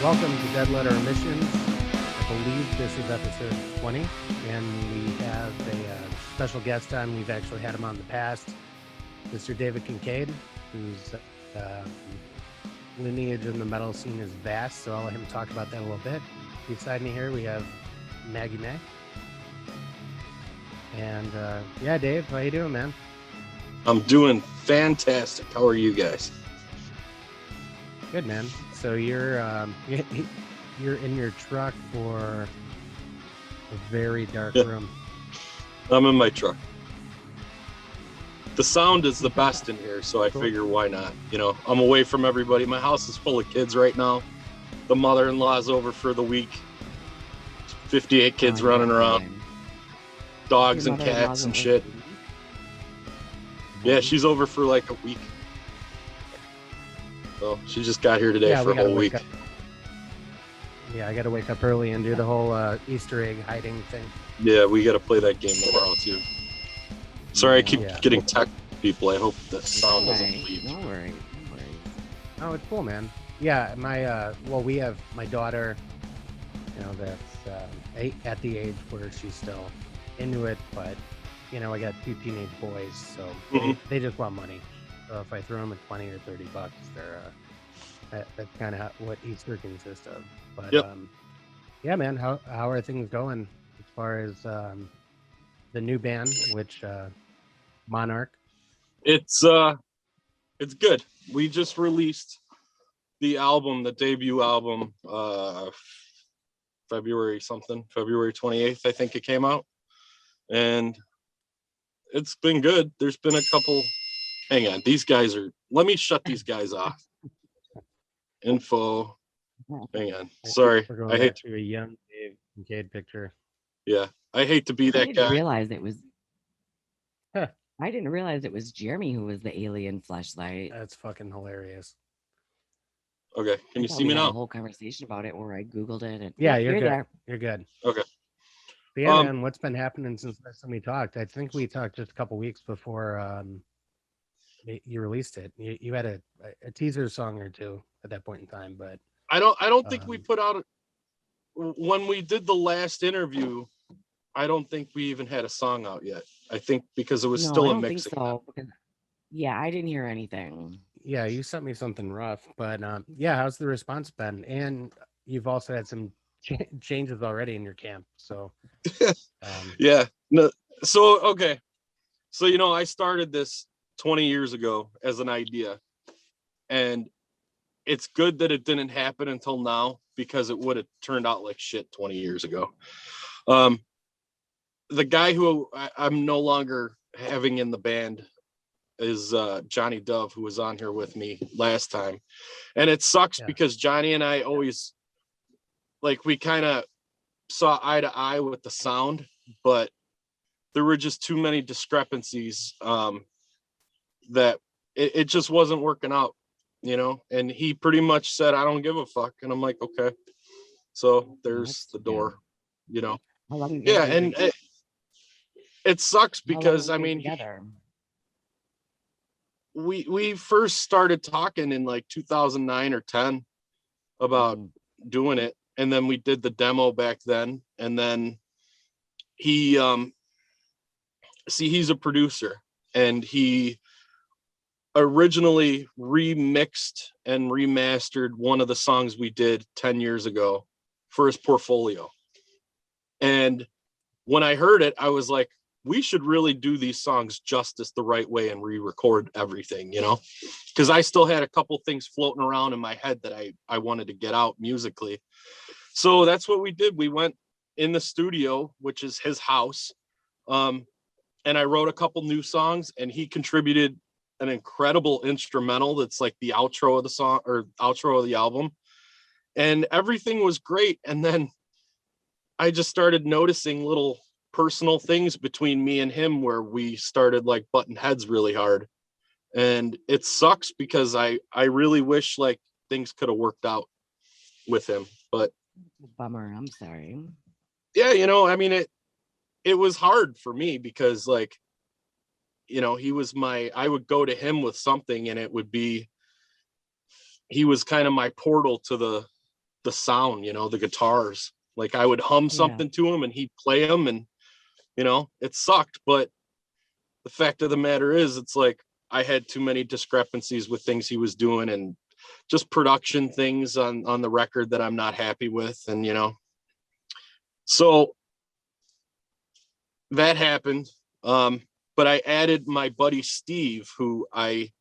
Welcome to Dead Letter Emissions. I believe this is episode 20, and we have a special guest on. We've actually had him on the past, Mr. David Kinkade, whose lineage in the metal scene is vast, so I'll let him talk about that a little bit. Beside me here, we have Maggie May. And yeah, Dave, how you doing, man? I'm doing fantastic. How are you guys? Good, man. So you're in your truck for a very dark room. I'm in my truck. The sound is the best in here, so I figure why not? You know, I'm away from everybody. My house is full of kids right now. The mother-in-law's over for the week. 58 kids running around. Dogs and cats and shit. Yeah, she's over for like a week. So she just got here today for a whole week. Yeah, I got to wake up early and do the whole Easter egg hiding thing. Yeah, we got to play that game tomorrow too. Sorry, I keep getting tech people. I hope the sound doesn't leave. No worries. Oh, it's cool, man. Yeah, we have my daughter, you know, that's at the age where she's still into it, but, you know, I got two teenage boys, so they just want money. So if I throw them at 20 or 30 bucks, that's kind of what Easter consists of. But yeah, man, how are things going as far as the new band, which Monarch? It's good. We just released the debut album, February 28th, I think it came out, and it's been good. There's been a couple. Hang on, let me shut these guys off. Info. Hang on. Sorry. I hate to a young Dave Kinkade picture. Yeah. I hate to be that guy. I didn't realize it was Jeremy who was the alien fleshlight. That's fucking hilarious. Okay. Can you see me now? We had a whole conversation about it where I Googled it. And yeah, you're good. There. You're good. Okay. But yeah, man, what's been happening since last time we talked? I think we talked just a couple weeks before you released it. You had a teaser song or two at that point in time, but I don't think we put out when we did the last interview. I don't think we even had a song out yet. I think because it was still a mixing. So, yeah, I didn't hear anything. Yeah, you sent me something rough, but yeah, how's the response been? And you've also had some changes already in your camp, so yeah. No, so okay, so you know, I started this 20 years ago as an idea, and it's good that it didn't happen until now, because it would have turned out like shit 20 years ago. The guy who I'm no longer having in the band is Johnny Dove, who was on here with me last time, and it sucks because Johnny and I always, like, we kind of saw eye to eye with the sound, but there were just too many discrepancies that it just wasn't working out, you know. And he pretty much said, I don't give a fuck. And I'm like, okay. So there's the door, you know. Yeah, and it sucks because, I mean, we first started talking in like 2009 or 10 about doing it, and then we did the demo back then, and then he he's a producer, and he originally remixed and remastered one of the songs we did 10 years ago for his portfolio. And when I heard it, I was like, we should really do these songs justice the right way and re-record everything, you know, because I still had a couple things floating around in my head that I wanted to get out musically. So that's what we did. We went in the studio, which is his house, and I wrote a couple new songs, and he contributed an incredible instrumental that's like the outro of the song, or outro of the album, and everything was great. And then I just started noticing little personal things between me and him where we started like butting heads really hard, and it sucks because I really wish like things could have worked out with him, but bummer. I'm sorry. Yeah, you know, I mean, it was hard for me because, like, you know, I would go to him with something, and he was kind of my portal to the sound, the guitars. Like I would hum something to him and he'd play them, and it sucked. But the fact of the matter is, it's like I had too many discrepancies with things he was doing, and just production things on the record that I'm not happy with. And so that happened. But I added my buddy Steve, who I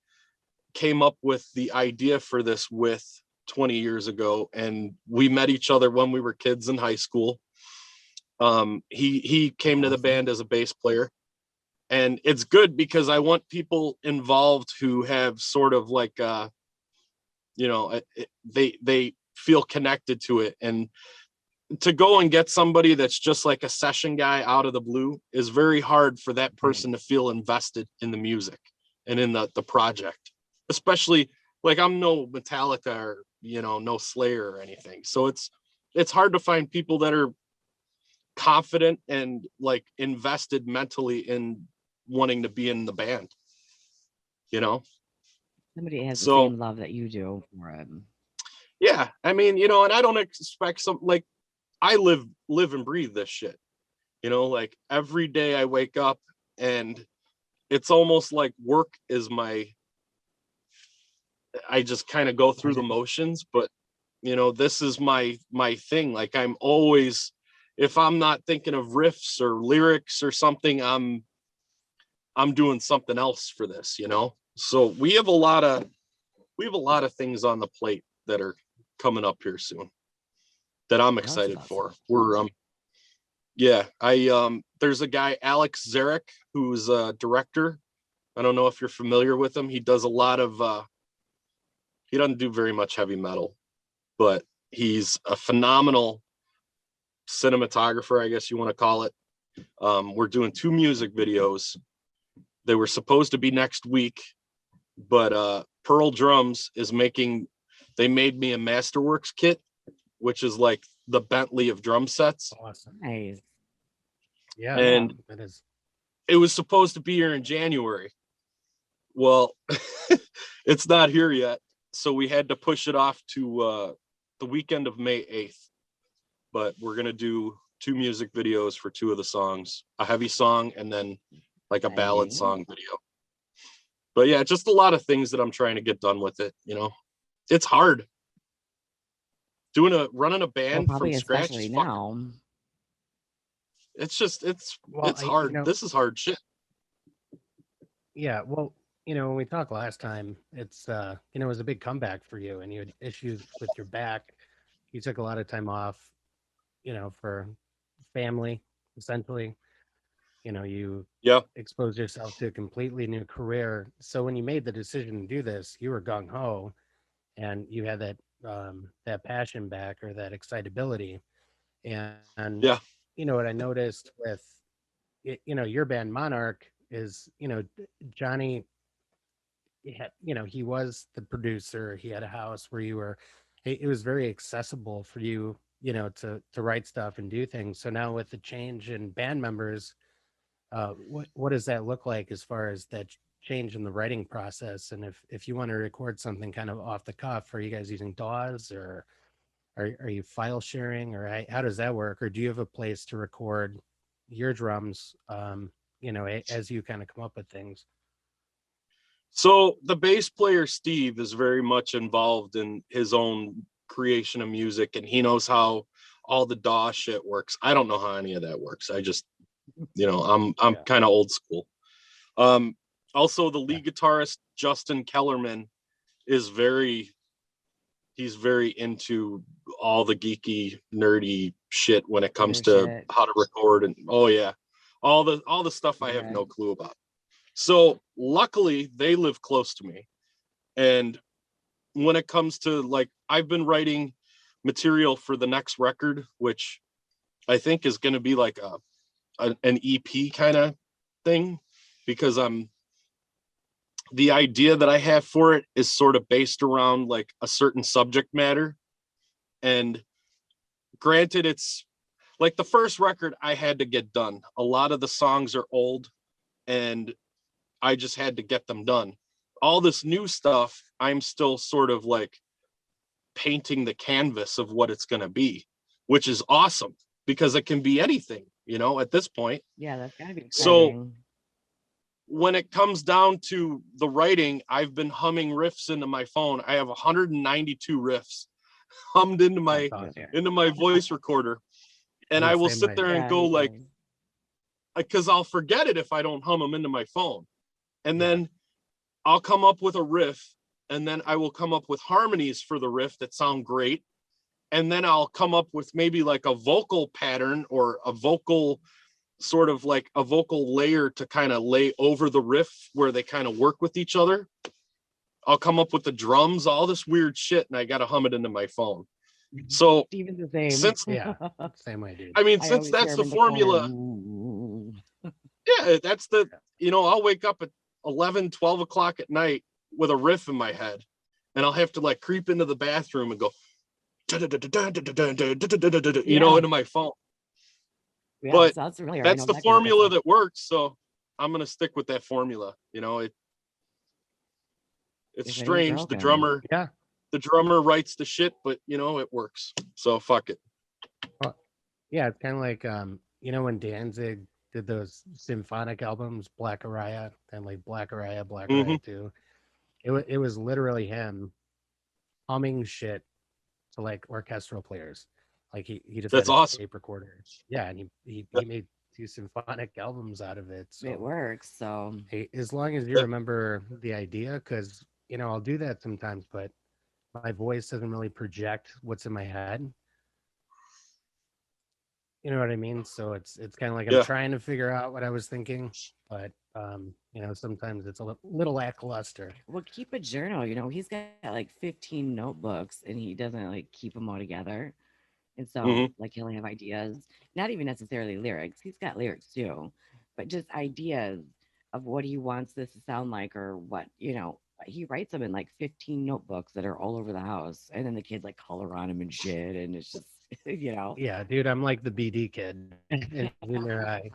came up with the idea for this with 20 years ago, and we met each other when we were kids in high school. He came to the band as a bass player, and it's good because I want people involved who have sort of like they feel connected to it. And to go and get somebody that's just like a session guy out of the blue is very hard for that person to feel invested in the music and in the project, especially like I'm no Metallica or no Slayer or anything. So it's hard to find people that are confident and like invested mentally in wanting to be in the band, Somebody has the So same love that you do for him. yeah, I mean, and I don't expect some, like, I live and breathe this shit, like every day I wake up, and it's almost like work is I just kind of go through the motions. But this is my thing. Like I'm always, if I'm not thinking of riffs or lyrics or something, I'm doing something else for this, So we have a lot of things on the plate that are coming up here soon that I'm excited for. We're there's a guy, Alex Zarek, who's a director. I don't know if you're familiar with him. He does a lot of he doesn't do very much heavy metal, but he's a phenomenal cinematographer, I guess you want to call it. We're doing 2 music videos. They were supposed to be next week, but Pearl Drums they made me a Masterworks kit, which is like the Bentley of drum sets. Awesome. Nice. Yeah, and it is. It was supposed to be here in January. Well, it's not here yet, so we had to push it off to the weekend of May 8th. But we're gonna do 2 music videos for 2 of the songs, a heavy song and then like a ballad song video. But yeah, just a lot of things that I'm trying to get done with it. It's hard running a band from scratch. Especially now. It's hard. This is hard shit. Yeah, well, when we talked last time, it's it was a big comeback for you, and you had issues with your back. You took a lot of time off, for family, essentially. You exposed yourself to a completely new career. So when you made the decision to do this, you were gung ho, and you had that passion back, or that excitability. And what I noticed with your band Monarch is, Johnny, he was the producer. He had a house where you were. It was very accessible for you, to write stuff and do things. So now with the change in band members, what does that look like as far as that change in the writing process? And if you want to record something kind of off the cuff, are you guys using DAWs, or are you file sharing, or how does that work? Or do you have a place to record your drums, as you kind of come up with things? So the bass player, Steve, is very much involved in his own creation of music, and he knows how all the DAW shit works. I don't know how any of that works. I just, I'm kind of old school. Also the lead guitarist, Justin Kellerman, he's very into all the geeky, nerdy shit when it comes to how to record, and all the stuff I have no clue about. So luckily they live close to me. And when it comes to, like, I've been writing material for the next record, which I think is going to be like an EP kind of thing, because the idea that I have for it is sort of based around like a certain subject matter. And granted, it's like the first record I had to get done. A lot of the songs are old, and I just had to get them done. All this new stuff, I'm still sort of like painting the canvas of what it's going to be, which is awesome because it can be anything, at this point. Yeah, that's gotta be So exciting. when it comes down to the writing, I've been humming riffs into my phone. I have 192 riffs hummed into my That's awesome. into my voice recorder, and I'm I the will same sit way. there and Yeah, go me like, too. because I'll forget it if I don't hum them into my phone, and Yeah. then I'll come up with a riff, and then I will come up with harmonies for the riff that sound great, and then I'll come up with maybe like a vocal pattern or a vocal sort of like a vocal layer to kind of lay over the riff where they kind of work with each other. I'll come up with the drums, all this weird shit, and I got to hum it into my phone. So Steven's the same. since, Yeah, same way, dude. I mean, I since always that's hear the him in the corner. formula, Ooh. yeah, that's the, I'll wake up at 11, 12 o'clock at night with a riff in my head, and I'll have to like creep into the bathroom and go, into my phone. Yeah, But sounds familiar. I that's know the exactly what formula is. that works. So I'm going to stick with that formula. It's If it ain't strange. broken. The drummer writes the shit, but it works. So fuck it. Well, yeah, it's kind of like when Danzig did those symphonic albums, Black Araya, and like Black Araya, Black Mhm. Araya 2. It was literally him humming shit to like orchestral players. Like he just That's had a awesome. tape recorder. Yeah, and he made 2 symphonic albums out of it. So It works. So hey, as long as you remember the idea, because I'll do that sometimes, but my voice doesn't really project what's in my head. You know what I mean? So it's kind of like I'm Yeah. trying to figure out what I was thinking, but sometimes it's a little lackluster. well, keep a journal. He's got like 15 notebooks and he doesn't like keep them all together. And so Mhm. like he'll have ideas, not even necessarily lyrics. He's got lyrics too, but just ideas of what he wants this to sound like or what, he writes them in like 15 notebooks that are all over the house. And then the kids like color on him and shit. And it's just, Yeah, dude, I'm like the BD kid in their eye.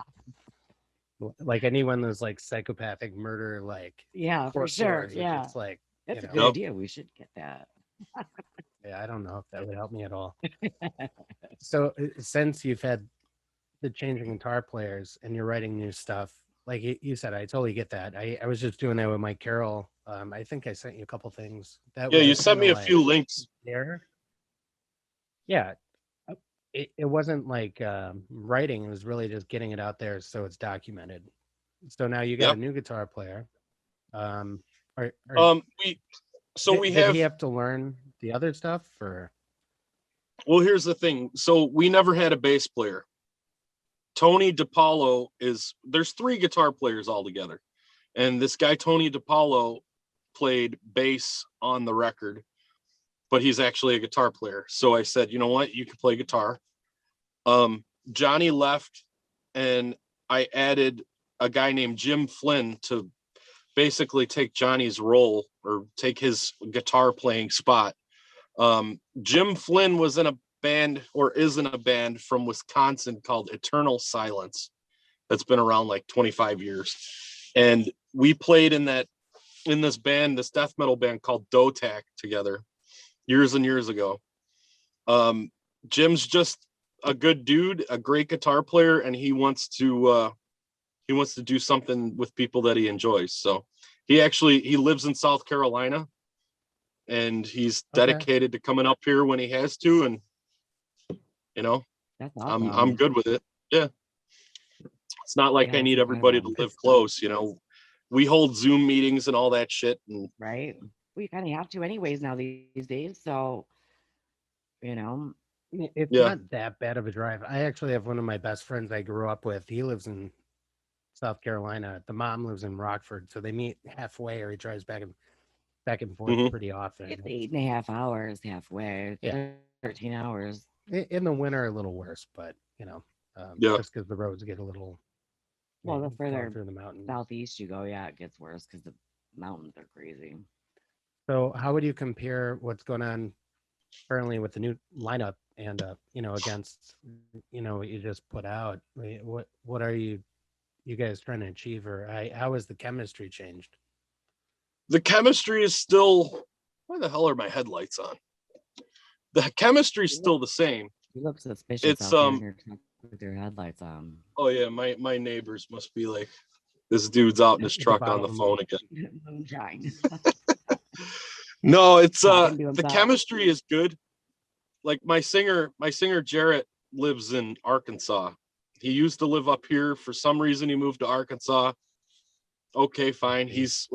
Like anyone that's like psychopathic murder, like yeah, for sure. course, Yeah. it's like That's a good Yep. idea. We should get that. yeah, I don't know if that would help me at all. So since you've had the changing guitar players and you're writing new stuff, like you said, I totally get that. I was just doing that with Mike Carroll. I think I sent you a couple things. That Yeah, was you just sent kinda me a like few links. there. Yeah. It wasn't like writing, it was really just getting it out there so it's documented. So now you got Yep. a new guitar player. Are, We did he have to learn the other stuff or? Well, here's the thing. So we never had a bass player. Tony DiPaolo there's 3 guitar players altogether. And this guy, Tony DiPaolo, played bass on the record, but he's actually a guitar player. So I said, you know what? You can play guitar. Johnny left and I added a guy named Jim Flynn to basically take Johnny's role or take his guitar playing spot. Jim Flynn was in a band or is in a band from Wisconsin called Eternal Silence that's been around like 25 years. And we played in this band, this death metal band called Dotak together years and years ago. Jim's just a good dude, a great guitar player, and he wants to do something with people that he enjoys. So he lives in South Carolina and he's dedicated to coming up here when he has to. And, That's awesome. I'm good with it. Yeah. It's not like Yeah, I need that's everybody to incredible. live close. We hold Zoom meetings and all that shit. And Right. We kind of have to anyways now these days. So, It's yeah, not that bad of a drive. I actually have one of my best friends I grew up with. He lives in South Carolina. The mom lives in Rockford, so they meet halfway, or he drives back and forth Mhm. pretty often. it's 8.5 hours halfway, Yeah. 13 hours. In the winter, a little worse, but Yeah. just because the roads get a little Well, the going further through the mountains. southeast you go, yeah, it gets worse because the mountains are crazy. So, how would you compare what's going on currently with the new lineup and against what you just put out? What are you guys trying to achieve, or how has the chemistry changed? The chemistry is still, why the hell are my headlights on? The chemistry's still the same. You look suspicious It's, out there in your truck with your headlights on. Oh yeah, my neighbors must be like, this dude's out in his truck on the phone again. Moonshine. No, it's Talking to the himself. chemistry is good. Like my singer Jarrett lives in Arkansas. He used to live up here. For some reason he moved to Arkansas. Okay, fine. He's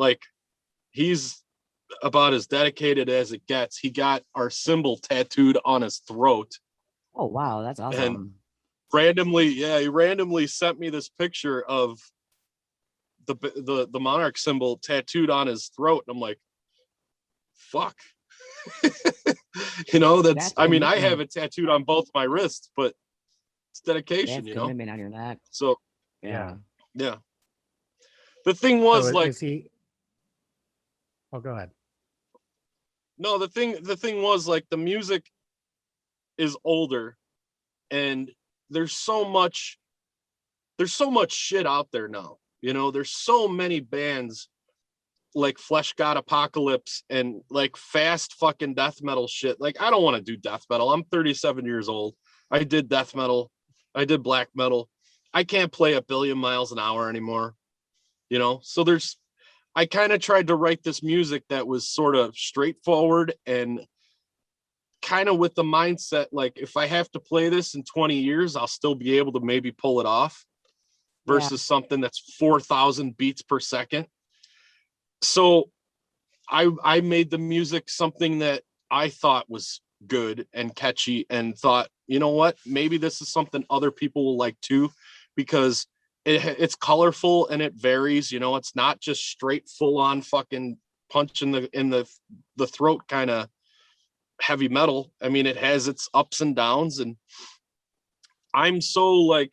about as dedicated as it gets. He got our symbol tattooed on his throat. Oh wow, that's awesome. And he randomly sent me this picture of the Monarch symbol tattooed on his throat. And I'm like, fuck. That's I mean, I have it tattooed on both my wrists, but it's dedication, That's commitment on your neck. So yeah. The thing was, so like, is he... Oh, go ahead. No, the thing was, like, the music is older, and there's so much shit out there now. There's so many bands like Flesh God Apocalypse and like fast fucking death metal shit. Like, I don't want to do death metal. I'm 37 years old. I did death metal. I did black metal. I can't play a billion miles an hour anymore. So I kind of tried to write this music that was sort of straightforward and kind of with the mindset, like, if I have to play this in 20 years, I'll still be able to maybe pull it off versus something that's 4,000 beats per second. So I made the music something that I thought was good and catchy, and thought, you know what, maybe this is something other people will like too, because it's colorful and it varies. It's not just straight full on fucking punch in the throat kind of heavy metal. I mean, it has its ups and downs, and I'm so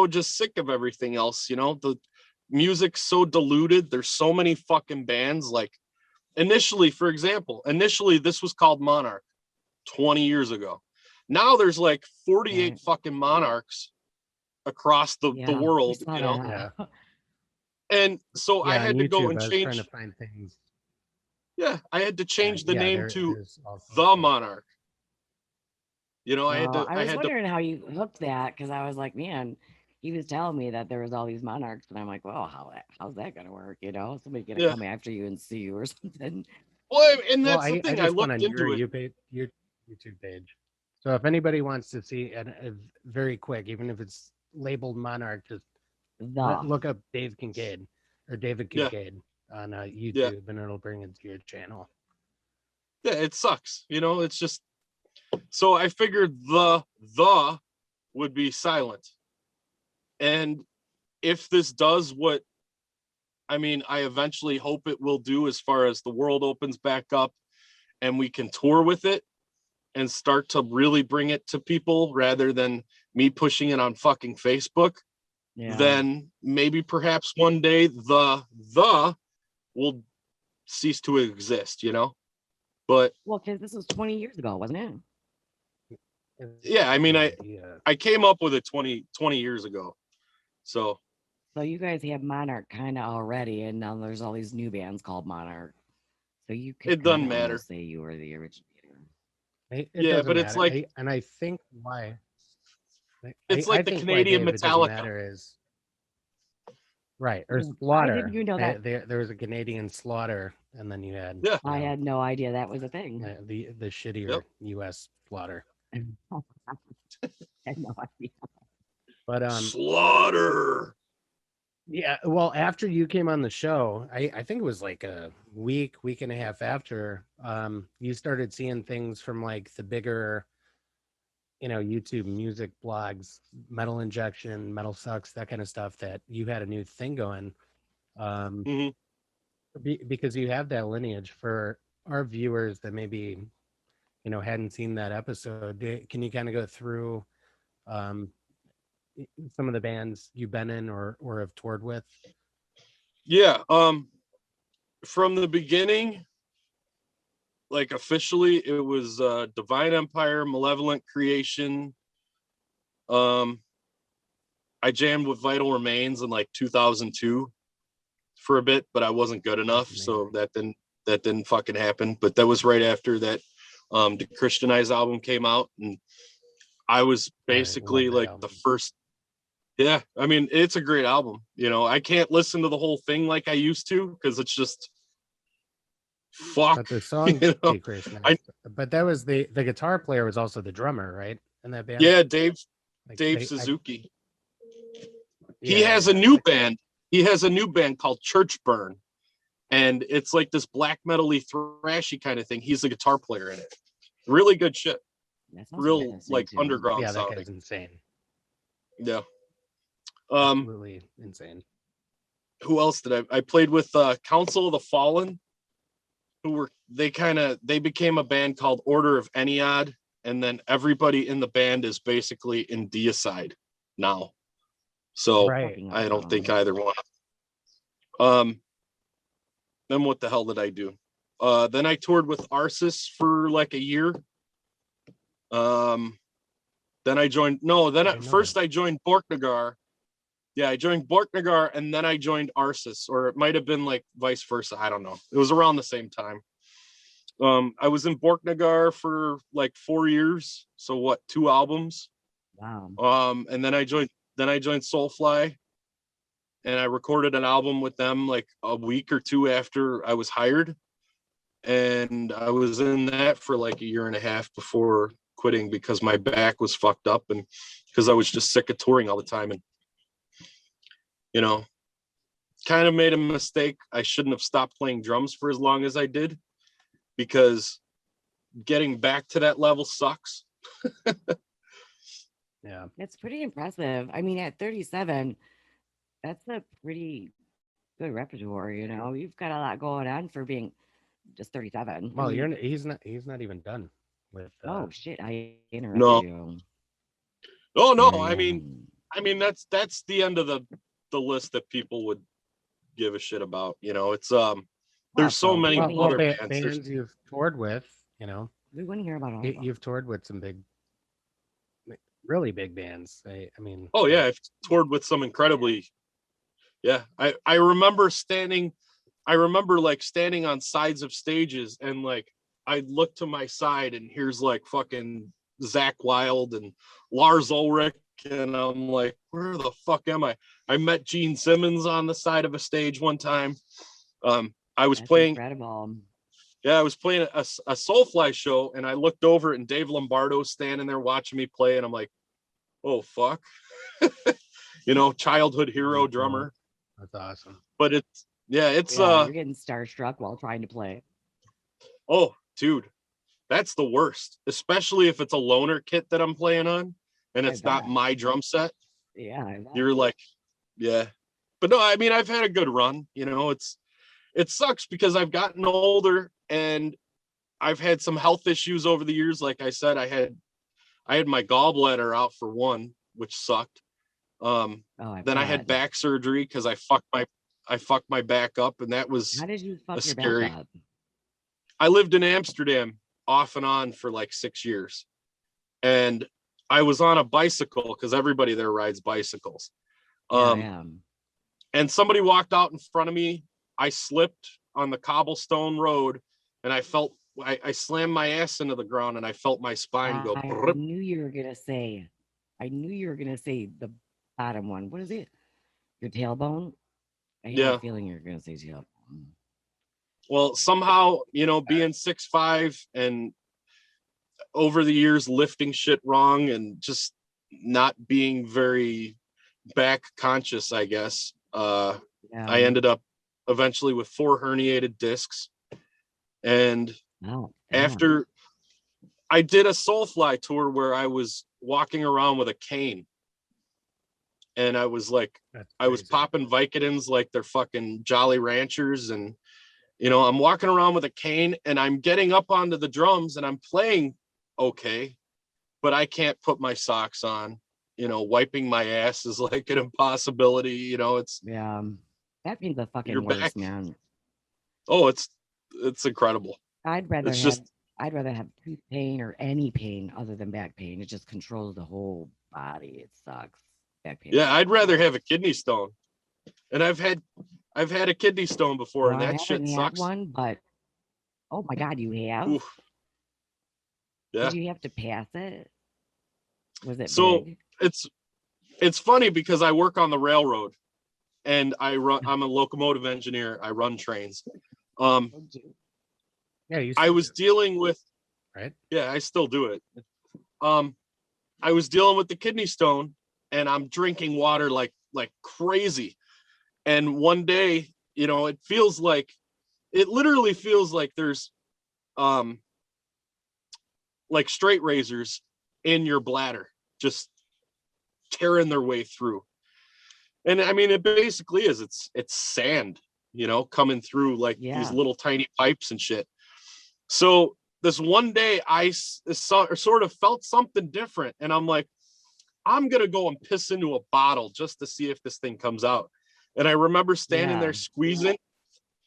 just sick of everything else. The music's so diluted. There's so many fucking bands. Like, initially this was called Monarch 20 years ago. Now there's like 48 fucking Monarchs across the world, and so I had to go and change. Trying to find things. I had to change the name to the Monarch. I was wondering how you hooked that, because I was like, man, he was telling me that there was all these Monarchs, and I'm like, well, how's that gonna work? Somebody's gonna come after you and sue you or something. Well, and that's the thing. I looked into your YouTube page. So if anybody wants to see a very quick, even if it's labeled Monarch, just look up Dave Kinkade or David Kinkade on YouTube, and it'll bring it to your channel. Yeah, it sucks. It's just, so I figured the would be silent. And if this does what, I eventually hope it will do, as far as the world opens back up and we can tour with it and start to really bring it to people rather than me pushing it on fucking Facebook, then maybe perhaps one day the will cease to exist, But because this was 20 years ago, wasn't it? Yeah, I came up with it 20 years ago. So you guys have Monarch kind of already, and now there's all these new bands called Monarch. So you could it doesn't matter. Say you were the originator. But it's like, and I think why it's like the Canadian Metallica is right, or Slaughter. I didn't you know that there was a Canadian Slaughter, and then you had I had no idea that was a thing. The shittier U.S. Slaughter. I had no idea. But Slaughter. Yeah, well, after you came on the show, I think it was like a week and a half after, you started seeing things from like the bigger, YouTube music blogs, Metal Injection, Metal Sucks, that kind of stuff, that you had a new thing going. Because you have that lineage. For our viewers that maybe, hadn't seen that episode, can you kind of go through some of the bands you've been in or have toured with? From the beginning, like officially, it was Divine Empire, Malevolent Creation. I jammed with Vital Remains in like 2002 for a bit, but I wasn't good enough, so that didn't fucking happen. But that was right after that The Christianized album came out, and I was basically love that like album. the first. Yeah, I mean, it's a great album. You know, I can't listen to the whole thing like I used to because it's just fuck. But the song You know? Decrease Nice. But that was the guitar player was also the drummer, right? In that band? Yeah, Dave Like, Suzuki. Yeah, He has yeah. a new band. He has a new band called Church Burn, and it's like this black metal-y thrashy kind of thing. He's the guitar player in it. Really good shit. That sounds Real menacing, like too. underground Yeah, that sounding. guy's insane. Yeah. Absolutely insane. Who else did I played with? Council of the Fallen, they became a band called Order of Ennead, and then everybody in the band is basically in Deicide now. So Right. I don't think either one. Then what the hell did I do? Then I toured with Arsis for like a year. Then I joined. No, then first I joined Borknagar. Yeah, I joined Borknagar, and then I joined Arsis, or it might have been like vice versa. I don't know. It was around the same time. I was in Borknagar for like 4 years. So what? 2 albums. Wow. And then I joined Soulfly, and I recorded an album with them like a week or 2 after I was hired. And I was in that for like a year and a half before quitting because my back was fucked up and because I was just sick of touring all the time. And, you know, kind of made a mistake. I shouldn't have stopped playing drums for as long as I did because getting back to that level sucks. Yeah. That's pretty impressive. I mean, at 37, that's a pretty good repertoire, you know. You've got a lot going on for being just 37. Well, I mean, he's not even done with oh shit, I interrupted No. you. Oh no, Carry I mean that's the end of the list that people would give a shit about. You know, it's there's so many other bands you've toured with, you know. We want to hear about all of them. You've toured with some really big bands. I mean. Oh yeah, I've toured with some incredibly. Yeah, I remember like standing on sides of stages and like I'd look to my side and here's like fucking Zakk Wylde and Lars Ulrich, and I'm like, where the fuck am I? I met Gene Simmons on the side of a stage one time. I was playing. Incredible. Yeah, I was playing a Soulfly show, and I looked over, and Dave Lombardo standing there watching me play, and I'm like, oh fuck, you know, childhood hero drummer. That's awesome. But it's you're getting starstruck while trying to play. Oh, dude, that's the worst, especially if it's a loaner kit that I'm playing on and it's not my drum set. Yeah, you're like, yeah. But no, I mean, I've had a good run. You know, it sucks because I've gotten older and I've had some health issues over the years. Like I said, I had my gallbladder out for one, which sucked. Then I had back surgery because I fucked my back up, and that was how did you fuck your scary. back up? I lived in Amsterdam off and on for like 6 years, and I was on a bicycle because everybody there rides bicycles. And somebody walked out in front of me. I slipped on the cobblestone road, and I slammed my ass into the ground, and I felt my spine go. I knew you were gonna say the bottom one. What is it? Your tailbone? I had a feeling you were gonna say tailbone. Well, somehow, you know, being 6'5" and over the years lifting shit wrong and just not being very back conscious, I guess. I ended up eventually with 4 herniated discs. And after I did a Soulfly tour where I was walking around with a cane. And I was like, I was popping Vicodins like they're fucking Jolly Ranchers. And, you know, I'm walking around with a cane and I'm getting up onto the drums and I'm playing okay, but I can't put my socks on. You know, wiping my ass is like an impossibility. You know, it's that means the fucking worst, man. Oh, it's incredible. I'd rather have tooth pain or any pain other than back pain. It just controls the whole body. It sucks. Back pain. Yeah, I'd rather have a kidney stone. And I've had a kidney stone before, and that shit sucks. One, but oh my god, you have? Oof. Yeah. Did you have to pass it? Was it So big? it's funny because I work on the railroad and I'm a locomotive engineer. I run trains. Yeah, you I still was do, dealing with, right? yeah, I still do it. I was dealing with the kidney stone and I'm drinking water like crazy. And one day, it literally feels like there's like straight razors in your bladder, just tearing their way through. And I mean, it basically is. It's sand, coming through like these Yeah. little tiny pipes and shit. So this one day, I sort of felt something different, and I'm like, I'm gonna go and piss into a bottle just to see if this thing comes out. And I remember standing Yeah. there squeezing,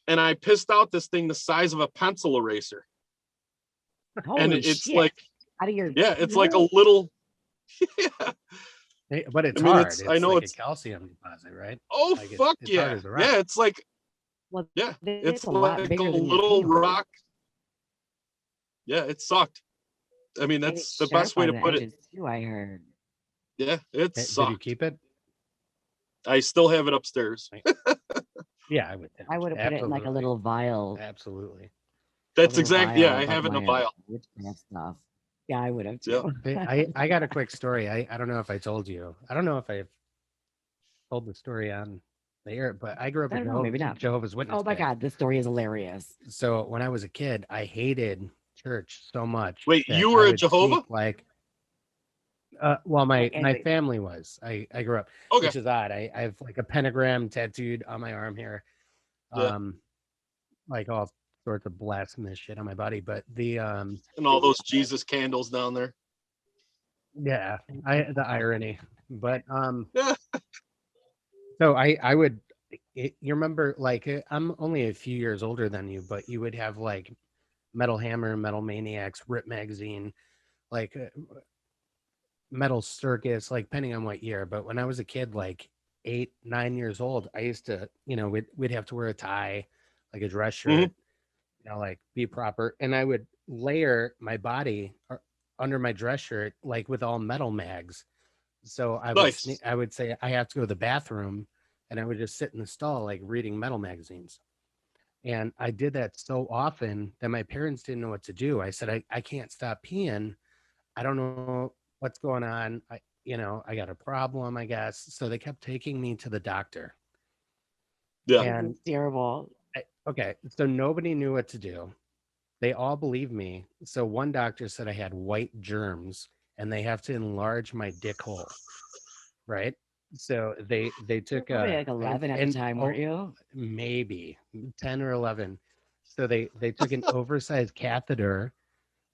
and I pissed out this thing the size of a pencil eraser. And Holy it's shit. like, Out of your yeah, it's like a little, yeah. Hey, but it's I mean, hard. I It's know like a it's, calcium deposit, right? oh, Like fuck it's hard yeah. as a rock. Yeah, it's like, well, yeah, it's it's a lot like a bigger than your little penis. rock. Yeah, it sucked. I mean, And that's it's the sharp best way on to the put it. edges too, I heard. Yeah, it Did you sucked. keep it? I still have it upstairs. Yeah, I would. I would have put it in like a Absolutely. little vial. Absolutely. A That's little exactly, yeah, vial I of like have it in a my vial. witchcraft stuff. Yeah, I would have Yeah. too. I got a quick story. I don't know if I told you. I don't know if I've told the story on the air, but I grew up I a don't know, maybe not. Jehovah's Witness Oh my kid. God, this story is hilarious. So when I was a kid, I hated church so much Wait, that you I were a would Jehovah? sneak like well my Anyway, family was. I grew up, Okay. which is odd. I have like a pentagram tattooed on my arm here. Yeah. Like all sorts of blasphemous shit on my body. But the And all those Jesus candles down there. yeah, the irony. But Yeah. so I would you remember like I'm only a few years older than you, but you would have like Metal Hammer, Metal Maniacs, Rip Magazine, like Metal Circus, like depending on what year. But when I was a kid, like 8, 9 years old, I used to, we'd have to wear a tie, like a dress shirt, like be proper. And I would layer my body under my dress shirt, like with all metal mags. So Nice. I would say I have to go to the bathroom, and I would just sit in the stall, like reading metal magazines. And I did that so often that my parents didn't know what to do. I said, I can't stop peeing. I don't know what's going on. I got a problem, I guess. So they kept taking me to the doctor. Yeah. this And is terrible. okay, so nobody knew what to do. They all believed me. So one doctor said I had white germs and they have to enlarge my dick hole. Right. So they You're took probably like 11 at the time, weren't you? maybe 10 or 11. So they took an oversized catheter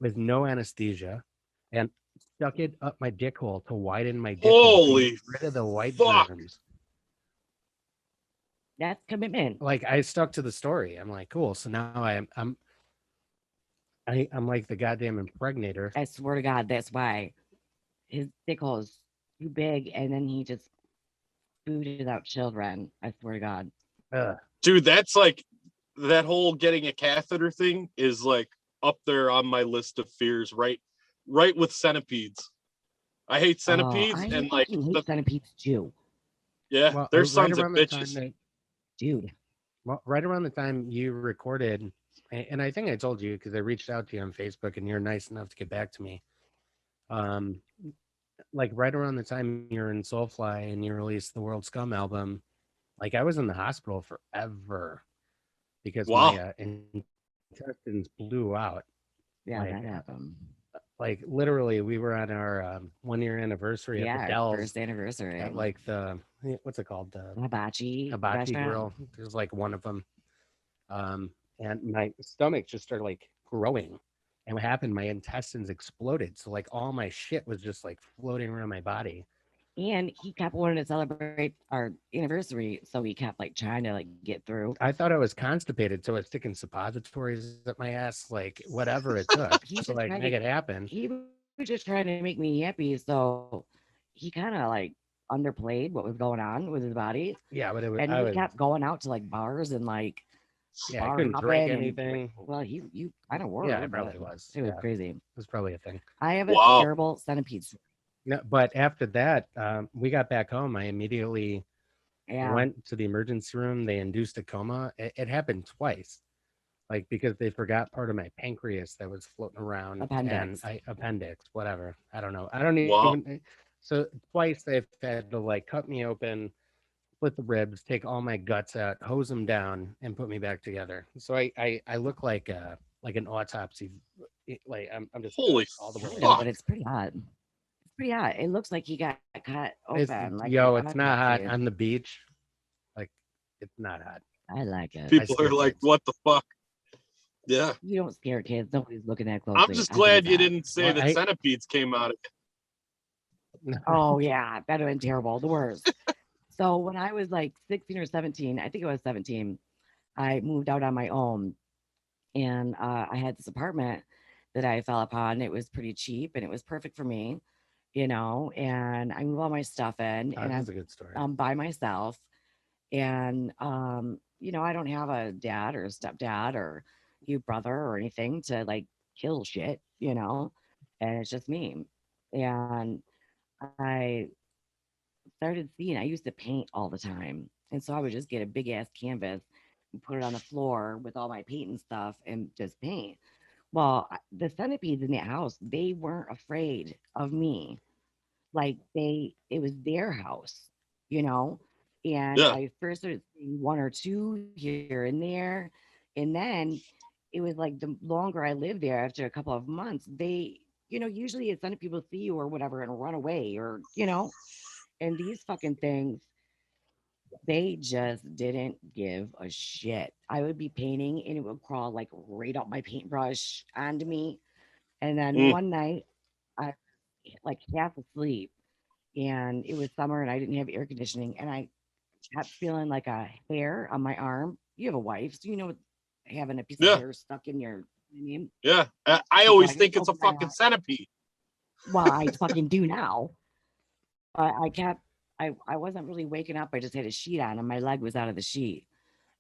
with no anesthesia and stuck it up my dick hole to widen my dick hole to get Holy rid of the white fuck. germs. That's commitment. Like I stuck to the story. I'm like, cool. So now I'm like the goddamn impregnator. I swear to God, that's why his dick hole is too big, and then he just booted out children. I swear to God. Dude, that's like, that whole getting a catheter thing is like up there on my list of fears, right with centipedes. I hate Oh, centipedes, I and like fucking hate centipedes too, yeah, Well, they're right sons of around the time bitches. that dude. right around the time you recorded, and I think I told you because I reached out to you on Facebook and you're nice enough to get back to me. Um, like right around the time you're in Soulfly and you released the World Scum album, like I was in the hospital forever because Wow. my intestines blew out. Yeah, Like, that happened. like literally, we were on our 1 year anniversary at Yeah, the our Dells first anniversary. at like the what's it called, the Hibachi Hibachi restaurant. Grill. There's like one of them, and my stomach just started like growing. And what happened? My intestines exploded. So like all my shit was just like floating around my body. And he kept wanting to celebrate our anniversary, so he kept like trying to like get through. I thought I was constipated, so I was sticking suppositories up my ass, like whatever it took He's to just like trying make to. it happen. He was just trying to make me happy, so he kind of like underplayed what was going on with his body, Yeah, but and I he was kept going out to like bars and like Yeah, I bar couldn't drink hopping and anything. well, you kind of were. Yeah, I but probably was. It was Yeah, it crazy. was probably a thing. I have a Wow. terrible centipede. No, but after that, we got back home. I immediately Yeah, went to the emergency room. They induced a coma. It happened twice, like because they forgot part of my pancreas that was floating around, and appendix. appendix, whatever. I don't know. I don't Wow. even. So twice they've had to like cut me open, split the ribs, take all my guts out, hose them down, and put me back together. So I look like an autopsy. Like I'm just Holy all the way I know, up. but fuck. it's pretty hot. It's pretty hot. It looks like he got cut It's open like an yo, it's not hot autopsy. on the beach. Like it's not hot. I like it. I People are scare like, kids. what the fuck? Yeah. You don't scare kids. Nobody's looking that I'm closely. just I think glad it's you hot. didn't say Well, that centipedes came out of it. Oh yeah, that'd have been terrible. The worst. So when I was like 16 or 17, I think it was 17, I moved out on my own, and I had this apartment that I fell upon. It was pretty cheap and it was perfect for me, and I moved all my stuff in, and That's a good story. I'm by myself, and I don't have a dad or a stepdad or you brother or anything to like kill shit, and it's just me. And I started seeing I used to paint all the time. And so I would just get a big ass canvas and put it on the floor with all my paint and stuff and just paint. Well, the centipedes in the house, they weren't afraid of me. Like it was their house, you know? And Yeah. I first started seeing one or two here and there. And then it was like the longer I lived there, after a couple of months, usually it's centipede people see you or whatever and run away and these fucking things, they just didn't give a shit. I would be painting and it would crawl like right up my paintbrush onto me. And then Mm. one night, I like half asleep and it was summer and I didn't have air conditioning and I kept feeling like a hair on my arm. You have a wife, so you know what having a piece of Yeah. hair stuck in your I mean, Yeah. I so always I think it's a opened my fucking eyes. centipede. Well, I fucking do now. But I wasn't really waking up. I just had a sheet on and my leg was out of the sheet.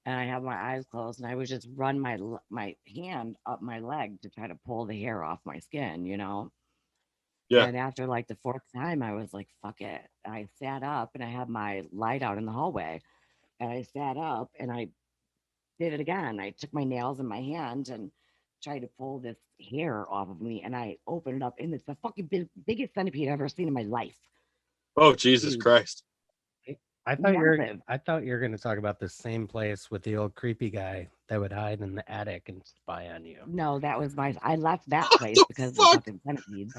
And I had my eyes closed and I would just run my hand up my leg to try to pull the hair off my skin. Yeah. And after like the fourth time, I was like, fuck it. I sat up and I had my light out in the hallway. And I sat up and I did it again. I took my nails in my hand and tried to pull this hair off of me. And I opened it up and it's the fucking biggest centipede I've ever seen in my life. Oh, Jesus Huge. Christ. Massive. I thought you were going to talk about the same place with the old creepy guy that would hide in the attic and spy on you. No, that was I left that What place the because of the fuck? fucking centipedes.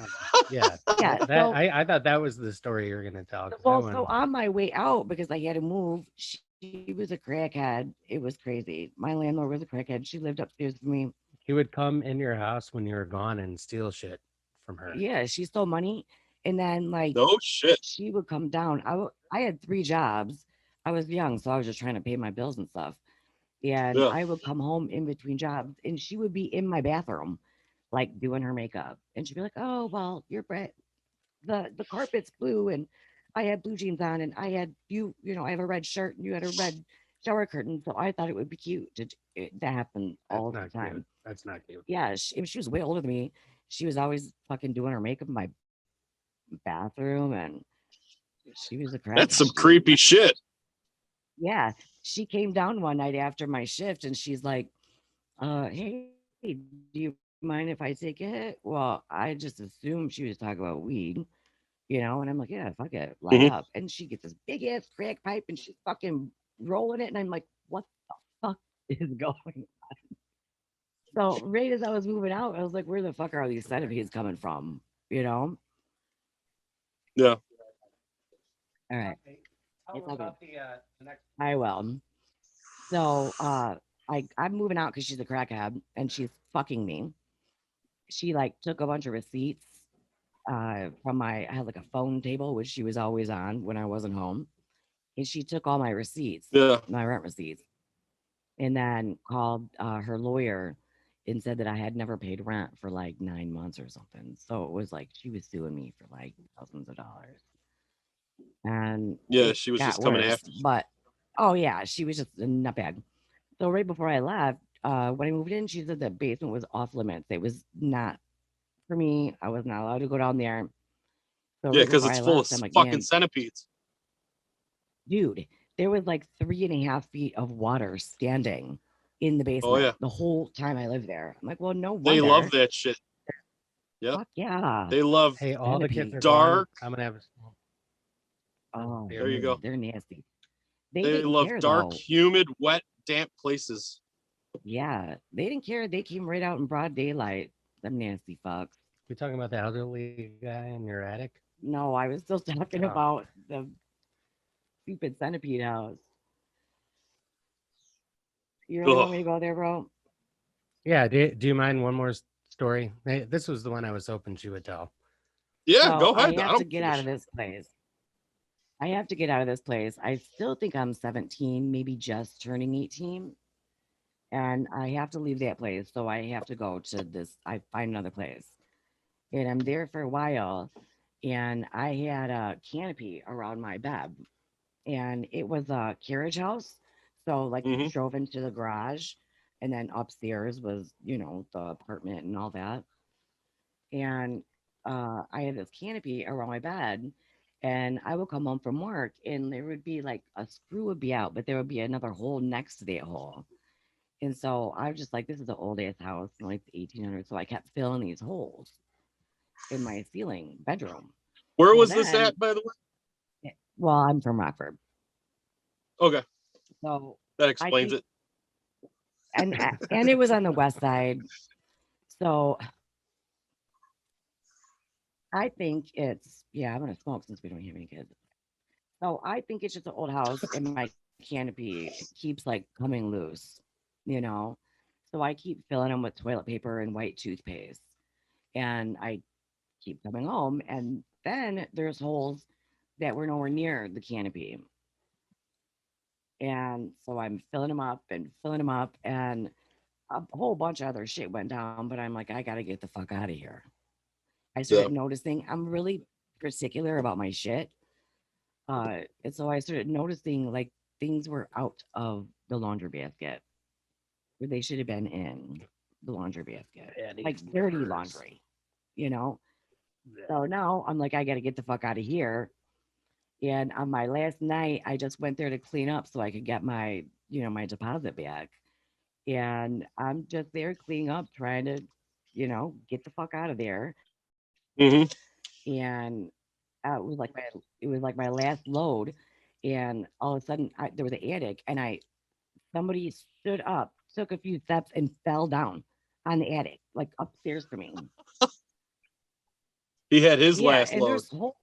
Yeah, Yeah. So I thought that was the story you were going to tell. 'Cause well, that so one, on my way out because I had to move, she was a crackhead. It was crazy. My landlord was a crackhead. She lived upstairs from me. he would come in your house when you were gone and steal shit from her. Yeah, she stole money, and then like No shit. she would come down. I had 3 jobs. I was young, so I was just trying to pay my bills and stuff. And Yeah. I would come home in between jobs, and she would be in my bathroom, like doing her makeup, and she'd be like, "Oh, well, the carpet's blue and I had blue jeans on and I had I have a red shirt and you had a red shower curtain. So I thought it would be cute that happened That's all the not cute. time. That's not cute. Yeah, she was way older than me. She was always fucking doing her makeup in my bathroom and she was a That's crackhead, some dude. creepy shit. Yeah. She came down one night after my shift and she's like, hey, do you mind if I take a hit? Well, I just assumed she was talking about weed. And I'm like, yeah, fuck it, light Mhm. up. And she gets this big ass crack pipe and she's fucking rolling it. And I'm like, what the fuck is going on? So right as I was moving out, I was like, where the fuck are all these centipedes coming from? You know? Yeah. All right. Tell It's them all good. about the next. I will. So I'm moving out because she's a crackhead and she's fucking me. She like took a bunch of receipts from I had like a phone table, which she was always on when I wasn't home. And she took all my receipts, Yeah. my rent receipts, and then called her lawyer and said that I had never paid rent for like 9 months or something. So it was like she was suing me for like thousands of dollars. And Yeah. it She was got just coming worse. after you. But oh yeah, she was just a nutbag. So right before I left, when I moved in, she said the basement was off limits. It was not for me. I was not allowed to go down there. So Yeah, right because before it's I full of left, I'm like, fucking man, centipedes. dude, there was like 3.5 feet of water standing in the Oh basement yeah, the whole time I lived there. I'm like, well, no they love wonder. that shit. Yep, Fuck yeah. they love Hey, all the kids Centipede. are gone. dark. I'm gonna have a Oh, beer. There you go. they're nasty. They They didn't love care dark, though. humid, wet, damp places. Yeah, they didn't care. They came right out in broad daylight. Them nasty fucks. We talking about the elderly guy in your attic? No, I was still talking Oh, about the stupid centipede house. You really Ugh. want me to go there, bro? yeah. Do you mind one more story? Hey, this was the one I was hoping she would tell. Yeah, So go I ahead. I have to don't get give a out of shit. this place. I have to get out of this place. I still think I'm 17, maybe just turning 18. And I have to leave that place. So I have to go to this. I find another place. And I'm there for a while. And I had a canopy around my bed. And it was a carriage house. So, like, you Hmm. drove into the garage. And then upstairs was, the apartment and all that. And I had this canopy around my bed, and I would come home from work, and there would be like a screw would be out, but there would be another hole next to that hole. And so I was just like, this is an old ass house in like the 1800s. So I kept filling these holes in my ceiling bedroom. Where Well, was this then, at, by the way? well, I'm from Rockford, Okay, so that I explains keep it. and it was on the west side. So I think it's yeah. I'm gonna smoke since we don't have any kids. So I think it's just an old house and my canopy keeps like coming loose, you know? So I keep filling them with toilet paper and white toothpaste. And I keep coming home. And then there's holes that were nowhere near the canopy. And so I'm filling them up and filling them up. And a whole bunch of other shit went down. But I'm like, I got to get the fuck out of here. I started Yeah. noticing I'm really particular about my shit. And so I started noticing like things were out of the laundry basket where they should have been in the laundry basket, like dirty laundry, you know? So now I'm like, I got to get the fuck out of here. And on my last night, I just went there to clean up so I could get my deposit back. And I'm just there cleaning up, trying to, get the fuck out of there. Hmm. And it was like my last load. And all of a sudden, there was an attic, and somebody stood up, took a few steps, and fell down on the attic, like upstairs from me. He had his Yeah, last and load. there's holes.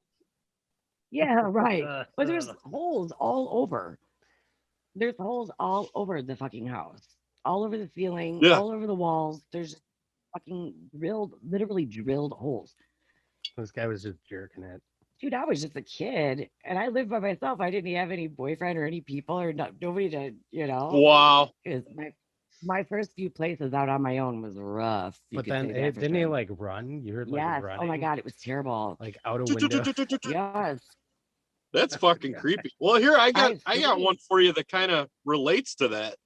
Yeah, right. But there's holes all over. There's holes all over the fucking house, all over the ceiling, Yeah. all over the walls. There's fucking literally drilled holes. This guy was just jerking it. Dude, I was just a kid, and I lived by myself. I didn't have any boyfriend or any people or nobody to, Wow. 'cause my first few places out on my own was rough. You But could then say that for didn't he sure. like run? You heard like Yes. Oh my running, god, it was terrible. like out a window. Yes. That's fucking creepy. Well, here I got I one screamed. for you that kind of relates to that.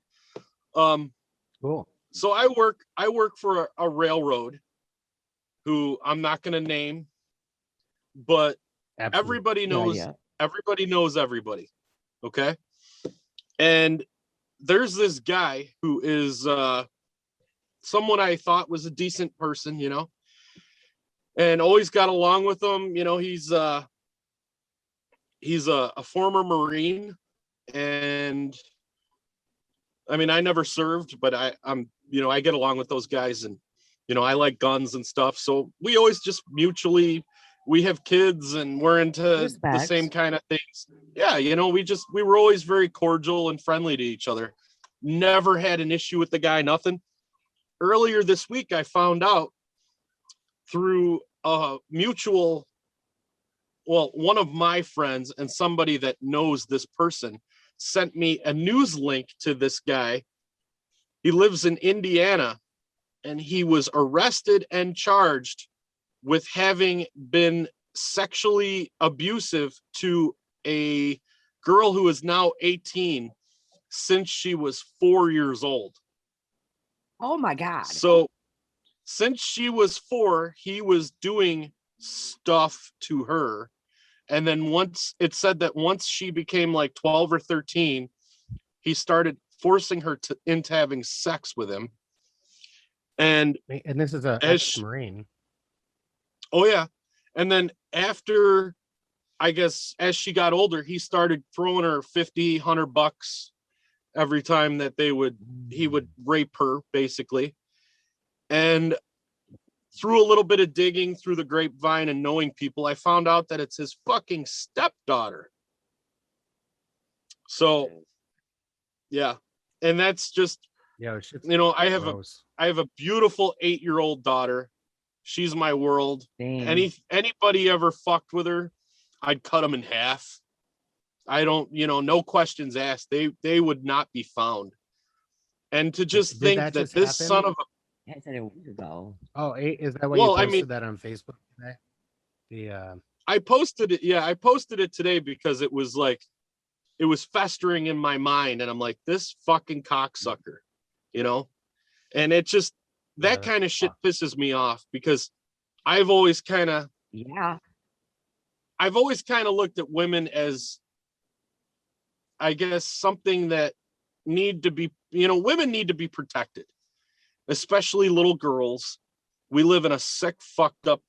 Um, Cool. so I work for a railroad who I'm not going to name, but Absolutely. Good idea. everybody knows everybody. Okay. And there's this guy who is someone I thought was a decent person, and always got along with him. He's a former Marine, and I mean, I never served, but I'm I get along with those guys, and I like guns and stuff. So we always just mutually, we have kids and we're into the same Respect. kind of things. Yeah, we were always very cordial and friendly to each other. Never had an issue with the guy, nothing. Earlier this week, I found out through a mutual, well, one of my friends and somebody that knows this person sent me a news link to this guy. He lives in Indiana, and he was arrested and charged with having been sexually abusive to a girl who is now 18 since she was 4 years old. Oh my God. So since she was 4, he was doing stuff to her. And then once it said that once she became like 12 or 13, he started forcing her into having sex with him. And this is a ex-Marine. Oh yeah. And then after, I guess, as she got older, he started throwing her $50-$100 every time that he would rape her, basically. And through a little bit of digging through the grapevine and knowing people, I found out that it's his fucking stepdaughter. So, yeah. And that's just, I have a beautiful 8-year-old daughter. She's my world. Dang. Anybody ever fucked with her, I'd cut them in half. I don't, no questions asked. They would not be found. And to just think that this happen? Son of a, I said a week ago. Oh, is that what you posted that on Facebook today? I posted it. Yeah, I posted it today because it was festering in my mind, and I'm like, this fucking cocksucker, and it just that kind of shit pisses me off because I've always kind of looked at women as, I guess, something that need to be, women need to be protected. Especially little girls. We live in a sick, fucked up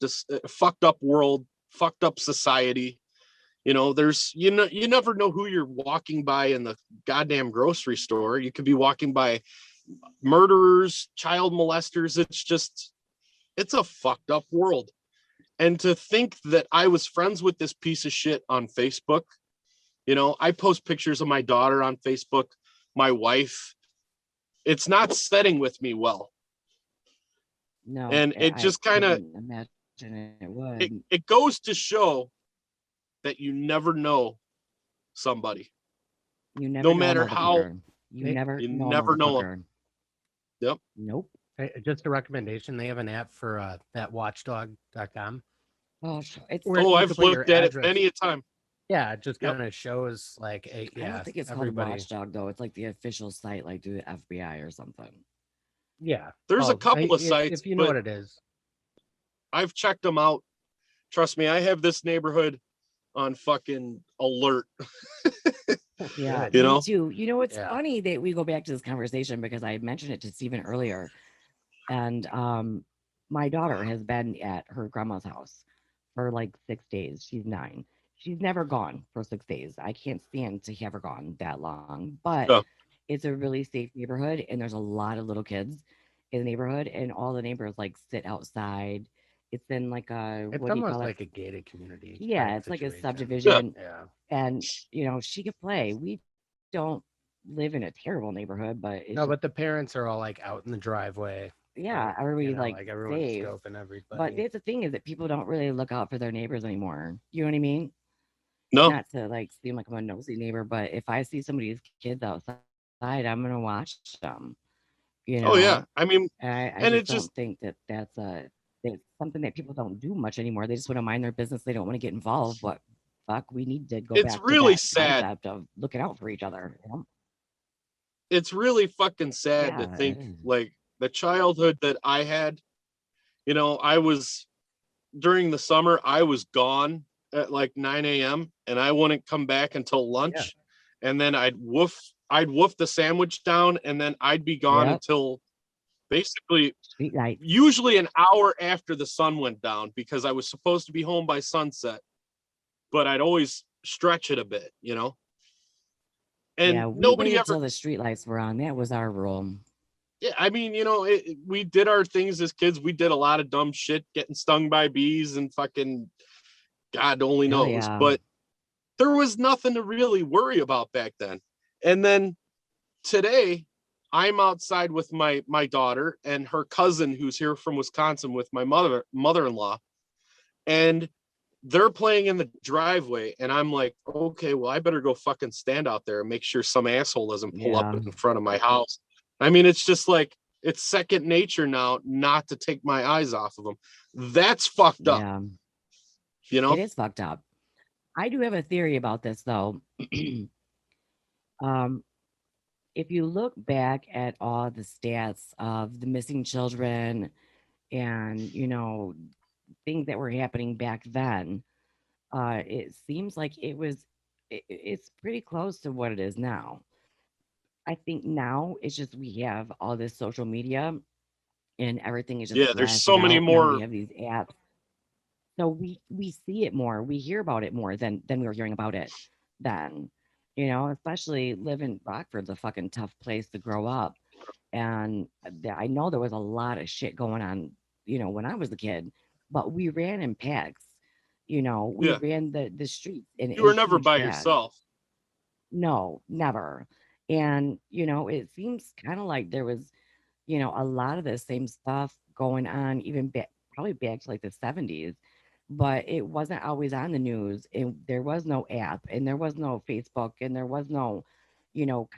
world, fucked up society. There's, you never know who you're walking by in the goddamn grocery store. You could be walking by murderers, child molesters. It's a fucked up world. And to think that I was friends with this piece of shit on Facebook, I post pictures of my daughter on Facebook, my wife. It's not setting with me well. No, and it just kind of imagine it would. It goes to show that you never know somebody. You never, no matter how you never know them. Yep. Nope. Hey, just a recommendation. They have an app for thatwatchdog.com. Oh, I've looked at it many a time. Yeah, it just kind of shows like I don't think it's called Watchdog though. It's like the official site, like do the FBI or something. Yeah, there's a couple of sites. If you know what it is, I've checked them out. Trust me, I have this neighborhood on fucking alert. Yeah, me too. It's funny that we go back to this conversation because I mentioned it to Stephen earlier, and my daughter has been at her grandma's house for like 6 days. She's 9. She's never gone for 6 days. I can't stand to have her gone that long, but it's a really safe neighborhood, and there's a lot of little kids in the neighborhood, and all the neighbors like sit outside. It's in like it's almost like a gated community. Yeah, it's like a subdivision. Yeah. And she could play. We don't live in a terrible neighborhood, but but the parents are all like out in the driveway. Yeah, everybody's like everyone's safe. scoping everybody. But that's the thing is that people don't really look out for their neighbors anymore. You know what I mean? No. Not to like seem like I'm a nosy neighbor, but if I see somebody's kids outside, I'm gonna watch them. Oh yeah, I mean, I just don't think that that's something that people don't do much anymore. They just want to mind their business. They don't want to get involved. But fuck, we need to go. It's back really to that sad concept of looking out for each other. It's really fucking sad to think like the childhood that I had. I was during the summer. I was gone at like 9 a.m. and I wouldn't come back until lunch, and then I'd woof the sandwich down, and then I'd be gone until basically usually an hour after the sun went down, because I was supposed to be home by sunset, but I'd always stretch it a bit, and nobody ever until the streetlights were on. That was our rule. Yeah, I mean, we did our things as kids. We did a lot of dumb shit, getting stung by bees and fucking God only knows. But there was nothing to really worry about back then. And then today, I'm outside with my daughter and her cousin who's here from Wisconsin with my mother-in-law, and they're playing in the driveway, and I'm like, okay, well, I better go fucking stand out there and make sure some asshole doesn't pull up in front of my house. I mean, it's just like, it's second nature now not to take my eyes off of them. That's fucked up. It is fucked up. I do have a theory about this though. if you look back at all the stats of the missing children and, things that were happening back then, it seems like it's pretty close to what it is now. I think now it's just we have all this social media and everything is just Yeah, there's blasted so many out. Now we more. have these apps. So we see it more. We hear about it more than we were hearing about it then. Especially living Rockford's a fucking tough place to grow up. And I know there was a lot of shit going on, when I was a kid, but we ran in packs. We Yeah, ran the streets you were in never huge by packs. yourself. No, never. And, it seems kind of like there was, a lot of the same stuff going on, even back, probably back to like the 70s, but it wasn't always on the news. And there was no app, and there was no Facebook, and there was no,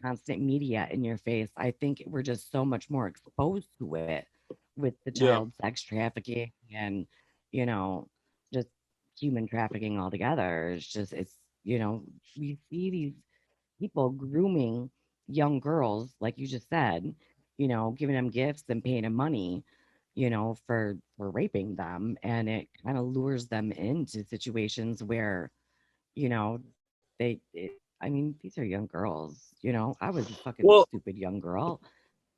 constant media in your face. I think we're just so much more exposed to it with the Yeah. child sex trafficking and, you know, just human trafficking altogether. We see these people grooming young girls, like you just said, giving them gifts and paying them money, for raping them, and it kind of lures them into situations where, you know, I mean, these are young girls. I was a fucking Well, stupid young girl.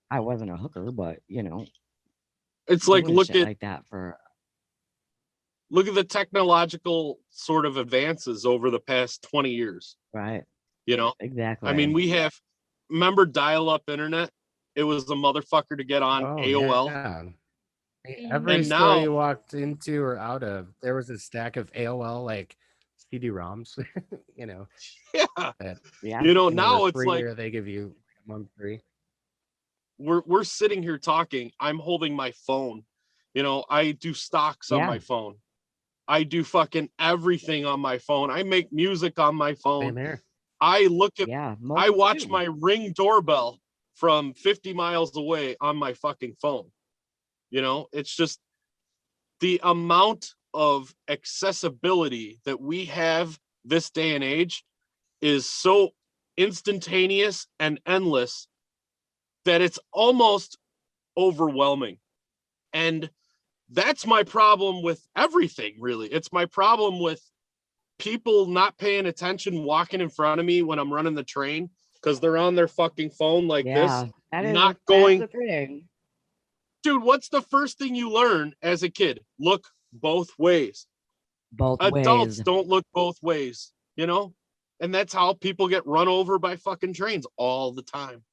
I wasn't a hooker, but it's like doing shit like that for look at the technological sort of advances over the past 20 years. right, You know, I mean, exactly. we have, remember dial-up internet? It was the motherfucker to get on Oh AOL. yeah. Every And Mm. store now, you walked into or out of, there was a stack of AOL like CD-ROMs, you know, yeah, that Yeah, now were it's free like or they give you a month free. we're sitting here talking. I'm holding my phone. I do stocks on yeah, my phone. I do fucking everything on my phone. I make music on my phone. Same here. I look at, yeah. I Most watch do. my Ring doorbell from 50 miles away on my fucking phone. It's just the amount of accessibility that we have this day and age is so instantaneous and endless that it's almost overwhelming. And that's my problem with everything, really. It's my problem with people not paying attention walking in front of me when I'm running the train because they're on their fucking phone like this, Yeah, not that's going, the thing. dude, what's the first thing you learn as a kid? Look both ways. Both Adults ways. don't look both ways. And that's how people get run over by fucking trains all the time.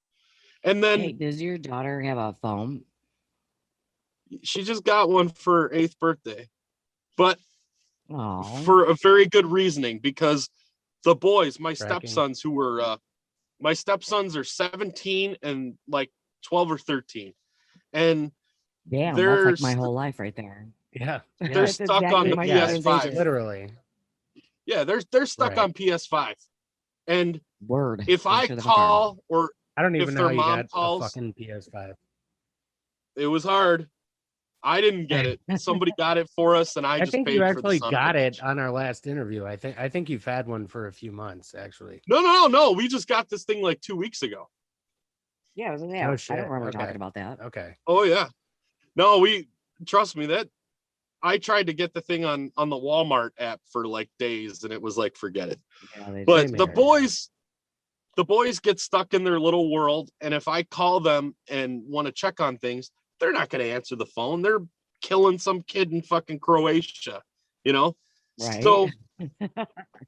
And Hey, then does your daughter have a phone? she just got one for her 8th birthday, but Oh, for a very good reasoning, because the boys, Tracking. my stepsons are 17 and like 12 or 13, and damn, that's they're like my whole life right there. Yeah. they're Yeah. That's stuck on exactly the my Yeah. children's PS5. ages. Literally. Yeah, they're stuck Right. on PS5. And Word. if They I sure the fuck are. call, or I don't even if know how their you mom got a calls, fucking PS5. it was hard. I didn't get it. Somebody got it for us, and I I just think you paid for the actually son of a got it bitch. on our last interview. I think you've had one for a few months, actually. No. We just got this thing like 2 weeks ago. Yeah, I was Oh I don't shit. remember Okay. talking about that. Okay. Oh yeah. No, trust me, that I tried to get the thing on the Walmart app for like days, and it was like, forget it. Yeah, they But Same just the here. Yeah. boys get stuck in their little world, and if I call them and want to check on things, they're not going to answer the phone. They're killing some kid in fucking Croatia, you know? right. So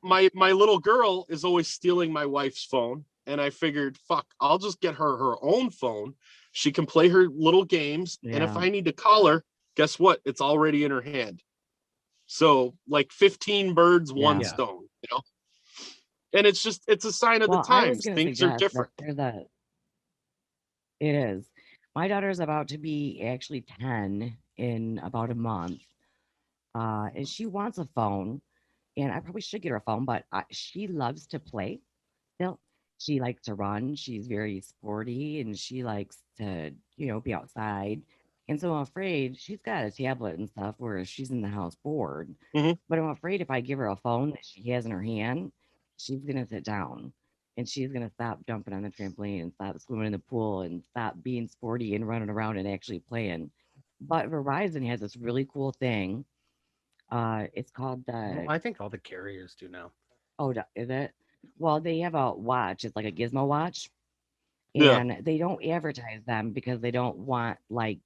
my little girl is always stealing my wife's phone, and I figured, fuck, I'll just get her own phone. She can play her little games, and if Yeah. I need to call her, guess what? It's already in her hand. So like 15 birds, one Yeah. Yeah. stone. And it's a sign of the Well, I was times. gonna Things are suggest that different. it is. My daughter's about to be actually 10 in about a month. And she wants a phone, and I probably should get her a phone, but she loves to play still. She likes to run. She's very sporty, and she likes to, be outside. And so I'm afraid she's got a tablet and stuff where she's in the house bored. Mhm. But I'm afraid if I give her a phone that she has in her hand, she's gonna sit down and she's gonna stop jumping on the trampoline and stop swimming in the pool and stop being sporty and running around and actually playing. But Verizon has this really cool thing. It's called Well, the I think all the carriers do now. is it? Well, they have a watch. It's like a gizmo watch, Yeah. and they don't advertise them because they don't want like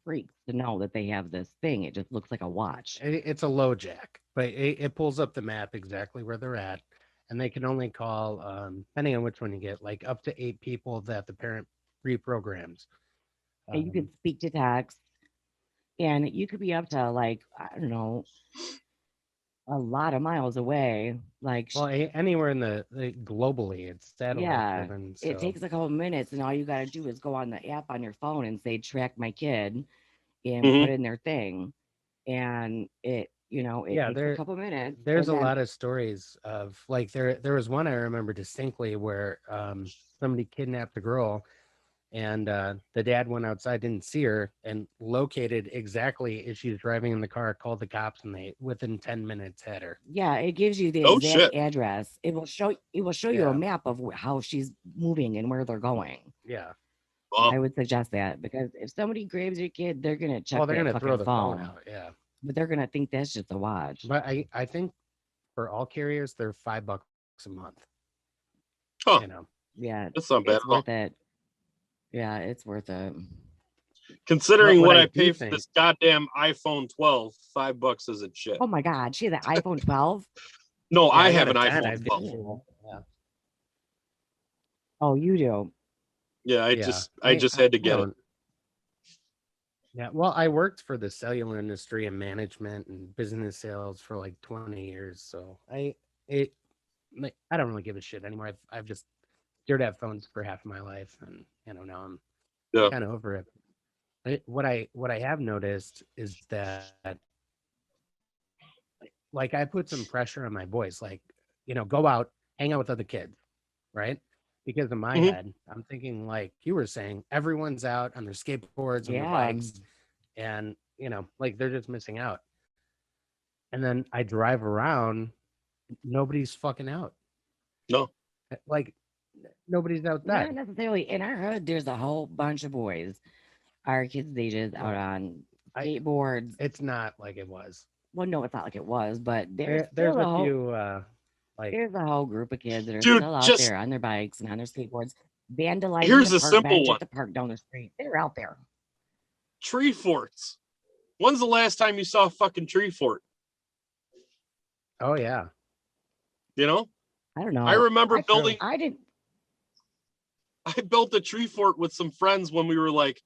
freaks to know that they have this thing. It just looks like a watch. It's a low jack, but it pulls up the map exactly where they're at, and they can only call, depending on which one you get, like up to 8 people that the parent reprograms. And you can speak to text, and you could be up to like I don't know a lot of miles away. Like Well, anywhere in the globally, it's satellite yeah, driven. it So takes a couple minutes, and all you got to do is go on the app on your phone and say track my kid, and Mhm. put in their thing, and it it yeah, takes a couple minutes, there's and a then lot of stories of like there was one I remember distinctly where somebody kidnapped a girl, and the dad went outside, didn't see her, and located exactly as she was driving in the car, called the cops, and they within 10 minutes had her. yeah, it gives you the Oh exact shit. address. It will show you a Yeah, map of how she's moving and where they're going. yeah. I Wow. would suggest that because if somebody grabs your kid, they're gonna check Well, they're that gonna throw fucking the phone phone, out. Yeah, but they're gonna think that's just a watch. but I think for all carriers, they're $5 a month. Huh. You know, Yeah, That's not bad it's at all. worth it. Yeah, it's worth it. Considering what what I I do pay for think, this goddamn iPhone 12, $5 isn't shit. Oh my God, she has an iPhone 12. No, yeah, I I got have a an 10. iPhone I've 12. Oh, yeah, oh, you do. Yeah, I yeah. just I just had to I get it. don't. Yeah, well, I worked for the cellular industry and management and business sales for like 20 years, so it I don't really give a shit anymore. I've just stared at phones for half of my life, and now I'm Yeah. kind of over it. What I have noticed is that like I put some pressure on my boys, like go out, hang out with other kids, right? Because in my Mhm. head, I'm thinking like you were saying, everyone's out on their skateboards, on their Yeah, bikes, and like they're just missing out. And then I drive around, nobody's fucking out. No. Like nobody's not outside. necessarily. In our hood, there's a whole bunch of boys our kids' ages out No, on I skateboards. it's not like it was. Well, no, it's not like it was, but There's a few like there's a whole group of kids that are Dude, still out just there on their bikes and on their skateboards, vandalizing the here's a park simple bench one. at the park down the street. They're out there. Tree forts. When's the last time you saw a fucking tree fort? oh yeah. You know? I don't know. I remember I building I didn't. I built a tree fort with some friends when we were like,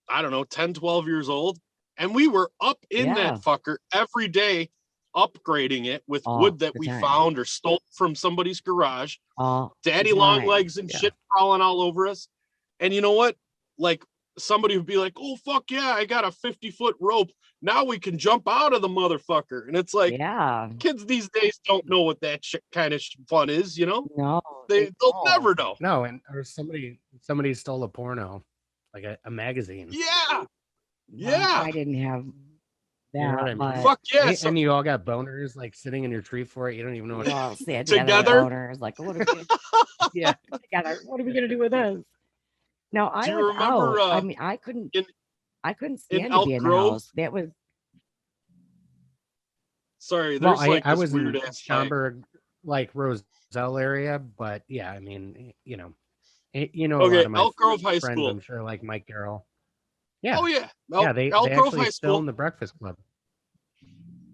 I don't know, 10, 12 years old. And we were up in that Yeah, fucker every day, upgrading it with all wood that the we time, found or stole from somebody's garage. all the Daddy long time. legs and Yeah. shit crawling all over us. And you know what? Like somebody would be like, oh, fuck yeah, I got a 50-foot rope. Now we can jump out of the motherfucker. And it's like, Yeah, kids these days don't know what that kind of fun is, you know? no, they They'll don't. never know. No, and or somebody stole a porno, like a magazine. Yeah. Well, Yeah. I didn't have You know what I that, mean? but Fuck yeah. So And you all got boners like sitting in your tree fort. You don't even know what. well, sit together with together. boners. Like, what are we Yeah. together? What are we gonna do with this? No, I Do you was remember out. I mean, I couldn't. in I couldn't in stand to be Elk in the Grove? house. That was Sorry, Well, there's like I this was weird in ass thing. Schaumburg, like Roselle area, but yeah, I mean, a lot Okay, of my Elk Grove High friends, School. I'm sure, like Mike Carroll. Yeah, Oh yeah, yeah, Elk they Grove actually High School, filmed The Breakfast Club.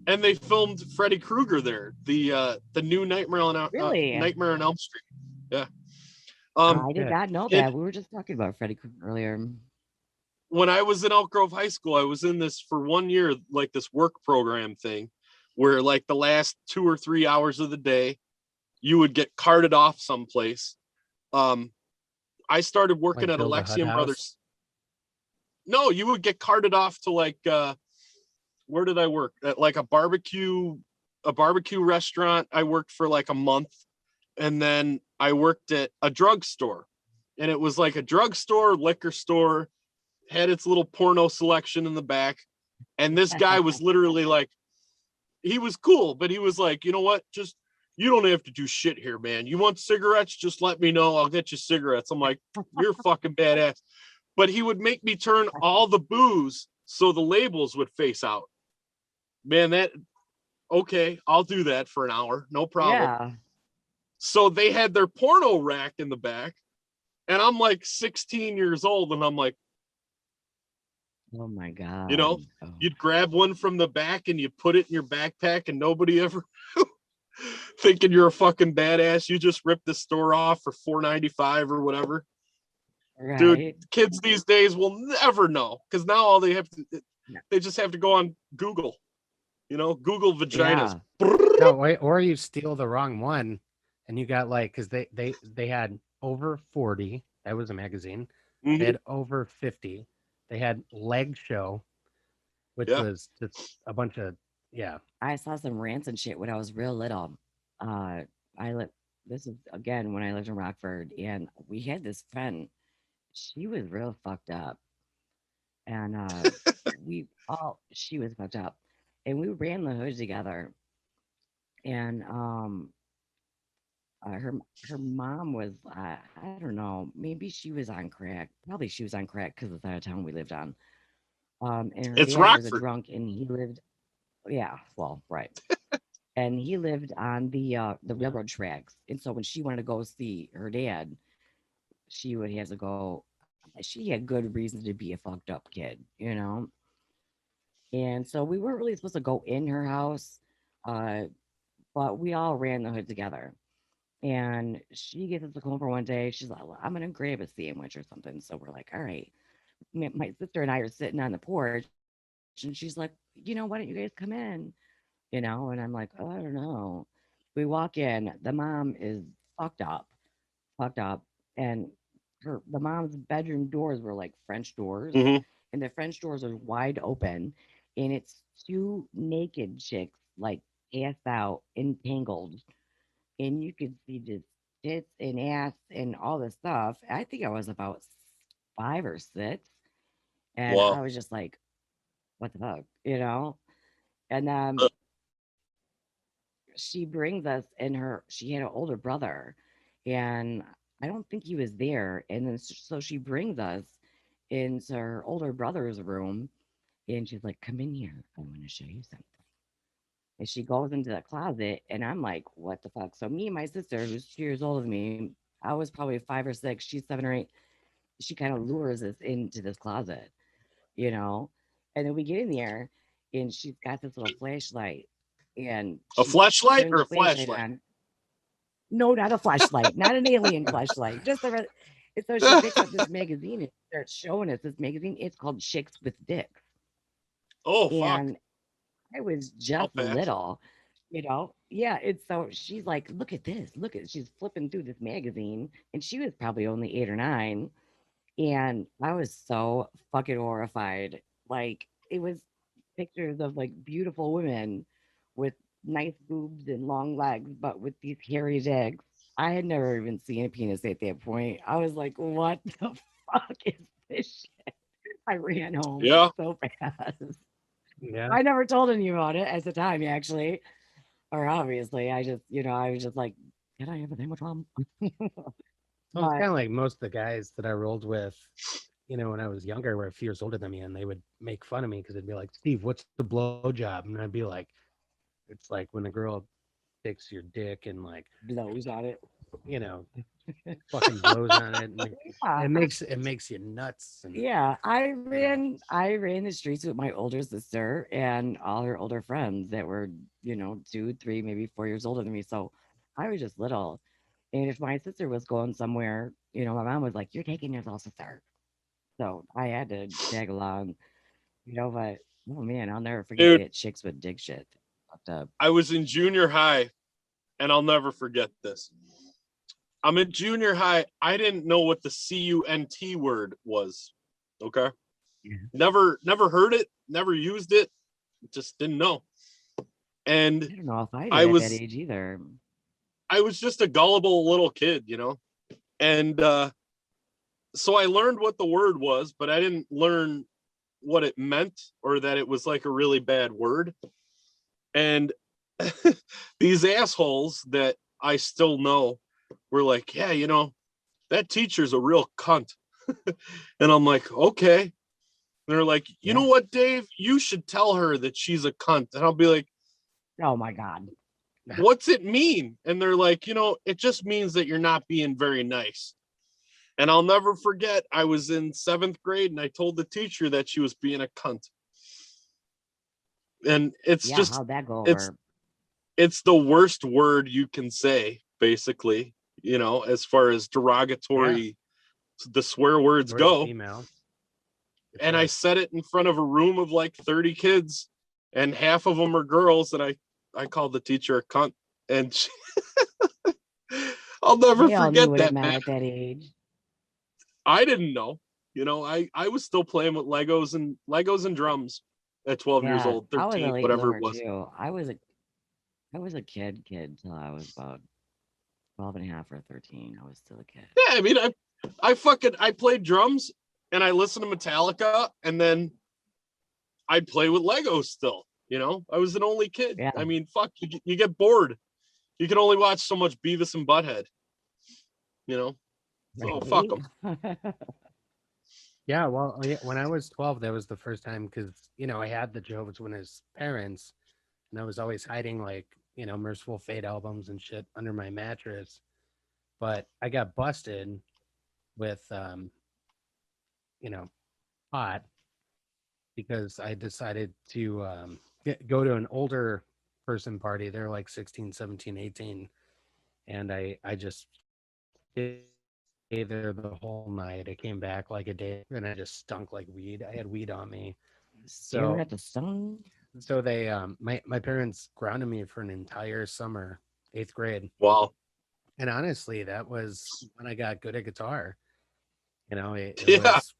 and they filmed Freddy Krueger there. The new really. Nightmare on Elm Street. Yeah. Oh I did shit. not know It that. We were just talking about Freddie Krueger earlier. when I was in Elk Grove High School, I was in this for 1 year, like this work program thing, where like the last 2 or 3 hours of the day, you would get carted off someplace. I started working Like at build a hut Alexian house. Brothers. No, you would get carted off to like where did I work? At like a barbecue restaurant. I worked for like a month, and then I worked at a drugstore. And it was like a drugstore, liquor store, had its little porno selection in the back. And this guy was literally like, he was cool, but he was like, you know what? Just you don't have to do shit here, man. You want cigarettes? Just let me know. I'll get you cigarettes. I'm like, you're fucking badass. But he would make me turn all the booze so the labels would face out. Man, okay, I'll do that for an hour. No problem. Yeah. So they had their porno rack in the back. And I'm like 16 years old. And I'm like, Oh my God. you know, Oh. you'd grab one from the back and you put it in your backpack and nobody ever thinking you're a fucking badass. You just rip the store off for $4.95 or whatever. Right. Dude, kids these days will never know because now all they have to, they just have to go on Google, you know, Google vaginas. Yeah. No, or you steal the wrong one and you got like, because they had over 40. That was a magazine. Mhm. They had over 50. They had Leg Show, which was just a bunch of, I saw some rants and shit when I was real little. This is again when I lived in Rockford, and we had this friend. She was real fucked up, and she was fucked up, and we ran the hood together. And her mom was I don't know, maybe she was on crack. Probably she was on crack because of the side of town we lived on. And her It's dad was a Rockford. drunk, and he lived. Yeah, well, right. And he lived on the railroad tracks. And so when she wanted to go see her dad, she would have to go. She had good reason to be a fucked up kid, you know. And so we weren't really supposed to go in her house, but we all ran the hood together. And she gets us to come over one day. She's like, well, I'm gonna grab a sandwich or something. So we're like, all right. My sister and I are sitting on the porch, and she's like, why don't you guys come in? And I'm like, oh, I don't know. We walk in, the mom is fucked up, fucked up, and the mom's bedroom doors were like French doors, Mhm. and the French doors are wide open, and it's two naked chicks like passed out, entangled, and you could see just tits and ass and all this stuff. I think I was about 5 or 6, and I Wow. was just like, what the fuck? And she brings us in she had an older brother, and I don't think he was there. And then so she brings us into her older brother's room, and she's like, come in here, I want to show you something. And she goes into the closet, and I'm like, what the fuck? So me and my sister, who's 2 years older than me, I was probably 5 or 6, she's 7 or 8. She kind of lures us into this closet, you know and then we get in there, and she's got this little flashlight, and A she flashlight turns or the a flashlight flashlight? on. No, not a flashlight, not an alien flashlight, just and so she picks up this magazine and starts showing us this magazine. It's called Chicks with Dicks. Oh, fuck. And I was I'll just pass. little, Yeah. And so she's like, look at this. She's flipping through this magazine, and she was probably only 8 or 9. And I was so fucking horrified. Like, it was pictures of like beautiful women with nice boobs and long legs, but with these hairy dicks. I had never even seen a penis at that point. I was like, what the fuck is this shit? I ran home Yeah. so fast. yeah. I never told any about it at the time, actually. Or obviously, I was just like, can I have a sandwich, mom? Well, it's But kind of like most of the guys that I rolled with, when I was younger, were a few years older than me, and they would make fun of me because they'd be like, "Steve, what's the blow job?" And I'd be like, "It's like when a girl takes your dick and like, blows on it. you know, fucking blows on it, and Yeah. it makes you nuts." And Yeah, I ran the streets with my older sister and all her older friends that were, 2, 3, maybe 4 years older than me. So I was just little. And if my sister was going somewhere, my mom was like, you're taking your little sister. So I had to tag along, but oh man, I'll never forget Dude, that Chicks with Dick shit. Fucked up. I was in junior high, and I'll never forget this. I'm in junior high. I didn't know what the CUNT word was. Okay. Yeah. Never heard it, never used it, just didn't know. And I don't know if I did I at that was age either. just a gullible little kid, And so I learned what the word was, but I didn't learn what it meant or that it was like a really bad word. And these assholes that I still know were like, yeah, you know, that teacher's a real cunt. And I'm like, okay. And they're like, you know what, Dave, you should tell her that she's a cunt. And I'll be like, Oh my God. what's it mean? And they're like, you know, it just means that you're not being very nice. And I'll never forget, I was in 7th grade and I told the teacher that she was being a cunt. And it's Yeah, just, how'd that go it's over? it's the worst word you can say, basically, you know, as far as derogatory, the swear words Towards go. female. And I said it in front of a room of like 30 kids, and half of them are girls, and I called the teacher a cunt. And she, I'll never They all knew forget what it that, meant man. at that age. I didn't know. You know, I was still playing with Legos and drums at 12 years Yeah, old, I was a 13, late whatever bloomer it was. too. I was a kid till I was about 12 and a half or 13. I was still a kid. Yeah, I mean, I played drums and I listened to Metallica, and then I'd play with Legos still. You know, I was an only kid. Yeah. I mean, fuck, you get bored. You can only watch so much Beavis and Butthead. You know, so fuck them. Yeah, well, when I was 12, that was the first time because, you know, I had the Jehovah's Witness parents, and I was always hiding, like, you know, Merciful Fate albums and shit under my mattress. But I got busted with, you know, pot because I decided to go to an older person party. They're like 16, 17, 18. And I just stayed there the whole night. I came back like a day and I just stunk like weed. I had weed on me. Staring So at the sun. so they my parents grounded me for an entire summer, 8th grade. Wow. And honestly, that was when I got good at guitar. You know, it Yeah. was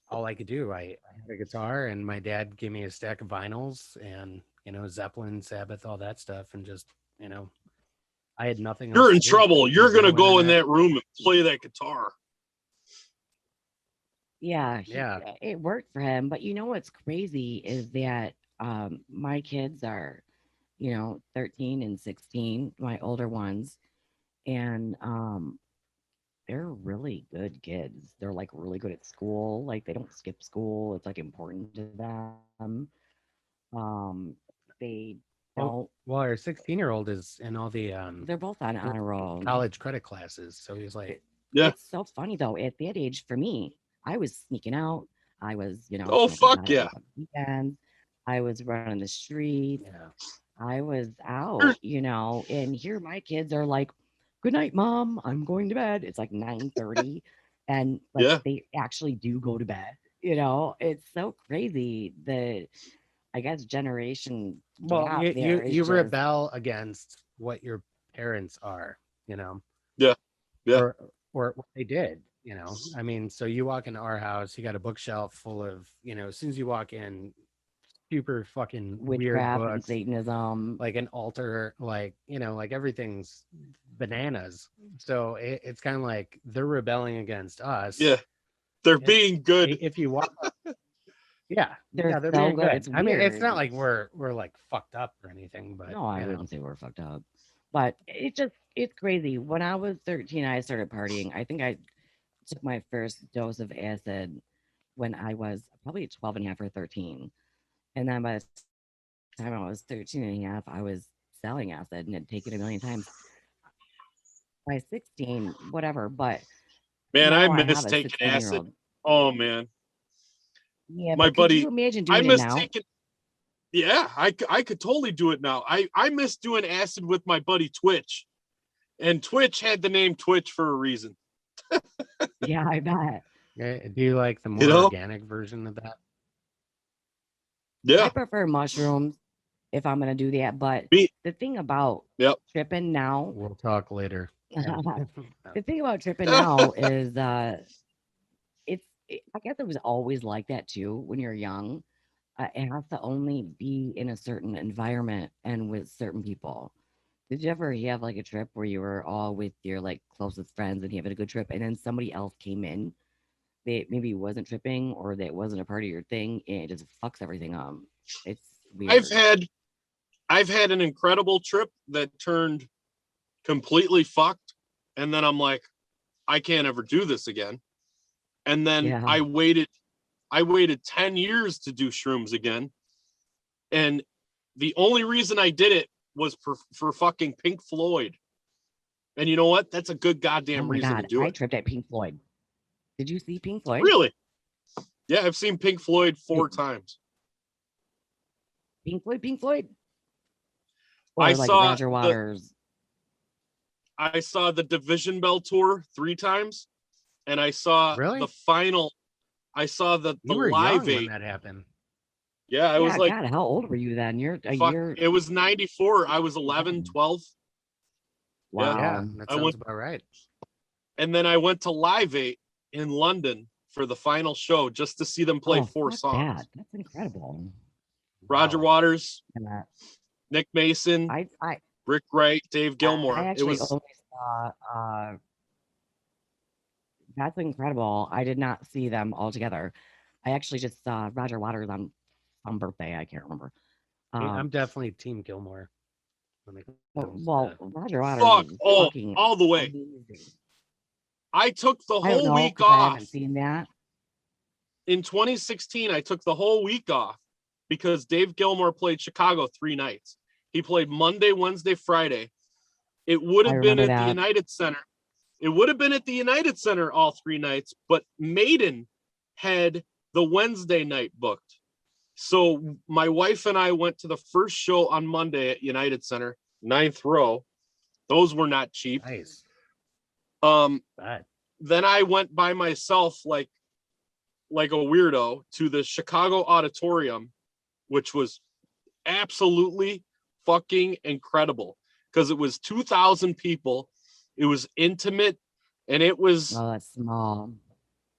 all I could do. I had a guitar and my dad gave me a stack of vinyls and, you know, Zeppelin, Sabbath, all that stuff. And just, you know, I had nothing else You're to in do. trouble. There You're was going to no go in internet. that room and play that guitar. Yeah, Yeah. it worked for him. But you know what's crazy is that my kids are, 13 and 16, my older ones, and they're really good kids. They're like really good at school. Like they don't skip school. It's like important to them. Um, they don't. Well, our 16-year-old is in all the They're both on honor roll. college credit classes. So he's like, Yeah. It's so funny though. At that age, for me, I was sneaking out. I was, Oh, smoking fuck pot yeah. on weekends. I was running the streets. yeah. I was You're- out, and here my kids are like, "Good night, mom. I'm going to bed." It's like 9:30, and like Yeah. they actually do go to bed. It's so crazy. I guess generation Well, gap you there you, is you just rebel against what your parents are, you know, Yeah. Yeah. or what they did, you know. I mean, so you walk into our house, you got a bookshelf full of, you know, as soon as you walk in, super fucking weird witchcraft and books, Satanism. like an altar, like, you know, like everything's bananas. So it's kind of like they're rebelling against us. Yeah. They're And being good. if you walk, yeah, They're they're so being good. good. It's I mean, it's weird. not like we're like fucked up or anything, but No, I you know, wouldn't say we're fucked up. But it's crazy. When I was 13, I started partying. I think I took my first dose of acid when I was probably 12 and a half or 13. And then by the time I was 13 and a half, I was selling acid and had taken it a million times. By 16, whatever. But Man, I now I miss have a taking 16-year acid. old. Oh, man. Yeah, My but could you buddy, imagine I doing it miss now? taking, yeah, I could totally do it now. I miss doing acid with my buddy Twitch. And Twitch had the name Twitch for a reason. Yeah, I bet. do you like the more You know? organic version of that? Yeah. I prefer mushrooms if I'm gonna do that. But Me. the thing about Yep. tripping now, We'll talk later. the thing about tripping now is I guess it was always like that too when you're young. It has to only be in a certain environment and with certain people. Did you ever have like a trip where you were all with your like closest friends and you having a good trip and then somebody else came in that maybe wasn't tripping or that wasn't a part of your thing and it just fucks everything up? It's I've weird. I've had an incredible trip that turned completely fucked. And then I'm like, I can't ever do this again. And then Yeah. I waited 10 years to do shrooms again. And the only reason I did it was for fucking Pink Floyd. And you know what? That's a good goddamn reason to do I it. tripped at Pink Floyd. Did you see Pink Floyd? Really? Yeah, I've seen Pink Floyd 4 times. Pink Floyd. Or I like saw Roger Waters. I saw the Division Bell tour 3 times, and I saw Really? the final. I saw the You were Live young Aid. when that happened. Yeah, I was like, God, how old were you then? You're a fuck, year. it was 94. I was 11, 12. Wow. Yeah, that I sounds went- about right. And then I went to Live Aid in London for the final show just to see them play 4 fuck songs. That's incredible. Roger Wow. Waters, And Nick Mason, I Rick Wright, Dave Gilmour. I It actually was only saw that's incredible. I did not see them all together. I actually just saw Roger Waters on some birthday. I can't remember. I'm definitely Team Gilmore. when it comes Well, to- Roger Waters fuck is all fucking the way. amazing. I took the I don't whole know, week 'cause I off. haven't seen that. In 2016, I took the whole week off because Dave Gilmour played Chicago 3 nights. He played Monday, Wednesday, Friday. It would I have been remember at the that. United Center. It would have been at the United Center all 3 nights, but Maiden had the Wednesday night booked. So my wife and I went to the first show on Monday at United Center, 9th row. Those were not cheap. Nice. Then I went by myself like a weirdo to the Chicago Auditorium, which was absolutely fucking incredible because it was 2,000 people. It was intimate, and it was, Oh, that's small.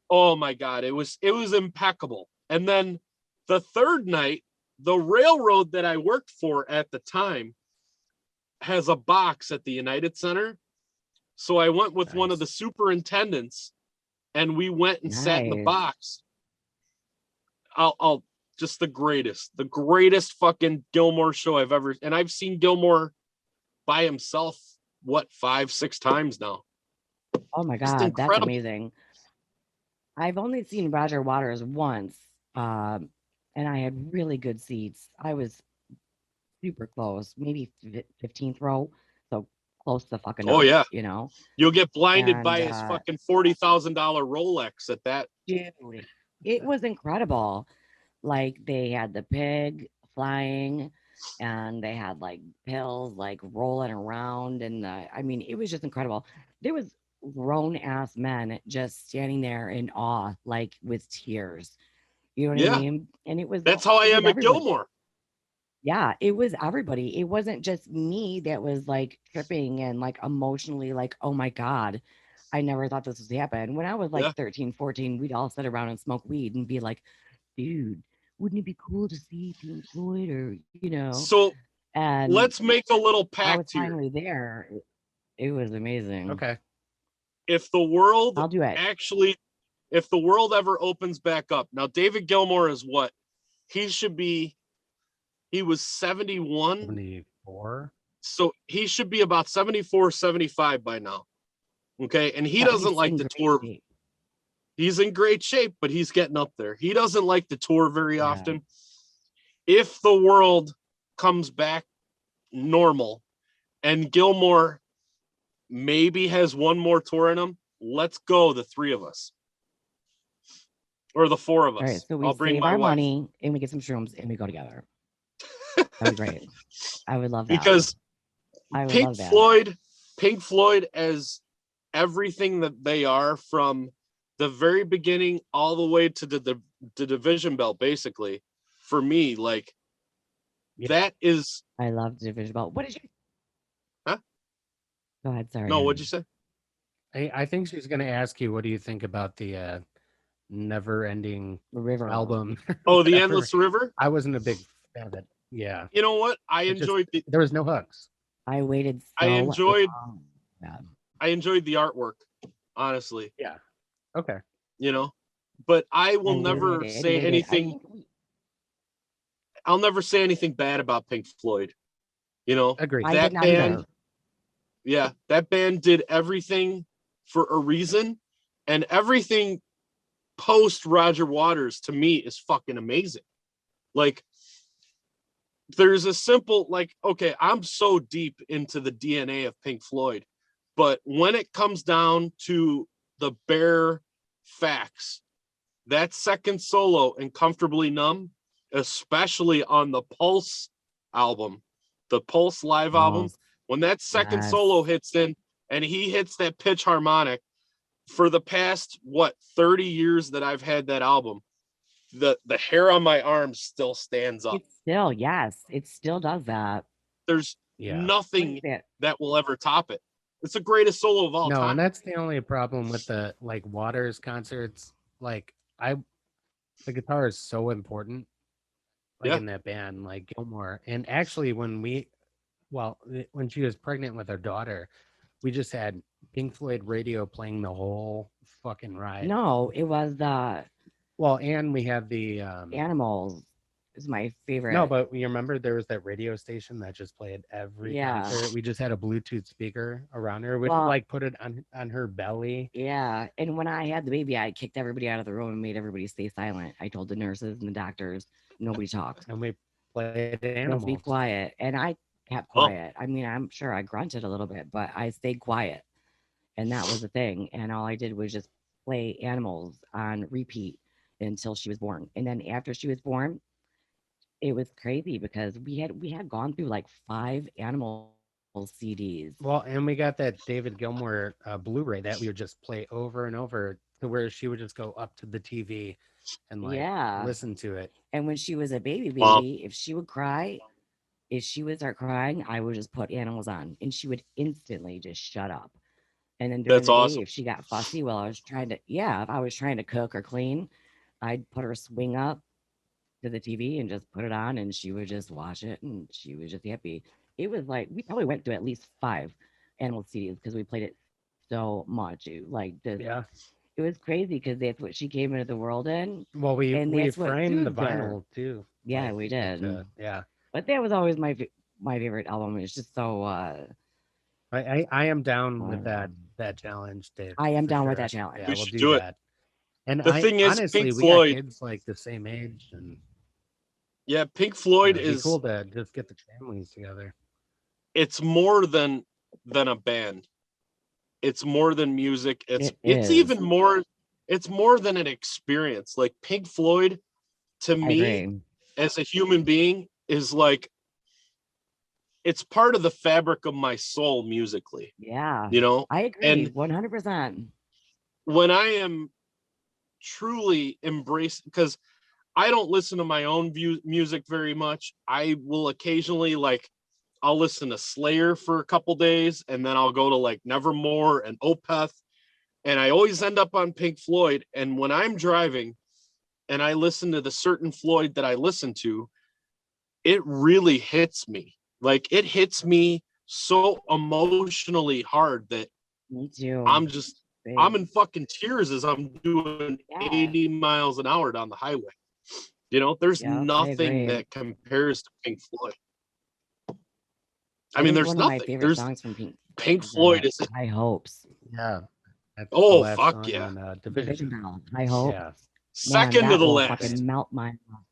oh my God, it was impeccable. And then the third night, the railroad that I worked for at the time has a box at the United Center. So I went with one of the superintendents, and we went and sat in the Nice. box. I'll just the greatest fucking Gilmour show I've ever, and I've seen Gilmour by himself, 5-6 times now. Oh my Just God, that's incredible. amazing. I've only seen Roger Waters once, and I had really good seats. I was super close, maybe 15th row, so close to fucking Oh up, yeah, you know. you'll get blinded by And, his fucking $40,000 Rolex at that. Dude, it was incredible. Like they had the pig flying, and they had like pills like rolling around, and I mean, it was just incredible. There was grown ass men just standing there in awe, like with tears. You know what Yeah. I mean? And it was That's how I it was am at everybody. Gilmour. Yeah, it was everybody. It wasn't just me that was like tripping and like emotionally like, oh my God, I never thought this would happen. When I was like Yeah. 13, 14, we'd all sit around and smoke weed and be like, dude, wouldn't it be cool to see Pink Floyd or, you know? So And let's make a little I was pact here. finally there. It was amazing. Okay. If the world I'll do it. actually, if the world ever opens back up, now David Gilmour is what? He was 71. 74. So he should be about 74, 75 by now. Okay. And he Yeah, doesn't he's like in the great tour. shape. He's in great shape, but he's getting up there. He doesn't like the tour very Yeah. often. If the world comes back normal and Gilmour maybe has one more tour in him, let's go, the 3 of us. Or the 4 of us. All right, so we I'll bring save my our wife. money and we get some shrooms and we go together. That'd be great. I would love that. Because I would Pink love that. Floyd, as everything that they are from the very beginning all the way to the Division Bell, basically, for me, like, Yeah. that is. I love Division Bell. What did you? Huh? Go ahead. Sorry. No, honey. what'd you say? I think she's going to ask you, what do you think about the never-ending The river album? Oh, the Whatever. Endless River. I wasn't a big fan of it. Yeah. You know what? I It just- enjoyed the. There was no hooks. I waited. So I enjoyed. long. Yeah. I enjoyed the artwork, honestly. Yeah. Okay. You know, but I will I never waited, say I anything. think I'll never say anything bad about Pink Floyd. You know, Agreed. I did that not band, either. yeah, that band did everything for a reason, and everything post Roger Waters to me is fucking amazing. Like, there's a simple, like, okay, I'm so deep into the DNA of Pink Floyd, but when it comes down to the bare facts, that second solo in Comfortably Numb, especially on the Pulse album, the Pulse live album, Oh, when that second yes. solo hits in and he hits that pitch harmonic, for the past, 30 years that I've had that album, the hair on my arm still stands up. It still, yes, it still does that. There's Yeah. What is nothing it? that will ever top it. It's the greatest solo of all No, time. and that's the only problem with the like Waters concerts. Like the guitar is so important, like Yeah. in that band, like Gilmore. And actually, when she was pregnant with her daughter, we just had Pink Floyd radio playing the whole fucking ride. No, it was the Well, and we had the Animals is my favorite. no, but you remember there was that radio station that just played every Yeah. concert. We just had a Bluetooth speaker around her. We'd Well- like put it on her belly. Yeah, and when I had the baby, I kicked everybody out of the room and made everybody stay silent. I told the nurses and the doctors, nobody talk. And we played Just Animals. be quiet. And I kept Oh. quiet. I mean, I'm sure I grunted a little bit, but I stayed quiet. And that was the thing. And all I did was just play Animals on repeat until she was born. And then after she was born, it was crazy because we had gone through like 5 Animal CDs. Well, and we got that David Gilmour Blu-ray that we would just play over and over to where she would just go up to the TV and like Yeah. listen to it. And when she was a baby, Wow. if she would cry, if she would start crying, I would just put Animals on and she would instantly just shut up. And then during That's the day, awesome. if she got fussy while I was trying to, if I was trying to cook or clean, I'd put her swing up to the TV and just put it on and she would just watch it and she was just happy. It was like, we probably went through at least 5 Animal CDs because we played it so much. Yeah. It was crazy because that's what she came into the world in. Well, we And that's what framed the soothed her. vinyl too. Yeah, like, we did. yeah. But that was always my favorite album. It's just so I am down with that challenge, Dave. I am for down with sure. that challenge. Yeah, We we'll should do do it. that. And The thing is, honestly, Pink we Floyd- got kids like the same age, and Yeah, Pink Floyd it'd be is cool to just get the families together. it's more than a band. It's more than music. It's It is. even more, it's more than an experience. Like, Pink Floyd, to I me, agree. as a human being, is like, it's part of the fabric of my soul musically, Yeah, you know? I agree. And 100%. when I am truly embraced, because I don't listen to my own music very much. I will occasionally, like, I'll listen to Slayer for a couple days, and then I'll go to like Nevermore and Opeth, and I always end up on Pink Floyd. And when I'm driving and I listen to the certain Floyd that I listen to, it really hits me. Like, it hits me so emotionally hard that Me too. I'm Same. in fucking tears as I'm doing Yeah. 80 miles an hour down the highway. You know, there's Yep, I nothing agree. that compares to Pink Floyd. I think mean, there's one of my nothing. favorite There's songs from Pink is, Floyd is High Hopes. Yeah. That's the Oh, last fuck song yeah. on, Division Division. Bell. High Hope. Yeah. second Man, to that the will last. fucking melt my mouth.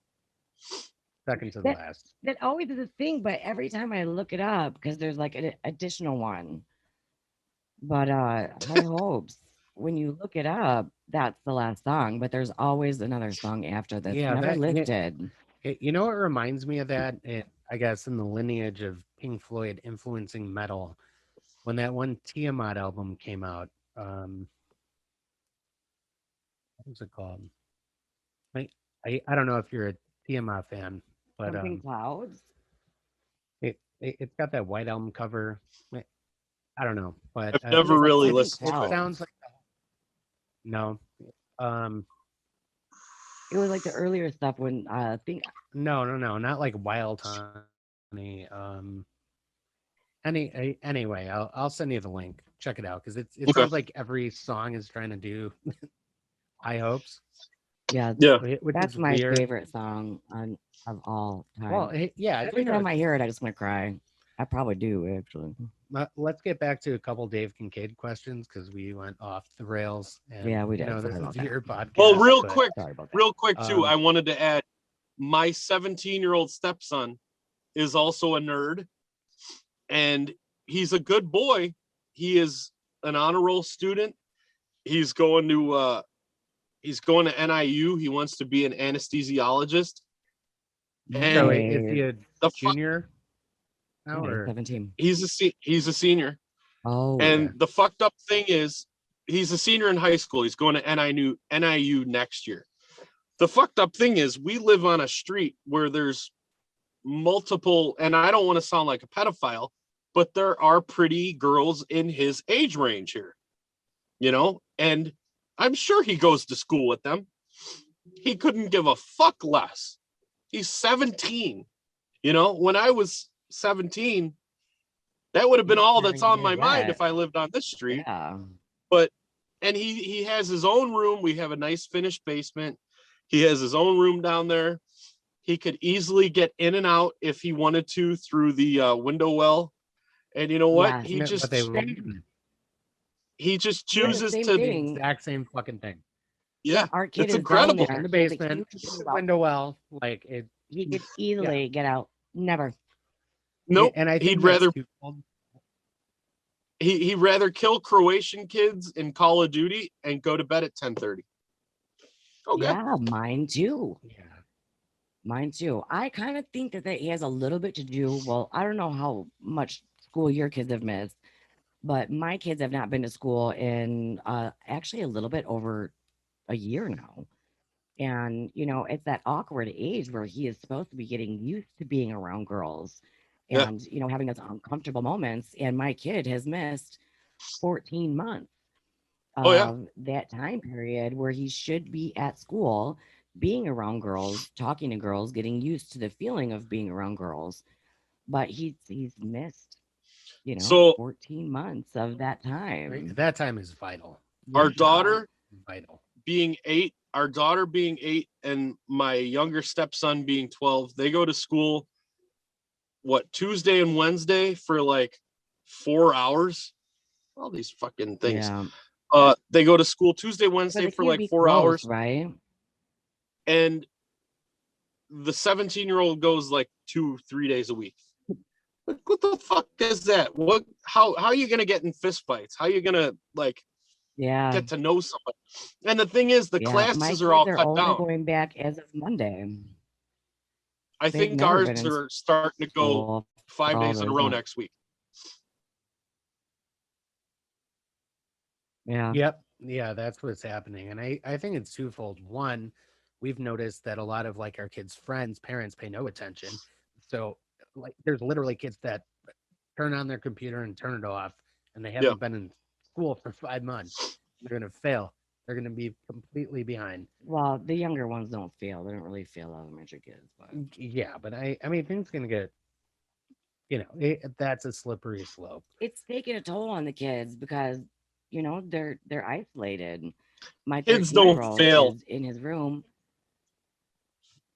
Second to the That- last. That always is a thing, but every time I look it up, because there's like an additional one. But High Hopes, when you look it up, that's the last song, but there's always another song after that's Yeah, never that- yeah. listed. You know what reminds me of that? I guess in the lineage of Pink Floyd influencing metal, when that one Tiamat album came out. What was it called? I don't know if you're a Tiamat fan, but Something Clouds. it's got that white album cover. I don't know, but I've never really Something listened to Clouds. it. sounds like no. It was like the earlier stuff when I think No, not like Wild Honey. Anyway, I'll send you the link. Check it out because it Okay. sounds like every song is trying to do high hopes. yeah, Yeah. Which that's is my weird. favorite song of all time. Well, yeah, Every time I hear it, I just want to cry. I probably do actually. Let's get back to a couple Dave Kinkade questions because we went off the rails. And Yeah, we you did. know, Sorry this about is that. your podcast. Well, real but, quick, Sorry about that. real quick too. Um, I wanted to add, my 17-year-old stepson is also a nerd, and he's a good boy. He is an honor roll student. He's going to NIU. He wants to be an anesthesiologist. And So is he a the junior now, Okay, or 17. he's a senior. Oh, And okay. the fucked up thing is, he's a senior in high school. He's going to NIU next year. The fucked up thing is, we live on a street where there's multiple, and I don't want to sound like a pedophile, but there are pretty girls in his age range here, you know, and I'm sure he goes to school with them. He couldn't give a fuck less. He's 17. You know, when I was 17, that would have been all that's on my mind if I lived on this street. yeah. But, and he has his own room. We have a nice finished basement. He has his own room down there. He could easily get in and out if he wanted to through the window well. And you know what? Yeah. He No, just but they Doing the chooses same to, the thing. exact same fucking thing. yeah, Our kid it's is incredible. down In the there. He has a basement, huge well. window well, like it. He could easily get out. Never. Nope. And I think He'd that's rather twofold. he'd rather kill Croatian kids in Call of Duty and go to bed at 10:30. Okay. Yeah, mine too. Yeah. Mine too. I kind of think that he has a little bit to do. Well, I don't know how much school your kids have missed, but my kids have not been to school in actually a little bit over a year now. And, you know, it's that awkward age where he is supposed to be getting used to being around girls Yeah. and, you know, having those uncomfortable moments. And my kid has missed 14 months Oh yeah. of that time period where he should be at school, being around girls, talking to girls, getting used to the feeling of being around girls. But he's missed, you know, So 14 months of that Right? time. That time is vital. our Yeah. daughter Vital. being 8, our daughter being 8, and my younger stepson being 12, they go to school Tuesday and Wednesday for like 4 hours. All these fucking things. Yeah. They go to school Tuesday, But Wednesday it for can't like be 4 close, hours, right? and the 17-year-old goes like 2-3 days a week. Like, what the fuck is that? What? How are you gonna get in fist fights? How are you gonna like Yeah. get to know somebody? And the thing is, the Yeah. My classes kids are all are cut only down. going back as of Monday. I They've think never ours been in are starting to go school for 5 all days in a those row months. next week. Yeah. Yep. Yeah, that's what's happening. And I think it's twofold. One, we've noticed that a lot of like our kids' friends, parents pay no attention. So like there's literally kids that turn on their computer and turn it off, and they haven't been in school for 5 months. They're gonna fail. They're gonna be completely behind. Well, the younger ones don't fail. They don't really fail elementary kids, but Yeah, but I mean things gonna get, that's a slippery slope. it's taking a toll on the kids because, you know, they're isolated. My Kids don't 13-year-old fail. is in his room.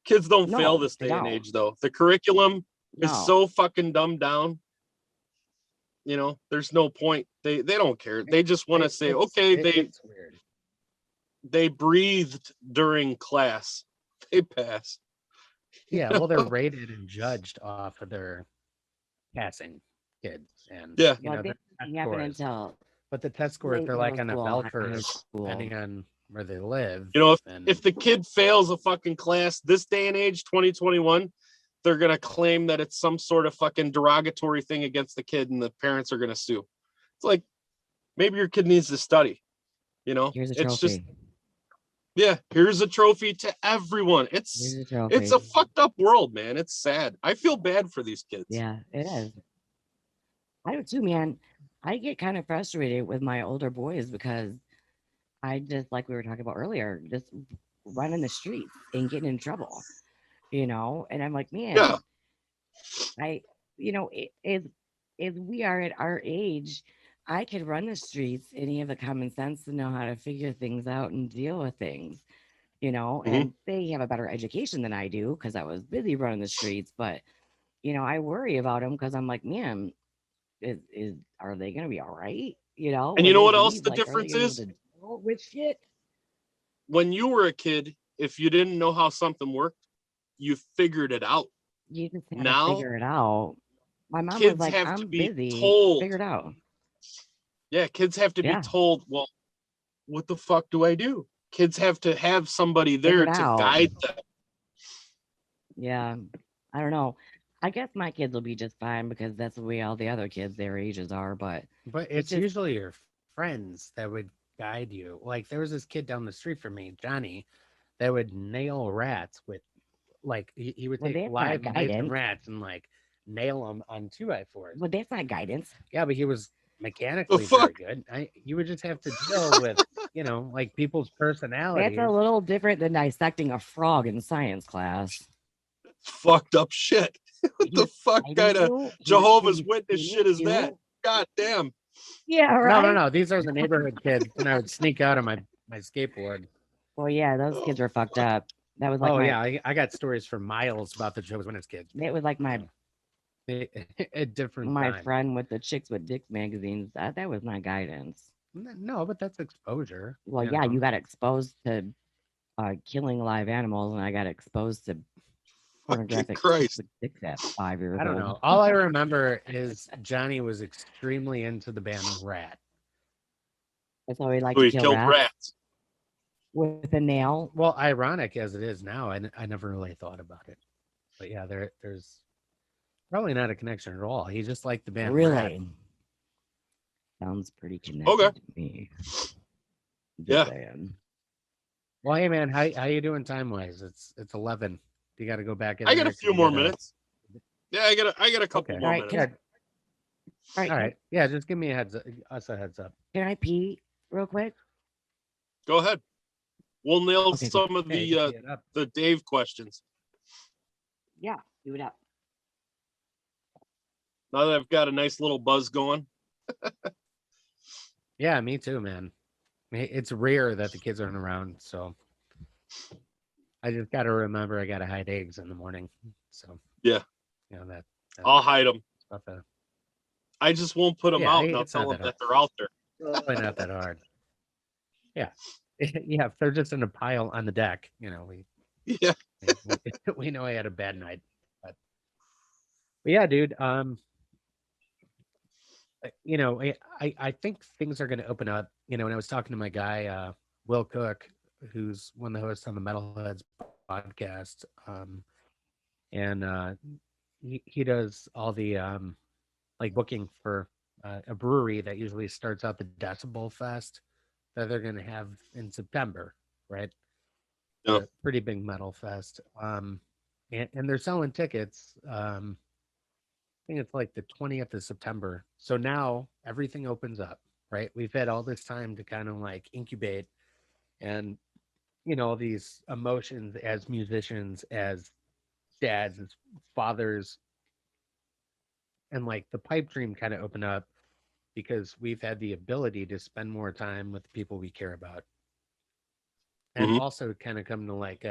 Kids don't fail No, this they day and don't. age, though. The curriculum is No. so fucking dumbed down. You know, there's no point. They don't care. They just want to say, okay, It's weird. they breathed during class. They pass. Yeah, well, they're rated and judged off of their passing kids, and Yeah. Well, their that test doesn't happen scores. until But the test scores, late they're like middle on a school, bell high curve, school. depending on where they live. You know, and if the kid fails a fucking class this day and age, 2021, they're gonna claim that it's some sort of fucking derogatory thing against the kid, and the parents are gonna sue. It's like, maybe your kid needs to study. You know, Here's a it's just, trophy. yeah, here's a trophy to everyone. Here's It's a trophy. it's a fucked up world, man. It's sad. I feel bad for these kids. Yeah, it is. I do too, man. I get kind of frustrated with my older boys because I just, like we were talking about earlier, just running the streets and getting in trouble, you know? And I'm like, Yeah. man, you know, as we are at our age, I could run the streets and have the common sense to know how to figure things out and deal with things, you know? Mhm. And they have a better education than I do because I was busy running the streets. But, I worry about them because I'm like, man, are they gonna be all right? And When you know they what else leave, the like, are they difference gonna be able is? to deal with shit? When you were a kid, if you didn't know how something worked, you figured it out. You just had to Now, figure it out. My mom was kids like, have to I'm be busy, told. figure it out. Yeah, kids have to be Yeah, told, well, what the fuck do I do? Kids have to have somebody figure there it to out. guide them. Yeah, I don't know. I guess my kids will be just fine because that's the way all the other kids their ages are. But But it's it's just usually your friends that would guide you. Like there was this kid down the street from me, Johnny, that would nail rats with like he would well, take that's not live mice and guidance. rats and like nail them on 2x4s. Well, that's not guidance. Yeah, but he was The mechanically very fuck? good. You would just have to deal with, like people's That's a personalities. little different than dissecting a frog in science class. Fucked up shit. What He the was fuck guiding kind of you. Can Jehovah's you Witness spin shit it is that? too? God damn. Yeah, No, no, right. no. These are the neighborhood kids, and I would sneak out on my skateboard. Well, yeah, those Oh, kids are fucked fuck. up. That was like Oh my yeah, I got stories for miles about the Jehovah's Witness kids. that was like my A different my time. friend with the Chicks with Dicks magazines. That was not guidance. No, but that's exposure. Well, yeah, you got exposed to killing live animals, and I got exposed to Fucking pornographic chicks Christ. with dicks at 5 years I don't old. know. All I remember is Johnny was extremely into the band Rat. That's why we like So to he kill killed rats rats. with a nail. Well, ironic as it is now, I never really thought about it. But yeah, there's probably not a connection at all. He just liked the band Rat. Really sounds pretty connected Okay. to me. Just Yeah. saying. Well, hey man, how you doing time wise? It's 11. You got to go back in I there. got a 'cause few you more gotta- minutes. Yeah, I got a couple Okay. more All right, minutes. Yeah. All right, All right. Yeah, just give me us a heads up. can I pee real quick? Go ahead. We'll nail Okay, cool. some of Okay, just get up. the Dave questions. Yeah, do it up. Now that I've got a nice little buzz going. Yeah, me too, man. It's rare that the kids aren't around, so I just got to remember I got to hide eggs in the morning. So Yeah. that I'll hide them. stuff. I just won't put them Yeah, out, and I'll it's not tell them that that they're out there. Probably not that hard. Yeah, yeah. If they're just in a pile on the deck, Yeah. we know I had a bad night. But yeah, dude. I think things are going to open up. When I was talking to my guy, Will Cook, who's one of the hosts on the Metalheads podcast, and he does all the like booking for a brewery that usually starts out the Decibel Fest that they're going to have in September, right? Yep. A pretty big metal fest. And they're selling tickets. I think it's like the 20th of September. So now everything opens up, right? We've had all this time to kind of like incubate and, these emotions as musicians, as dads, as fathers, and like the pipe dream kind of open up because we've had the ability to spend more time with the people we care about. And Mhm. also kind of come to like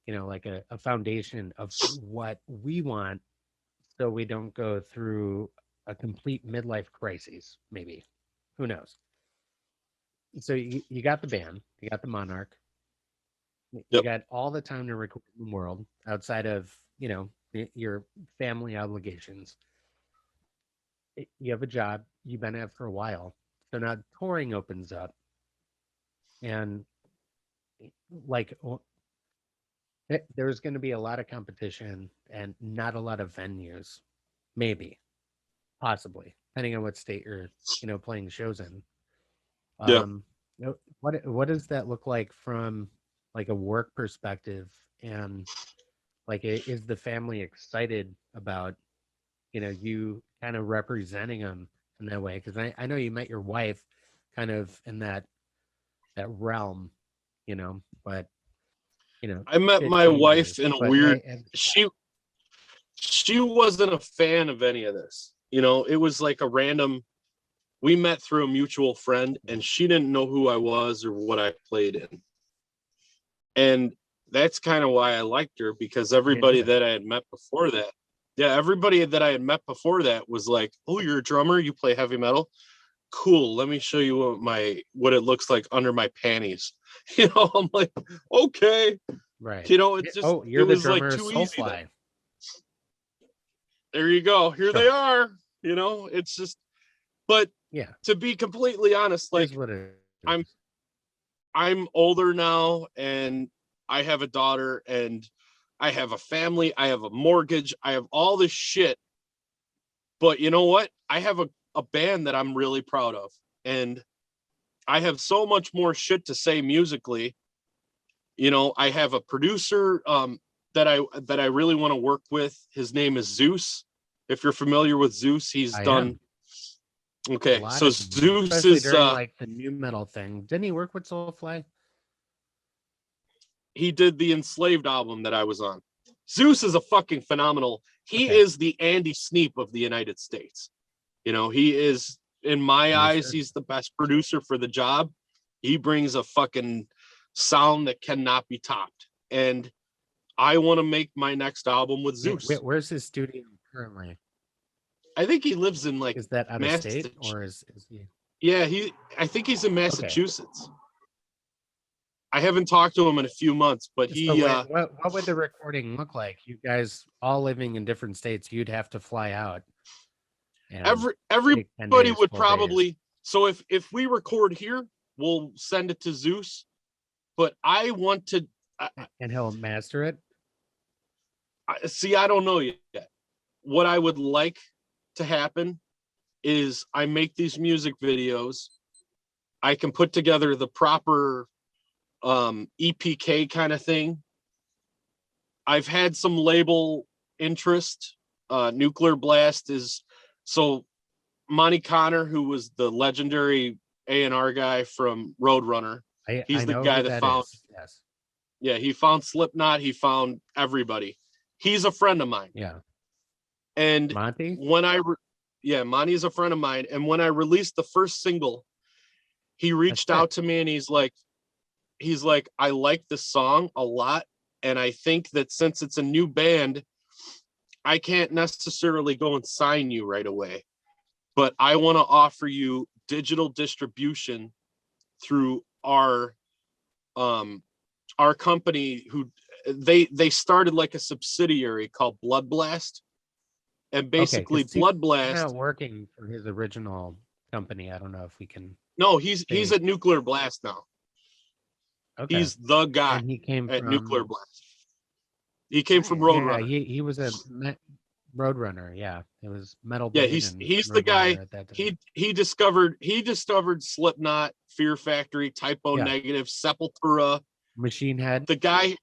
like a foundation of what we want so we don't go through a complete midlife crisis, maybe. Who knows? So you got the band, you got the Monarch, you Yep. got all the time to record in the world outside of, your family obligations. You have a job you've been at for a while. So now touring opens up. And like there's going to be a lot of competition and not a lot of venues, maybe, possibly, depending on what state you're, playing shows in. Yeah. What does that look like from like a work perspective, and like is the family excited about you kind of representing them in that way? Because I know you met your wife kind of in that realm, but I met my 15 wife years, in a but weird. She wasn't a fan of any of this. It was like a random. We met through a mutual friend, and she didn't know who I was or what I played in. And that's kind of why I liked her, because everybody that I had met before that Yeah, everybody that I had met before that was like, "Oh, you're a drummer, you play heavy metal? Cool. Let me show you what it looks like under my panties." I'm like, "Okay." Right. It's just Oh, it you're the was like drummer of too easy. Soulfly. There you go. Here they Sure. are. It's just, but Yeah. to be completely honest, like, Here's what it I'm is. I'm older now, and I have a daughter, and I have a family, I have a mortgage, I have all this shit. But you know what? I have a band that I'm really proud of. And I have so much more shit to say musically. I have a producer that I really want to work with. His name is Zeus. If you're familiar with Zeus, he's I done. am. A Okay, lot so of Zeus especially is during like the new metal thing. Didn't he work with Soulfly? he did the Enslaved album that I was on. Zeus is a fucking phenomenal. He Okay. is the Andy Sneap of the United States. He is, in my eyes, Understood. he's the best producer for the job. He brings a fucking sound that cannot be topped. And I want to make my next album with Yeah, Zeus. where's his studio currently? I think he lives in like Is that out of state Massachusetts. or is he? Yeah, I think he's in Massachusetts. I haven't talked to him in a few months, but he So what would the recording look like? You guys all living in different states, you'd have to fly out. And everybody take 10 days, would 12 probably days. so if we record here, we'll send it to Zeus. But I want to And he'll master it. see, I don't know yet. What I would like to happen is I make these music videos. I can put together the proper EPK kind of thing. I've had some label interest. Nuclear Blast is so Monty Connor, who was the legendary A&R guy from Roadrunner. He's I the know guy who that that found is. Yes. Yeah, he found Slipknot, he found everybody. He's a friend of mine. Yeah. And Monty? Monty's a friend of mine. And when I released the first single, he reached out to me and he's like, I like this song a lot. And I think that since it's a new band, I can't necessarily go and sign you right away, but I want to offer you digital distribution through our company. Who they started like a subsidiary called Blood Blast. And basically Blood Blast, not working for his original company. I don't know if we can. No, he's at Nuclear Blast now. Okay. He's the guy And he came at from Nuclear Blast. He came from Roadrunner. Yeah, he was a Roadrunner. Yeah, it was Metal Yeah, Blade. he's the guy. At that time. He discovered Slipknot, Fear Factory, Typo Negative, Sepultura, Machine Head. The guy,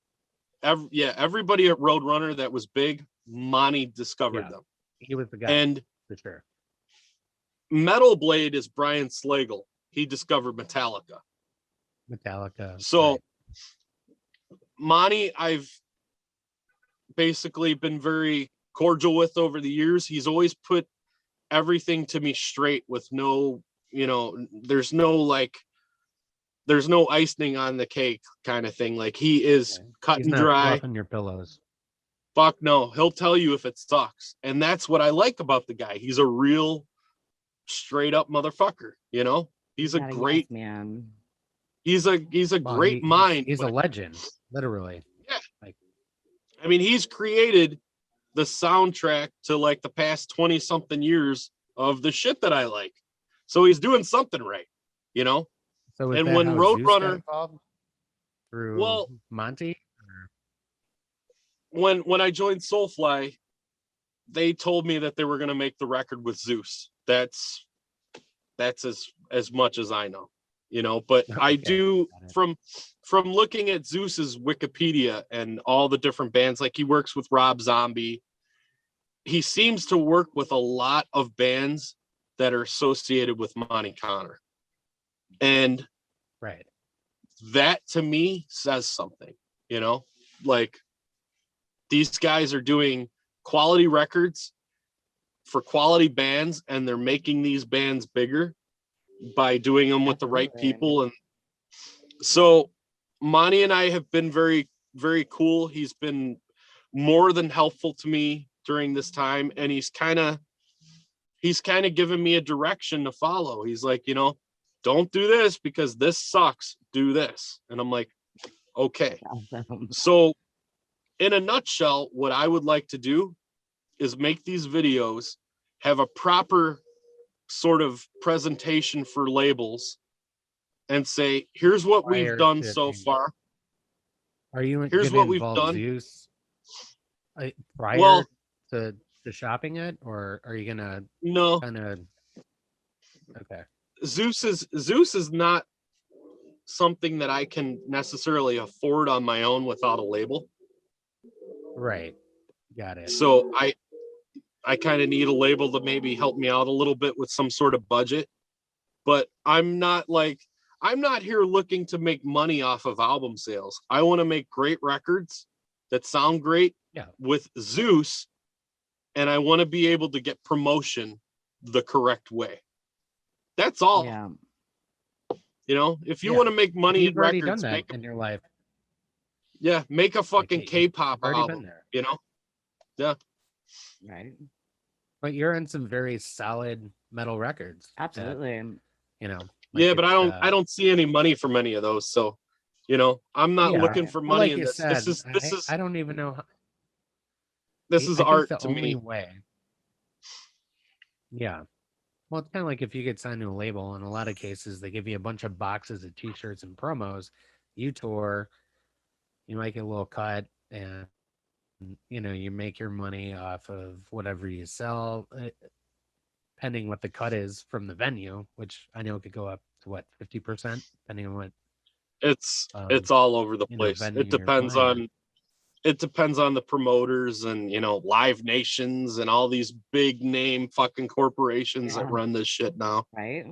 everybody at Roadrunner that was big, Monty discovered them. He was the guy, and for sure. Metal Blade is Brian Slagle. He discovered Metallica. So right. Monty, I've basically been very cordial with over the years. He's always put everything to me straight with no, there's no icing on the cake kind of thing. Like, he is cut He's and not dry. fluffing your pillows. Fuck no. He'll tell you if it sucks. And that's what I like about the guy. He's a real straight up motherfucker. He's a great man. He's a great mind. He's a legend, literally. Yeah. I mean, he's created the soundtrack to like the past 20 something years of the shit that I like. So he's doing something right, So and when Roadrunner through Monty, when I joined Soulfly, they told me that they were going to make the record with Zeus. That's as much as I know, but okay. I do from looking at Zeus's Wikipedia and all the different bands, like he works with Rob Zombie. He seems to work with a lot of bands that are associated with Monty Connor. And that to me says something, like these guys are doing quality records for quality bands, and they're making these bands bigger by doing them with the right people. And so Monty and I have been very, very cool. He's been more than helpful to me during this time, and he's kind of given me a direction to follow. He's like, you know, don't do this because this sucks. Do this. And I'm like, okay. Awesome. So in a nutshell, what I would like to do is make these videos, have a proper sort of presentation for labels, and say, here's what we've Prior done to so change. far. Are you Here's gonna what we've involve done. Zeus prior Well, to shopping it, or are you gonna no, kind of? Okay. Zeus is not something that I can necessarily afford on my own without a label. Right. Got it. So I kind of need a label to maybe help me out a little bit with some sort of budget. But I'm not here looking to make money off of album sales. I want to make great records that sound great with Zeus, and I want to be able to get promotion the correct way. That's all. Yeah. You know, if you want to make money in You've already done records, that in your life. make a fucking Like, K-pop you've already album, been there. you know? Yeah. Right. But you're in some very solid metal records. that, Absolutely. you know. Yeah, but it's, I don't see any money from any of those. So, you know, I'm not Yeah, looking for but money like in you this. said, This is I don't even know. this is I think art the to only me. way. Yeah. Well, it's kind of like if you get signed to a label, in a lot of cases, they give you a bunch of boxes of T-shirts and promos. You tour, you make a little cut, and you know you make your money off of whatever you sell, pending what the cut is from the venue, which I know could go up to what 50%, depending on what It's all over the you know place. venue It you're depends playing. on the promoters and, you know, Live Nations and all these big name fucking corporations that Yeah. run this shit now. Right.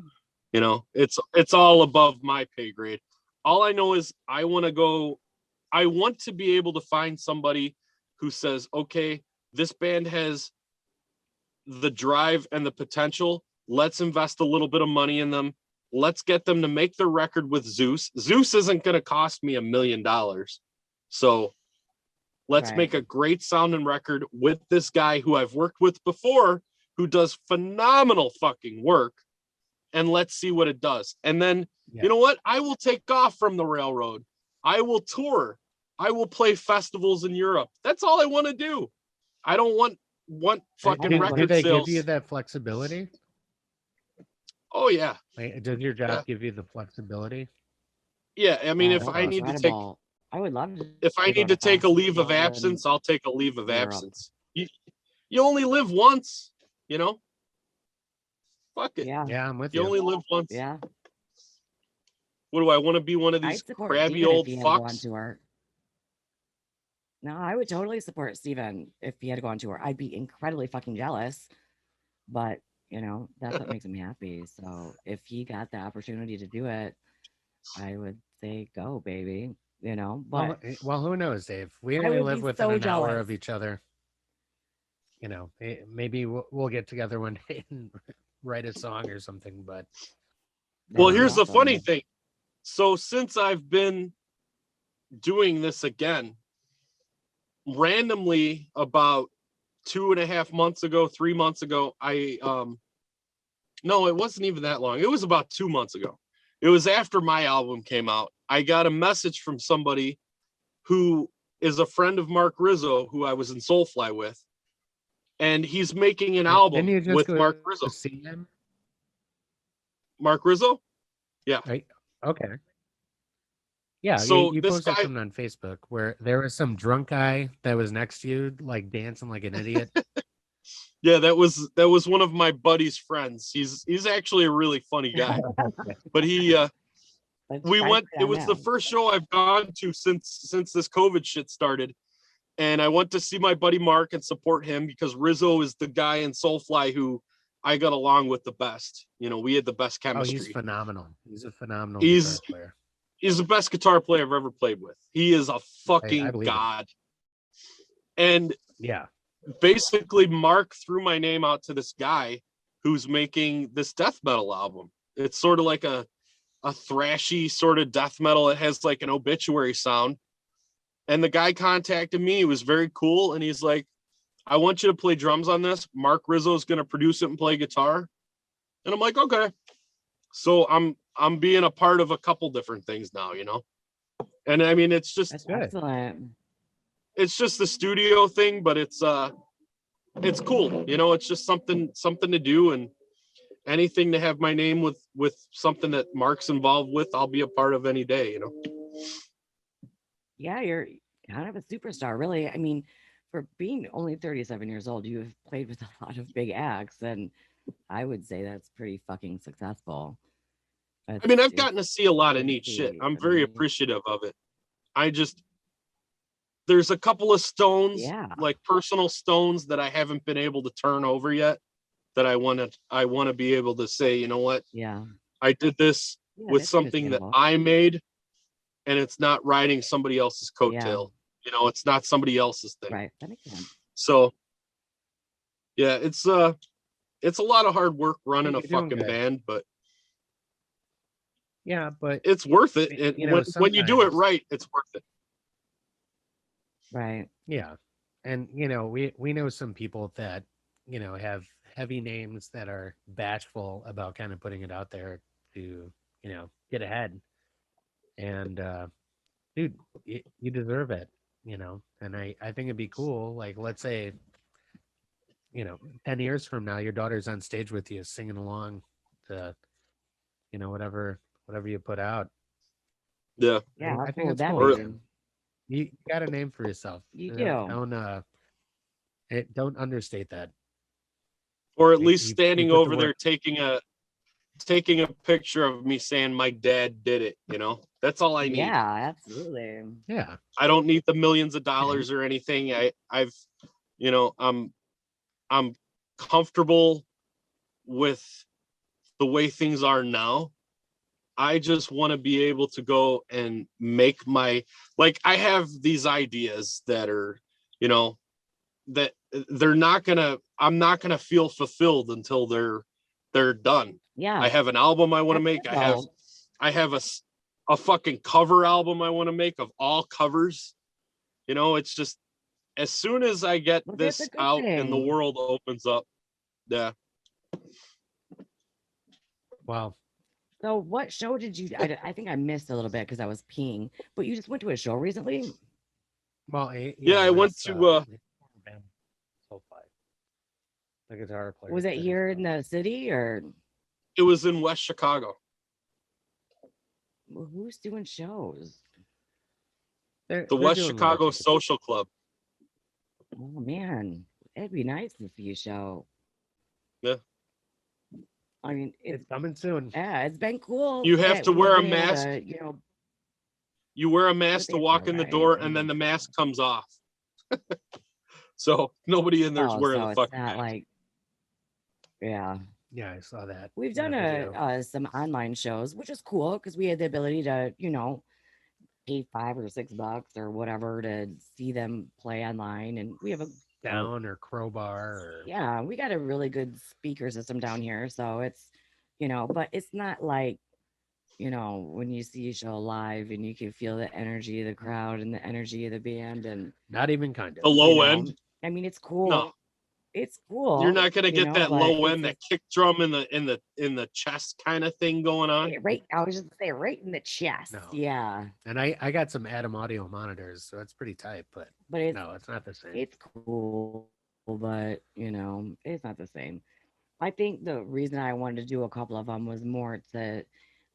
You know, it's all above my pay grade. All I know is I want to be able to find somebody who says, okay, this band has the drive and the potential. Let's invest a little bit of money in them. Let's get them to make their record with Zeus. Zeus isn't going to cost me $1 million. So let's Right. make a great sounding record with this guy who I've worked with before, who does phenomenal fucking work, and let's see what it does. And then, Yeah. you know what? I will take off from the railroad. I will tour. I will play festivals in Europe. That's all I want to do. I don't want fucking do record they sales. give you that flexibility? Oh yeah. Like, does your job give you the flexibility? Yeah. I mean, if That's I need to take, incredible. I would love to. if I go need to take a leave of festivals in absence, I'll take a leave of Europe. absence. You only live once, you know? Fuck it. Yeah. Yeah, I'm with You you. only live once. Yeah. What do I want to be, one of these I'd support crabby Steven old if he had to go on fucks? tour. No, I would totally support Steven if he had to go on tour. I'd be incredibly fucking jealous, but you know, that's what makes him happy. So if he got the opportunity to do it, I would say go, baby. You know, but Well, who knows, Dave? We I only would live be within so an hour jealous. of each other. You know, maybe we'll get together one day and write a song or something. But Well, that'd be here's the funny awesome. thing. So since I've been doing this again, randomly about 2.5 months ago, 3 months ago, no, it wasn't even that long. It was about 2 months ago. It was after my album came out. I got a message from somebody who is a friend of Mark Rizzo, who I was in Soulfly with, and he's making an album didn't you just with go Mark Rizzo. to see him? Mark Rizzo? Yeah. Right. Okay. Yeah, So you this posted guy, something on Facebook where there was some drunk guy that was next to you, like dancing like an idiot. yeah, that was one of my buddy's friends. He's actually a really funny guy. But he Let's we try went, it it on was the now. first show I've gone to since this COVID shit started. And I went to see my buddy Mark and support him because Rizzo is the guy in Soulfly who I got along with the best. You know, we had the best Oh, chemistry. he's phenomenal. He's a phenomenal He's- guitar player. He's the best guitar player I've ever played with. He is a I fucking believe it. god. And Yeah. basically Mark threw my name out to this guy who's making this death metal album. It's sort of like a thrashy sort of death metal. It has like an obituary sound. And the guy contacted me. He was very cool. And he's like, I want you to play drums on this. Mark Rizzo is going to produce it and play guitar. And I'm like, okay. So I'm being a part of a couple different things now, you know? And I mean, it's just, That's excellent. it's just the studio thing, but it's cool. You know, it's just something to do, and anything to have my name with something that Mark's involved with, I'll be a part of any day, you know? Yeah, you're kind of a superstar, really. I mean, for being only 37 years old, you've played with a lot of big acts, and I would say that's pretty fucking successful. I mean, I've It's gotten to see a lot of neat shit. pretty I'm very amazing. appreciative of it. There's a couple of stones, Yeah. like personal stones, that I haven't been able to turn over yet, that I want to be able to say, you know what, Yeah. I did this Yeah, with that's something that understandable. I made, and it's not riding somebody else's Yeah. coattail. You know, it's not somebody else's thing. Right. That makes sense. So yeah, it's a lot of hard work running a You're doing fucking good. band, but Yeah, but it's worth it. you know, When you do it sometimes- right, it's worth it. Right. yeah, and you know, we know some people that, you know, have heavy names that are bashful about kind of putting it out there to, you know, get ahead. And dude, you deserve it, you know. And I think it'd be cool, like, let's say, you know, 10 years from now, your daughter's on stage with you singing along to, you know, whatever you put out. Yeah. Yeah. How I think cool would it's that cool. be? You got a name for yourself. You Don't understate that. Or at You- least you standing put the over there work. taking a picture of me saying my dad did it, you know? That's all I need. Yeah, absolutely. Yeah. I don't need the millions of dollars or anything. I've you know, I'm comfortable with the way things are now. I just want to be able to go and make my, like, I have these ideas that are, you know, that I'm not gonna feel fulfilled until they're done. Yeah. I have an album I want to make. I have a fucking cover album I want to make of all covers. You know, it's just, as soon as I get Well, that's this a good out and the thing. world opens up, yeah. Wow. So, what show did you? I think I missed a little bit because I was peeing. But you just went to a show recently. Well, I went it's, to band Soulfly, the guitar player. Was it here in the city or it was in West Chicago. who's doing shows? The West Chicago Social Club. Oh man, it'd be nice to see a show. Yeah. I mean, It's coming soon. yeah, it's been cool. You have that to we've wear a been able mask. to, you know, You wear a mask to it's walk in the alright. door, and then the mask comes off. So nobody in there's oh, wearing so the it's fucking not mask. like, yeah. Yeah, I saw that. We've in done the video. some online shows, which is cool because we had the ability to, you know, pay $5 or $6 or whatever to see them play online, and we have a Down or Crowbar or yeah, we got a really good speaker system down here, so it's, you know, but it's not like, you know, when you see a show live and you can feel the energy of the crowd and the energy of the band, and not even kind The of. low you know, end. I mean, it's cool. No, It's cool. you're not gonna you get know, that but low it's end, that just- kick drum in the chest kind of thing going on. right. I was just gonna say right in the chest. No. Yeah, And I got some Adam audio monitors, so it's pretty tight, but but it's no, it's not the same. it's cool, but you know, it's not the same. I think the reason I wanted to do a couple of them was more to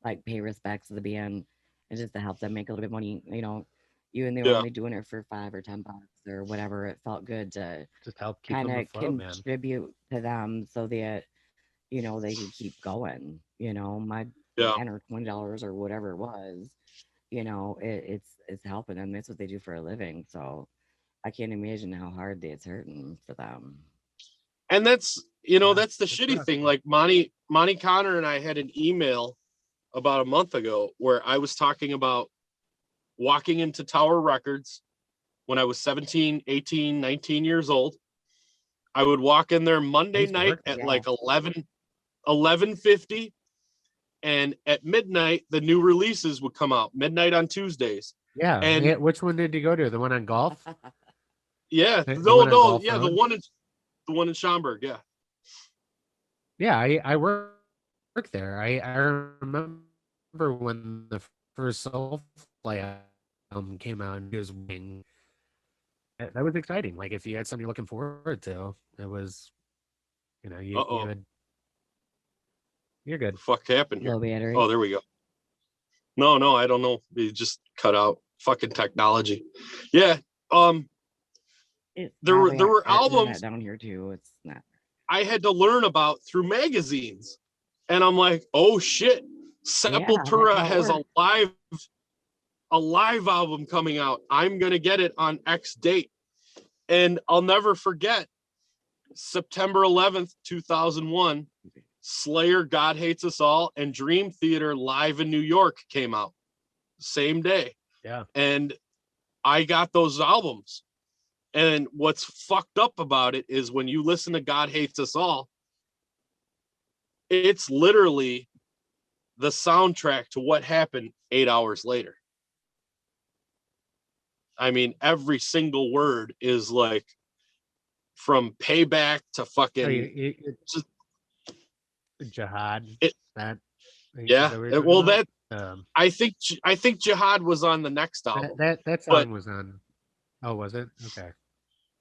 like pay respects to the band and just to help them make a little bit money. You know, even they were Yeah. only doing it for $5 or $10 or whatever. It felt good to Just help keep kind them of afloat, man. contribute to them so that, you know, they could keep going. You know, my Yeah. $10 or $20 or whatever it was, you know, it's helping them. That's what they do for a living. So I can't imagine how hard it's hurting for them. And that's, you know, Yeah, that's the it's shitty rough. thing. Like Monty Connor and I had an email about a month ago where I was talking about walking into Tower Records when I was 17, 18, 19 years old. I would walk in there Monday Nice night work. at Yeah. like 11:50, and at midnight the new releases would come out, midnight on Tuesdays. Yeah. And- Which one did you go to? The one on golf? Yeah, The no, one on no, Golf yeah, Road? the one in Schaumburg, yeah. Yeah, I worked there. I remember when the first Soulfly album came out and he was winning. That was exciting. Like if you had something you're looking forward to, it was, you Uh-oh. had, you're good. The fuck happened here? Low battery. Oh, there we go. No, I don't know. It just cut out. Fucking technology. Yeah. It's There were probably there were our internet albums down here too. It's not. I had to learn about through magazines. And I'm like, oh shit, Yeah, that's Sepultura how it has works. a live album coming out. I'm gonna get it on X date. And I'll never forget September 11th, 2001, Slayer, God Hates Us All, and Dream Theater live in New York came out same day. Yeah. And I got those albums. And what's fucked up about it is when you listen to God Hates Us All, it's literally the soundtrack to what happened 8 hours later. I mean, every single word is like from Payback to fucking just, Jihad. it, That. yeah. That we're talking Well, about? I think Jihad was on the next album. That song was on. Oh, was it? Okay.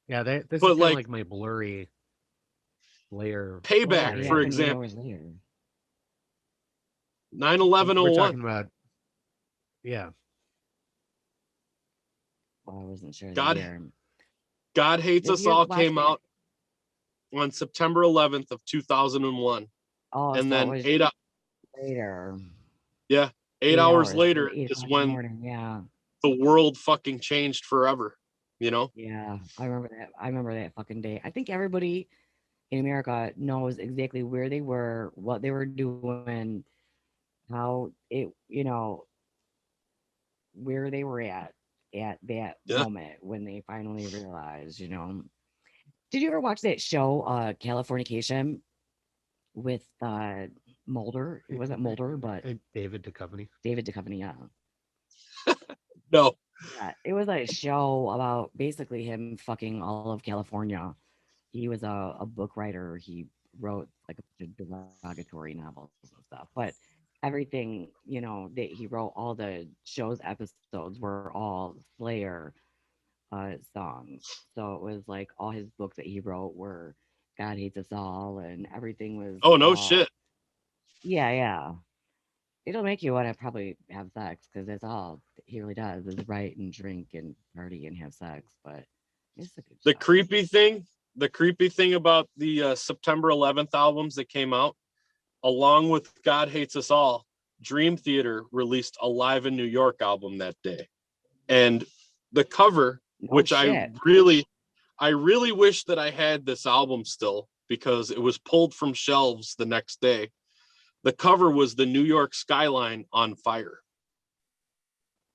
Yeah, this is But kind of like like my blurry layer. Payback, Yeah, for happened 8 example, hours later. 9/11/01. We're talking about. Yeah. Well, I wasn't sure the God year. God Hates Did Us you All watch came the- out on September 11th of 2001. Oh, And so then it was later. 8 hours so later 8 is o'clock in the when morning. Yeah, the world fucking changed forever, you know? yeah. I remember that. I remember that fucking day. I think everybody in America knows exactly where they were, what they were doing, how it, where they were at that Yeah. moment when they finally realized. Did you ever watch that show, Californication, with Mulder? It wasn't Mulder, but David Duchovny. David Duchovny. Yeah. No. Yeah, it was a show about basically him fucking all of California. He was a book writer. He wrote like a bunch of derogatory novels and stuff. But everything, that he wrote, all the show's episodes were all Slayer songs. So it was like all his books that he wrote were God Hates Us All, and everything was. Oh, no all, shit. Yeah, yeah. It'll make you want to probably have sex because that's all he really does is write and drink and party and have sex. But it's a good The show. creepy thing about the September 11th albums that came out, along with God Hates Us All, Dream Theater released a Live in New York album that day. And the cover, which shit. I really wish that I had this album still because it was pulled from shelves the next day. The cover was the New York skyline on fire.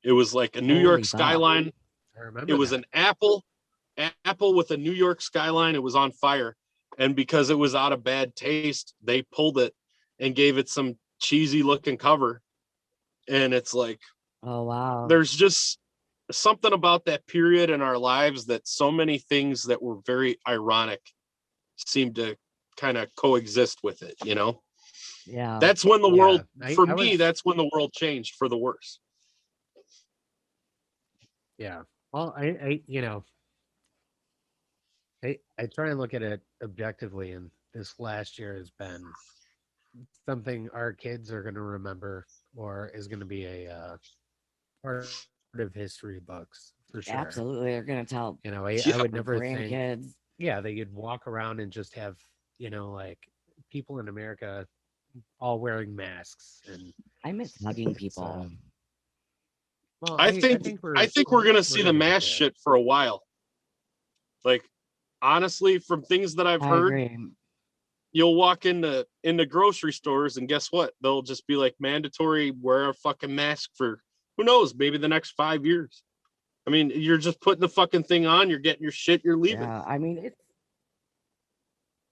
It was like a New Holy York fuck. skyline. I remember It was that. an apple with a New York skyline. It was on fire. And because it was out of bad taste, they pulled it and gave it some cheesy looking cover. And it's like, Oh wow. there's just something about that period in our lives that so many things that were very ironic seem to kind of coexist with it, you know? Yeah. That's when the world, for I me, was- that's when the world changed for the worse. Yeah. Well, I try and look at it objectively, and this last year has been something our kids are going to remember, or is going to be a part of history books for sure. Absolutely. They're gonna tell I would never think, grandkids. that you'd walk around and just have, like people in America all wearing masks, and I miss hugging people. well, I think we're gonna see the mass shit for a while. Like, honestly, from things that I've I heard, agree. you'll walk into grocery stores and guess what? They'll just be like mandatory wear a fucking mask for who knows, maybe the next 5 years. I mean, you're just putting the fucking thing on, you're getting your shit, you're leaving. Yeah, I mean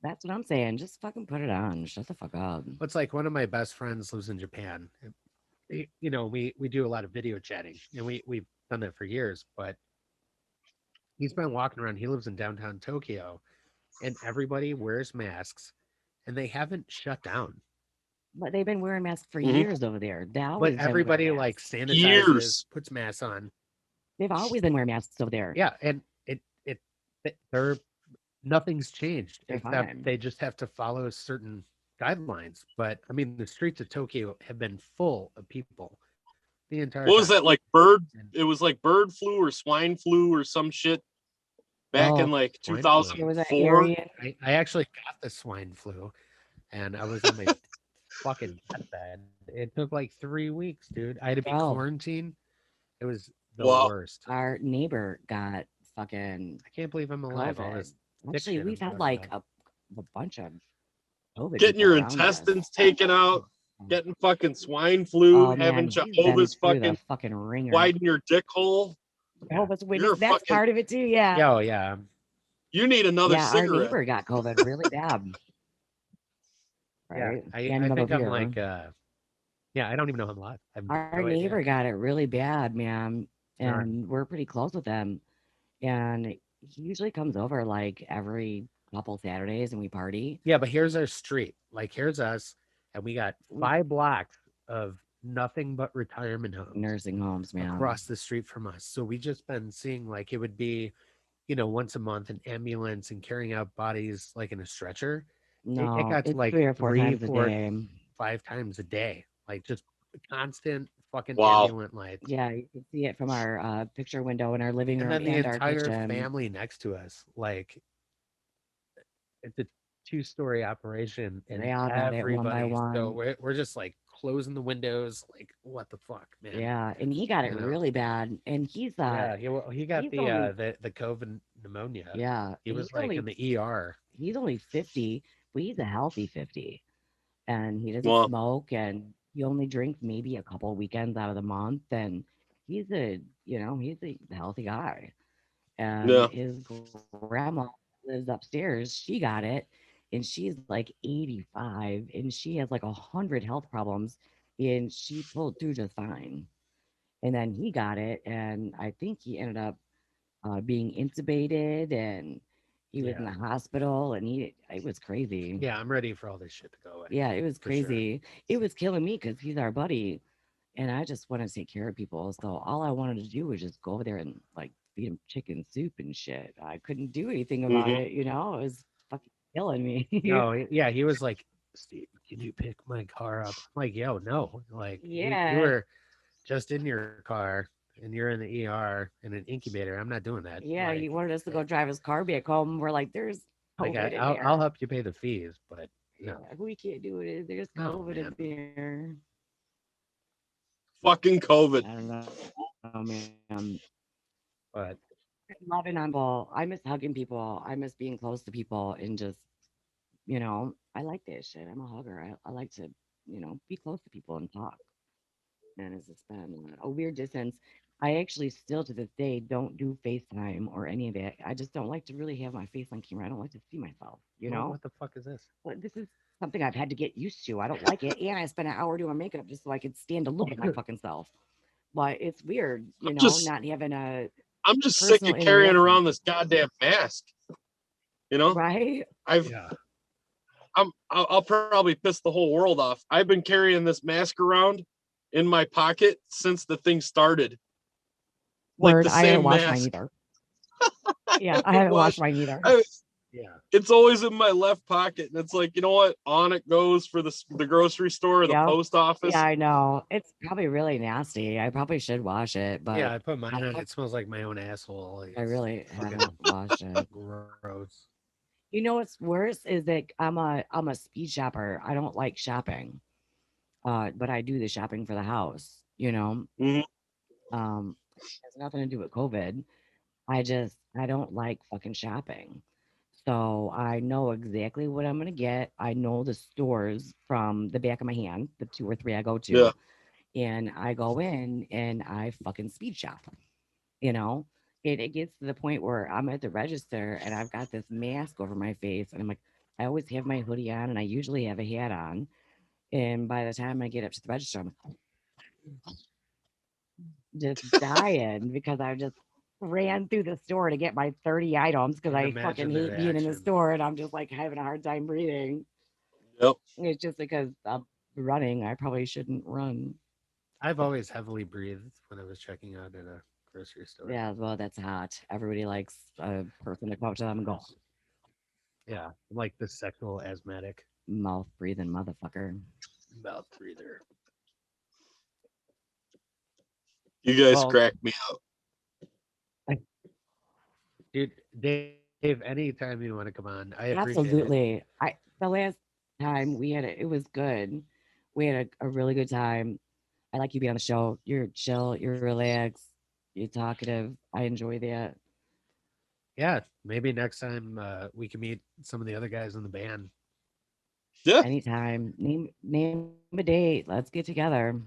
that's what I'm saying. Just fucking put it on. Shut the fuck up. It's like one of my best friends lives in Japan. We do a lot of video chatting, and we've done that for years. But he's been walking around. He lives in downtown Tokyo, and everybody wears masks, and they haven't shut down. But they've been wearing masks for Mhm. years over there. They But always been wearing everybody like masks. sanitizes, Years. puts masks on. They've always been wearing masks over there. Yeah, and they're nothing's changed They're except fine. they just have to follow certain guidelines. But I mean, the streets of Tokyo have been full of people the entire What was time. that like bird? And It was like bird flu or swine flu or some shit back in Oh, like swine flu. there was an 2004. area. I actually got the swine flu, and I was on my fucking deathbed. It took like 3 weeks, dude. I had to be Bro, quarantined. It was the Wow. worst. our neighbor got fucking I can't believe I'm alive. All COVID. this dick Actually, shit I'm we've had talking like about. a bunch of COVID Getting people your around us. intestines taken out, getting fucking swine flu, Oh having man, he's been Jehovah's through the fucking fucking ringer. widen your dick hole. Yeah. Jehovah's Witness, You're that's fucking. part of it too. Yeah. Yeah, oh, yeah. You need another Yeah, our cigarette. neighbor got COVID really bad. Yeah. Right? I Standing up think over I'm here. like yeah, I don't even know I'm alive. I have Our no idea. neighbor got it really bad, man. Darn. And we're pretty close with him. And he usually comes over like every couple Saturdays and we party. Yeah, but here's our street. Like here's us, and we got 5 blocks of nothing but retirement homes Nursing homes, man. across the street from us. So we just been seeing like it would be, once a month an ambulance and carrying out bodies like in a stretcher. It No, got to it's like 3 or 4 three, times a 4, day. 5 times a day. Like just constant fucking Wow. ambulance lights. Yeah, you can see it from our picture window in our living And room then the and our entire kitchen. family next to us, like it's a 2-story operation, and They all got it one by everybody. So one. we're just like closing the windows, like what the fuck, man? Yeah, and he got it You know? really bad. And he's Yeah, he got he's the only the COVID pneumonia. yeah, He was he's like only in the ER. he's only 50, but he's a healthy 50. And he doesn't Well, smoke and he only drinks maybe a couple weekends out of the month. And he's he's a healthy guy. And yeah. his grandma lives upstairs. She got it, and she's like 85, and she has like 100 health problems, and she pulled through just fine. And then he got it, and I think he ended up being intubated, and he was in the Yeah, hospital, and it was crazy. yeah. I'm ready for all this shit to go away Yeah, it was for sure. crazy. It was killing me because he's our buddy, and I just want to take care of people. So all I wanted to do was just go over there and like feed him chicken soup and shit. I couldn't do anything about Hmm. it, you know. It was fucking killing me. No, yeah, he was like, Steve, can you pick my car up? I'm like, yo, no. Like you Yeah, were just in your car and you're in the ER in an incubator. I'm not doing that. yeah. He Like, wanted us to go drive his car back home. We're like, there's COVID in I'll there. help you pay the fees, but Yeah, no, we can't do it. There's no, COVID in man. there. Fucking COVID. I don't know, man. But Loving on ball. I miss hugging people. I miss being close to people and just, I like that shit. I'm a hugger. I like to, be close to people and talk. And it's just been a weird distance. I actually still to this day don't do FaceTime or any of that. I just don't like to really have my face on camera. I don't like to see myself, you well, know? what the fuck is this? But this is something I've had to get used to. I don't like it. And I spent an hour doing makeup just so I could stand to look at my fucking self. But it's weird, Just not having a I'm just sick personal of carrying interaction. around this goddamn mask. You know, Right? Yeah. I'll probably piss the whole world off. I've been carrying this mask around in my pocket since the thing started. Like Word, the I haven't same washed mine mask. either. Yeah, I haven't washed mine either. Yeah. It's always in my left pocket, and it's like, you know what? On it goes for the grocery store or the Yep. post office. Yeah, I know. It's probably really nasty. I probably should wash it, but Yeah, I put mine on. It smells like my own asshole. Like, I it's really fucking haven't washed it. gross. You know what's worse is that I'm a speed shopper. I don't like shopping. But I do the shopping for the house, Mhm. It has nothing to do with COVID. I don't like fucking shopping. So I know exactly what I'm gonna get. I know the stores from the back of my hand, the 2 or 3 I go Yeah. to, and I go in and I fucking speed shop. You know, it gets to the point where I'm at the register and I've got this mask over my face, and I'm like, I always have my hoodie on, and I usually have a hat on. And by the time I get up to the register, I'm just dying because I just ran through the store to get my 30 items because Can I fucking imagine the hate being in the reaction. store and I'm just like having a hard time breathing. Yep. It's just because I'm running. I probably shouldn't run. I've always heavily breathed when I was checking out at a grocery store. Yeah, well, that's hot. Everybody likes a person to come up to them and go, Yeah, I'm like the sexual asthmatic mouth breathing motherfucker. mouth breather. You guys Well, crack me up. Dude, Dave, anytime you want to come on, I appreciate it. absolutely. The last time we had it, it was good. We had a really good time. I like you being on the show. You're chill, you're relaxed, you're talkative. I enjoy that. Yeah, maybe next time we can meet some of the other guys in the band. Yeah. Anytime. Name a date. Let's get together.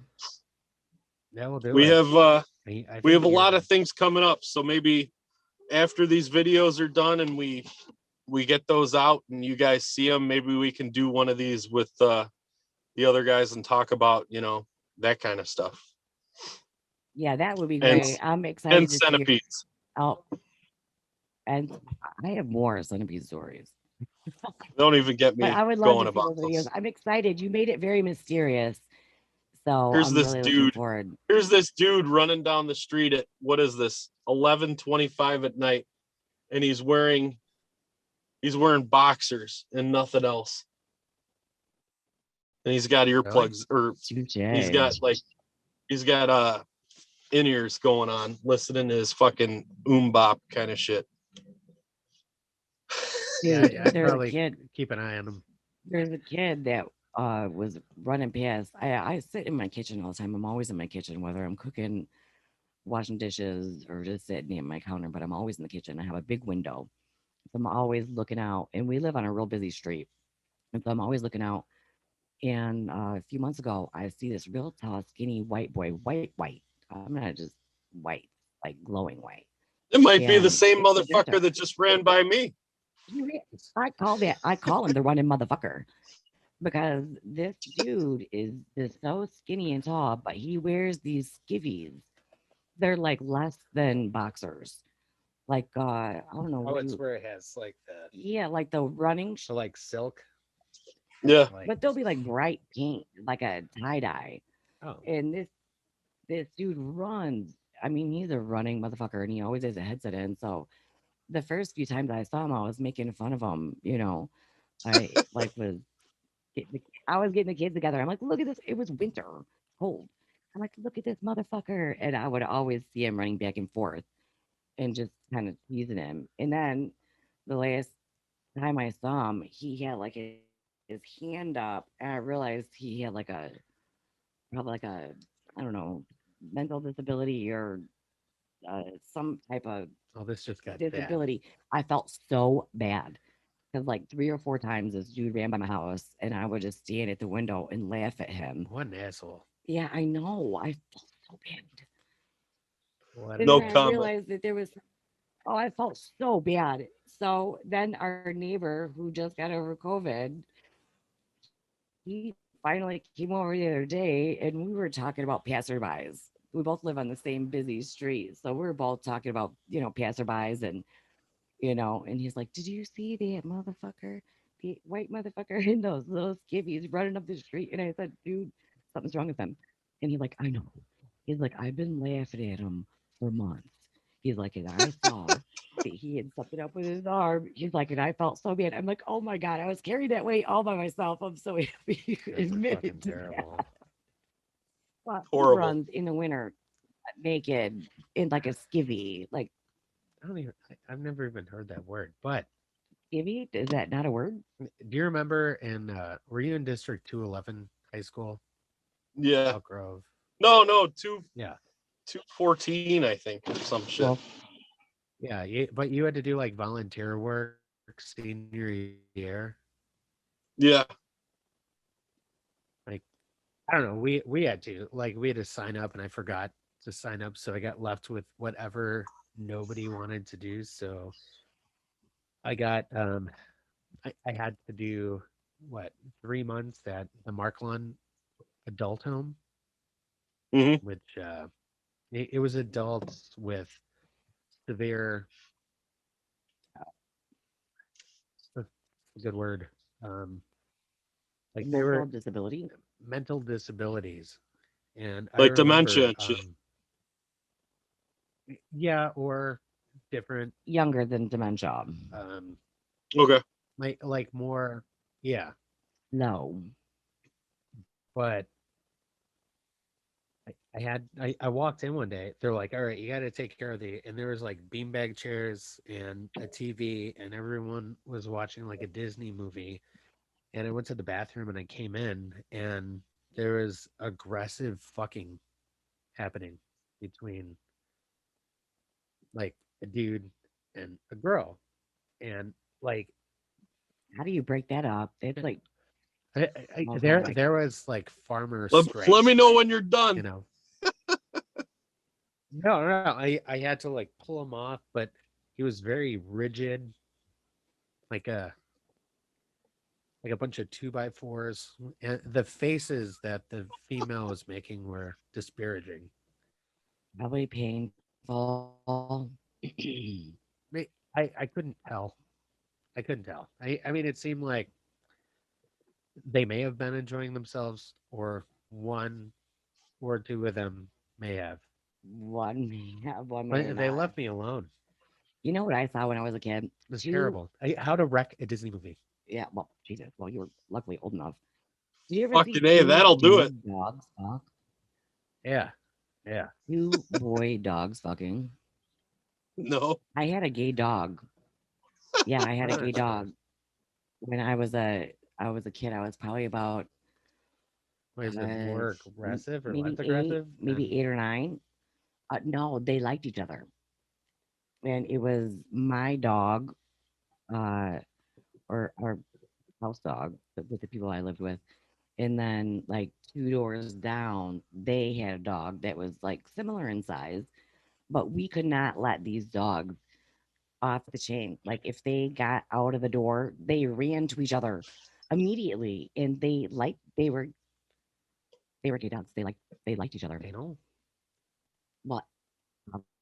Yeah, we'll do We it. have I we have think a lot you're of things coming up. So maybe after these videos are done and we get those out and you guys see them, maybe we can do one of these with the other guys and talk about, that kind of stuff. Yeah, that would be And great. I'm and excited to see. centipedes. Oh, and I have more centipede stories, Don't even get but me I would love going to see about those videos. those. I'm excited. You made it very mysterious, so Here's I'm this really looking dude. forward. Here's this dude running down the street at what is this? 11:25 at night, and he's wearing boxers and nothing else. And he's got really? earplugs or he's Touche. got like he's got in-ears going on, listening to his fucking bop kind of shit. Yeah, Dude, I'd probably keep an eye on them. there's a kid that was running past. I sit in my kitchen all the time. I'm always in my kitchen, whether I'm cooking, washing dishes, or just sitting at my counter, but I'm always in the kitchen. I have a big window. So I'm always looking out, and we live on a real busy street. And so I'm always looking out. And a few months ago, I see this real tall, skinny white boy, white. I'm not just white, like glowing white. It might be the And same it's a Santa. motherfucker that just ran by me. I call him the running motherfucker because this dude is just so skinny and tall, but he wears these skivvies. They're like less than boxers. Like I don't know Oh, what it's you. where it has like the Yeah, like the running, so like silk. Yeah. Like but they'll be like bright pink, like a tie dye. oh, And this dude runs. I mean, he's a running motherfucker, and he always has a headset in. So the first few times I saw him, I was making fun of him. I like was I was getting the kids together. I'm like, look at this. It was winter, cold. I'm like, look at this motherfucker, and I would always see him running back and forth and just kind of teasing him. And then the last time I saw him, he had like his hand up, and I realized he had like probably like a, I don't know, mental disability or some type of oh, this just got bad. disability. I felt so bad because like 3 or 4 times this dude ran by my house and I would just stand at the window and laugh at him. What an asshole. Yeah, I know. I felt so bad. What And an No then I asshole. comment. realized that oh, I felt so bad. So then our neighbor who just got over COVID, he finally came over the other day and we were talking about passerbys. We both live on the same busy street. So we are both talking about, passerbys and he's like, did you see that motherfucker, the white motherfucker in those little skivvies running up the street? And I said, dude, something's wrong with him. And he's like, I know. He's like, I've been laughing at him for months. He's like, and I saw that he had something up with his arm. He's like, and I felt so bad. I'm like, oh my God, I was carrying that weight all by myself. I'm so happy you That's fucking admitted to terrible. that. But he Horrible. runs in the winter naked in like a skivvy. Like, I don't even. I've never even heard that word. But skivvy? Is that not a word? do you remember in were you in District 211 high school? Yeah. Elk Grove. No, Yeah. 214, I think, or some shit. Well, Yeah. But you had to do like volunteer work senior year. Yeah. Like I don't know. We had to we had to sign up, and I forgot to sign up, so I got left with whatever nobody wanted to do. So I got I had to do what 3 months at the Marklund adult home, Hmm. which it was adults with severe. That's a good word. Like they Mental were disability. mental disabilities, and I Like dementia remember, and shit. yeah, or different, Younger than dementia. um, Okay. like more, yeah, No. but I walked in one day. They're like, all right, you got to take care of the, and there was like beanbag chairs and a TV, and everyone was watching like a Disney movie. And I went to the bathroom and I came in, and there was aggressive fucking happening between like a dude and a girl. And like How do you break that up? It's like, oh there God. there was like farmer Let strife, me know when you're you done. know. No, I had to like pull him off, but he was very rigid, like a bunch of 2x4s, and the faces that the female was making were disparaging. Probably painful. I couldn't tell. I couldn't tell. I mean, it seemed like they may have been enjoying themselves, or one or two of them may have. One may have, one may But they not. left me alone. You know what I saw when I was a kid? It was Two, terrible. How to wreck a Disney movie. yeah, well, Jesus, well, you were luckily old enough. Did you ever see Fucking A, two that'll do it. dude dogs fuck? Yeah, yeah. Two boy dogs fucking. No. I had a gay dog. Yeah, I had a Ah, gay dog when I was a kid. I was probably about wait, is it more aggressive or less maybe eight, aggressive? maybe 8 or 9. No, they liked each other, and it was my dog, uh, or our house dog with the people I lived with. And then like 2 doors down, they had a dog that was like similar in size, but we could not let these dogs off the chain. Like if they got out of the door, they ran to each other immediately, and they were gay dogs. They liked each other. You know? Well,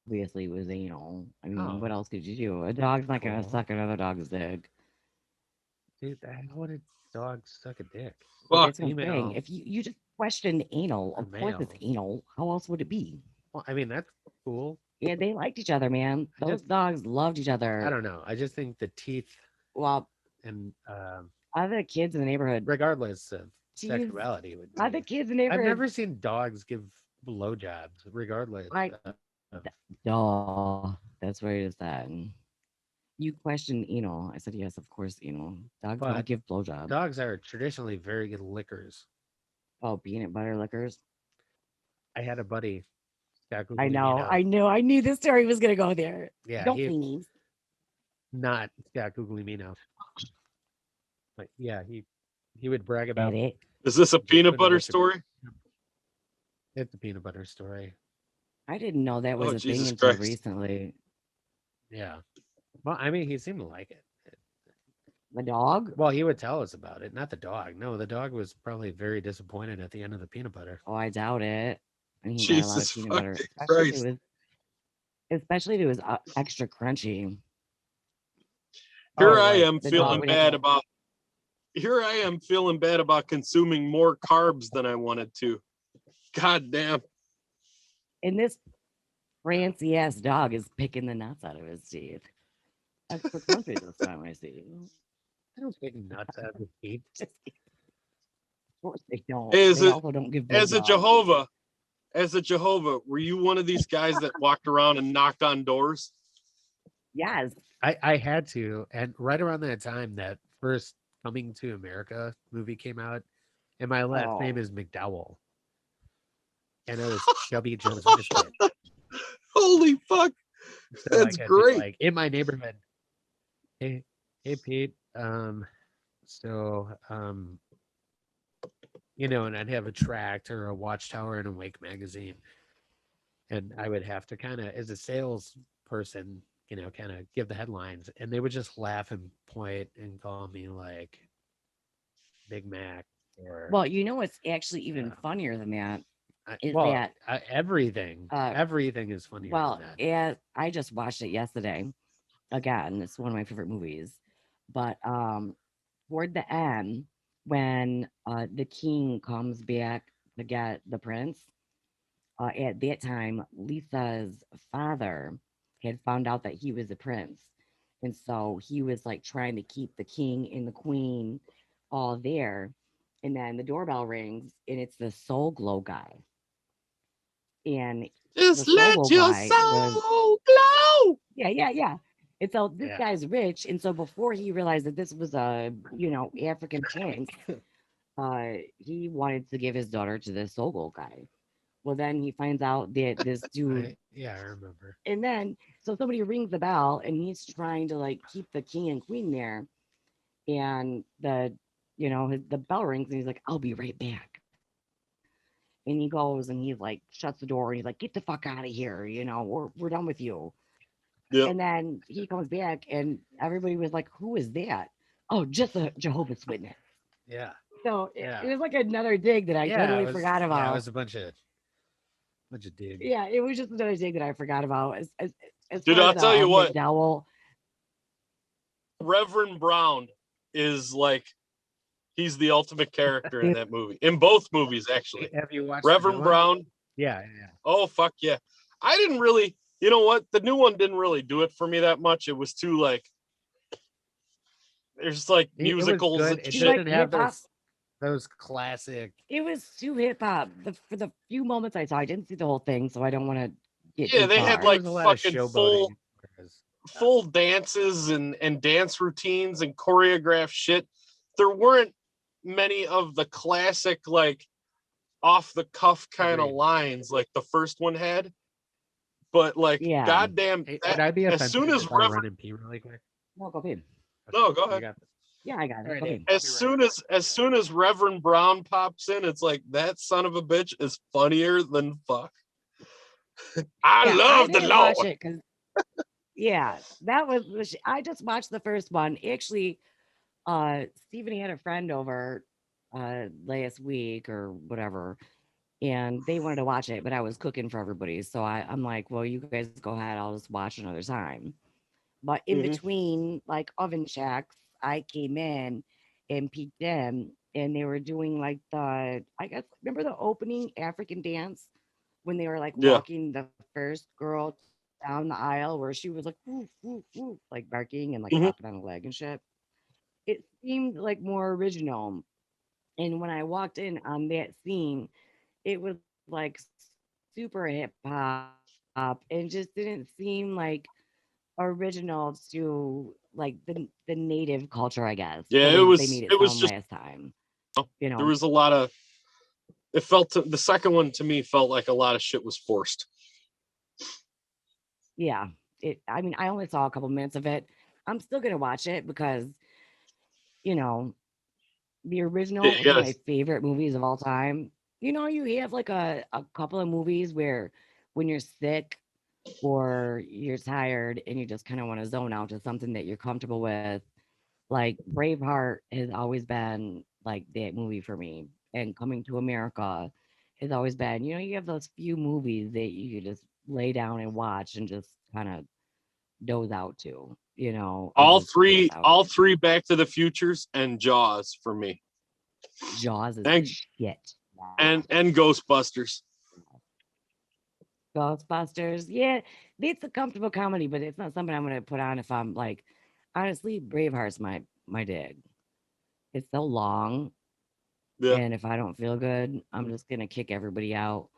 obviously it was anal. I mean, what Oh, else could you do? A dog's not gonna cool. suck another dog's dick. Dude, how would a dog suck a dick? But Fuck. that's what I'm saying. Female If you just questioned anal, or of course it's male? anal. How else would it be? Well, I mean, that's cool. Yeah, they liked each other, man. I Those just, dogs loved each I other. don't know. I just think the teeth Well, and other kids in the neighborhood, regardless of geez, sexuality would other be. kids in the I've neighborhood, never seen dogs give blowjobs, regardless like, of. duh, that's where it is at. You question anal. I said, yes, of course, anal. Dogs don't But give blowjobs. dogs are traditionally very good lickers. Oh, peanut butter liquors. I had a buddy, Scott I know, Guglielmino. I knew this story was gonna go there. Yeah, Don't please. not Scott Guglielmino, but yeah, he would brag about Edit. Is this a just peanut putting a butter bunch of. story? It's a peanut butter story. I didn't know that was Oh, a thing Jesus until Christ. recently. Yeah. Well, I mean, he seemed to like it. The dog? Well, he would tell us about it, not the dog. No, the dog was probably very disappointed at the end of the peanut butter. Oh, I doubt it. And he got a lot of Jesus peanut fucking butter, Christ. especially if it was extra crunchy. Here Oh, I like am the dog feeling would have bad to. about here I am feeling bad about consuming more carbs than I wanted to. God damn. And this fancy ass dog is picking the nuts out of his teeth. Extra crunchy this time, I see. I don't take nuts out of his teeth. Just, of course they don't. As They a also don't give as a blowjobs. Jehovah, were you one of these guys that walked around and knocked on doors? Yes. I had to, and right around that time, that first Coming to America movie came out, and my last name Oh, is McDowell, and I was Chubby Joe's misfit. Holy fuck. So I That's could be great. like in my neighborhood, hey Pete, so and I'd have a tract or a watchtower and a Wake magazine, and I would have to kind of, as a salesperson, kind of give the headlines, and they would just laugh and point and call me like Big Mac or well, you know what's actually even uh, funnier than that? is well, that everything is funnier well, than that. I just watched it yesterday. Again, it's one of my favorite movies. But toward the end, when the king comes back to get the prince, at that time, Lisa's father had found out that he was a prince. And so he was like trying to keep the king and the queen all there. And then the doorbell rings and it's the Soul Glow guy. And the Just Soul let Glow your guy was, soul glow. yeah. And so this Yeah. guy's rich. And so before he realized that this was a, African prince, he wanted to give his daughter to the Soul Glow guy. Well, then he finds out that this dude, I remember. and then so somebody rings the bell, and he's trying to like keep the king and queen there, and the bell rings, and he's like, "I'll be right back." And he goes and he like shuts the door, and he's like, "Get the fuck out of here! We're done with you." Yep. And then he comes back, and everybody was like, "Who is that?" Oh, just a Jehovah's Witness. Yeah. So Yeah. it was like another dig that I totally forgot about. Yeah, it was a bunch of digs. Yeah, it was just another thing that I forgot about. As Dude, far I'll as tell you what. McDowell, Reverend Brown is like, he's the ultimate character in that movie. In both movies, actually. Have you watched the new Reverend one? Brown. Yeah. Oh, fuck yeah. I didn't really, you know what? The new one didn't really do it for me that much. It was too like, there's like It was musicals good. and It shit. like didn't have hip-hop. those classic. It was too hip hop. For the few moments I saw, I didn't see the whole thing, so I don't want to get Yeah, too they had far. like There was a lot of fucking showboating. full dances and dance routines and choreographed shit. There weren't many of the classic like off the cuff kind of Agreed. lines like the first one had. But like, Yeah. goddamn, Hey, that, would I be as offended soon as if I Reverend, run and pee really quick? No, go ahead. No, go You ahead. got this. Yeah, I got it. All right, Go hey, ahead. as soon as Reverend Brown pops in, it's like that son of a bitch is funnier than fuck. I Yeah, love the didn't watch Lord. it because that was I just watched the first one. Actually, Steven had a friend over last week or whatever, and they wanted to watch it, but I was cooking for everybody. So I'm like, well, you guys go ahead, I'll just watch another time. But in Mhm. between like oven checks, I came in and peeked in, and they were doing like I guess remember the opening African dance when they were like Yeah. walking the first girl down the aisle where she was like woof, woof, woof, like barking and like Mhm. hopping on a leg and shit. It seemed like more original. And when I walked in on that scene, it was like super hip hop and just didn't seem like original to like the native culture, I guess, Yeah, the way that they made it it was sound just, last time. there was a lot of, it felt the second one to me felt like a lot of shit was forced. Yeah. I mean, I only saw a couple minutes of it. I'm still gonna watch it because, you know, the original is one of my Yes. favorite movies of all time. You have like a couple of movies where when you're sick or you're tired and you just kind of want to zone out to something that you're comfortable with. Like Braveheart has always been like that movie for me. And Coming to America has always been, you have those few movies that you could just lay down and watch and just kind of doze out to, and All just pass three, out. all three Back to the Futures and Jaws for me. Jaws is And shit. and Ghostbusters. Ghostbusters. Yeah, it's a comfortable comedy, but it's not something I'm gonna put on if I'm like honestly, Braveheart's my dig. It's so long, Yeah. and if I don't feel good, I'm just gonna kick everybody out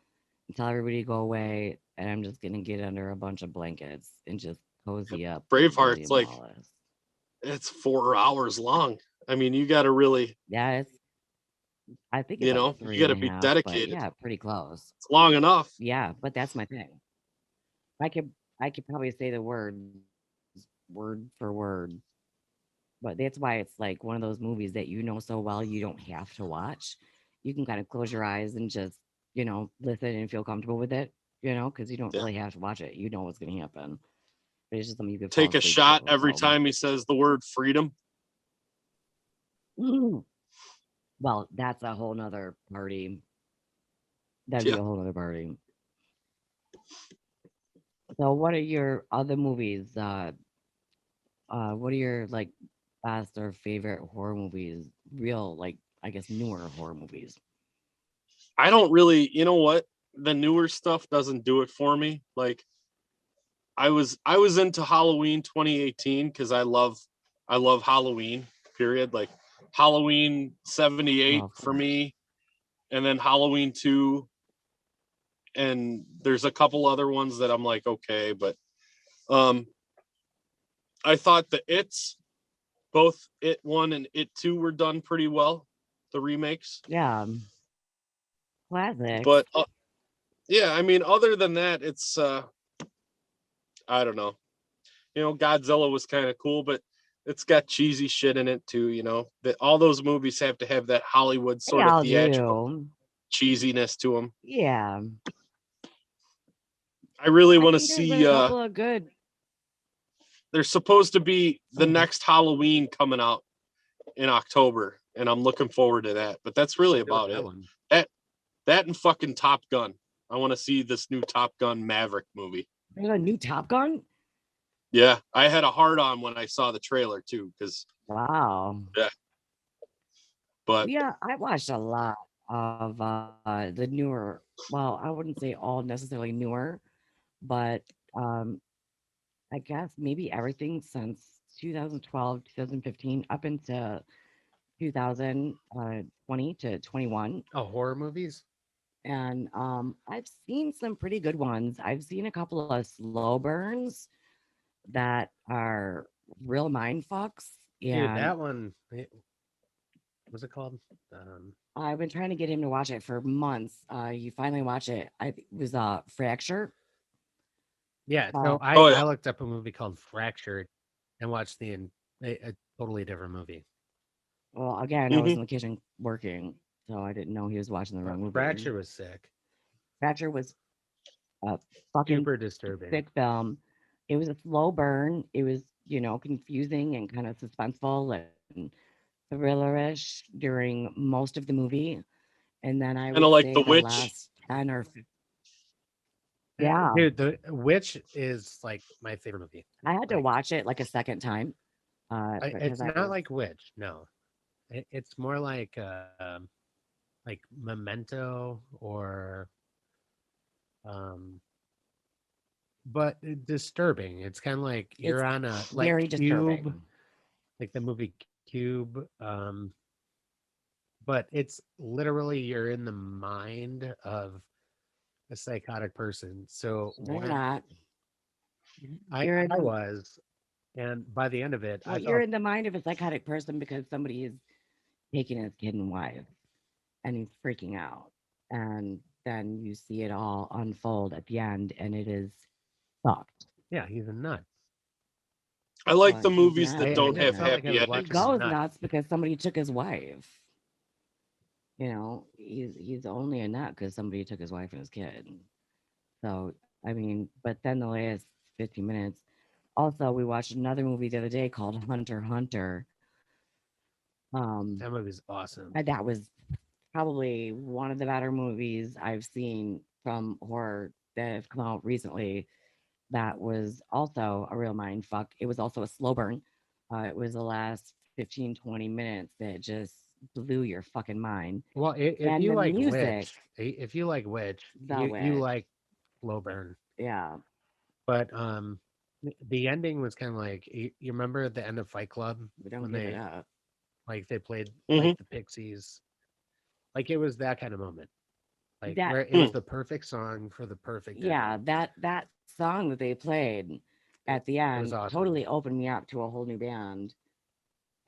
and tell everybody to go away, and I'm just gonna get under a bunch of blankets and just cozy up with Braveheart's William like, Wallace. it's 4 hours long. I mean, you got to really, Yeah, I think it's like you three got and to a be half, but dedicated. yeah, pretty close. It's long enough. Yeah, but that's my thing. I could probably say the words word for word, but that's why it's like one of those movies that you know so well you don't have to watch. You can kind of close your eyes and just, listen and feel comfortable with it, because you don't Yeah. really have to watch it. You know what's going to happen. But it's just something you could fall Take a asleep shot to. every So, time he says the word freedom. well, that's a whole nother party. That'd be a whole other party. So, what are your other movies? What are your like best or favorite horror movies? Real, like, I guess, newer horror movies. I don't really, you know what? The newer stuff doesn't do it for me. Like I was into Halloween 2018 because I love Halloween, period. Like Halloween 78 Oh, of for course. me, and then Halloween 2, and there's a couple other ones that I'm like, okay, but I thought both It 1 and It 2 were done pretty well, the remakes. Yeah, classics. But yeah, I mean, other than that, it's I don't know. You know, Godzilla was kind of cool, but it's got cheesy shit in it too. You know, that all those movies have to have that Hollywood They sort of all theatrical do. cheesiness to them. Yeah, I really I want to think there's been see. a couple of good. There's supposed to be the next Halloween coming out in October, and I'm looking forward to that. But that's really about that it. one. That and fucking Top Gun. I want to see this new Top Gun Maverick movie. There's a new Top Gun. Yeah, I had a hard on when I saw the trailer too, because Wow. yeah. But Yeah, I watched a lot of the newer. Well, I wouldn't say all necessarily newer, but um, I guess maybe everything since 2012, 2015, up into 2020 to 21. Oh, horror movies? And I've seen some pretty good ones. I've seen a couple of slow burns that are real mind fucks. Dude, And that one, what's it called? I've been trying to get him to watch it for months. You finally watch it. It was Fracture. Yeah, so oh yeah, I looked up a movie called Fractured and watched a totally different movie. Well, again, I was in the kitchen working, so I didn't know he was watching the wrong movie. Fracture was sick. Fracture was a fucking Super disturbing. sick film. It was a slow burn. It was, confusing and kind of suspenseful and thrillerish during most of the movie. And then I kind of would like say The the Witch. last 10 or 15. Yeah. Dude, The Witch is like my favorite movie. I had to Like, watch it like a second time. it's not like Witch, no. It's more like Memento or but disturbing. It's kind of like you're It's on a very Cube, disturbing. like the movie Cube. But it's literally you're in the mind of a psychotic person. So No, you're when not. I You're in, was, and by the end of it, well, I you're felt in the mind of a psychotic person because somebody is taking his kid and wife and he's freaking out. And then you see it all unfold at the end and it is fucked. yeah, he's a nut. I like Well, the he's movies not that I don't really a have felt like nut. I happy was He endings. watching a goes nut. nuts because somebody took his wife. He's only a nut because somebody took his wife and his kid. So I mean, but then the last 15 minutes. Also, we watched another movie the other day called Hunter x Hunter. That movie's awesome. And that was probably one of the better movies I've seen from horror that have come out recently. That was also a real mind fuck. It was also a slow burn. It was the last 15, 20 minutes that just blew your fucking mind. Well, if And you the like music, Witch, the you witch. like Slow Burn. Yeah. But the ending was kind of like you remember at the end of Fight Club We don't when give it up. they played Mhm. like the Pixies, like it was that kind of moment, like That where it was the perfect song for the perfect yeah, ending. that song that they played at the It was end awesome. totally opened me up to a whole new band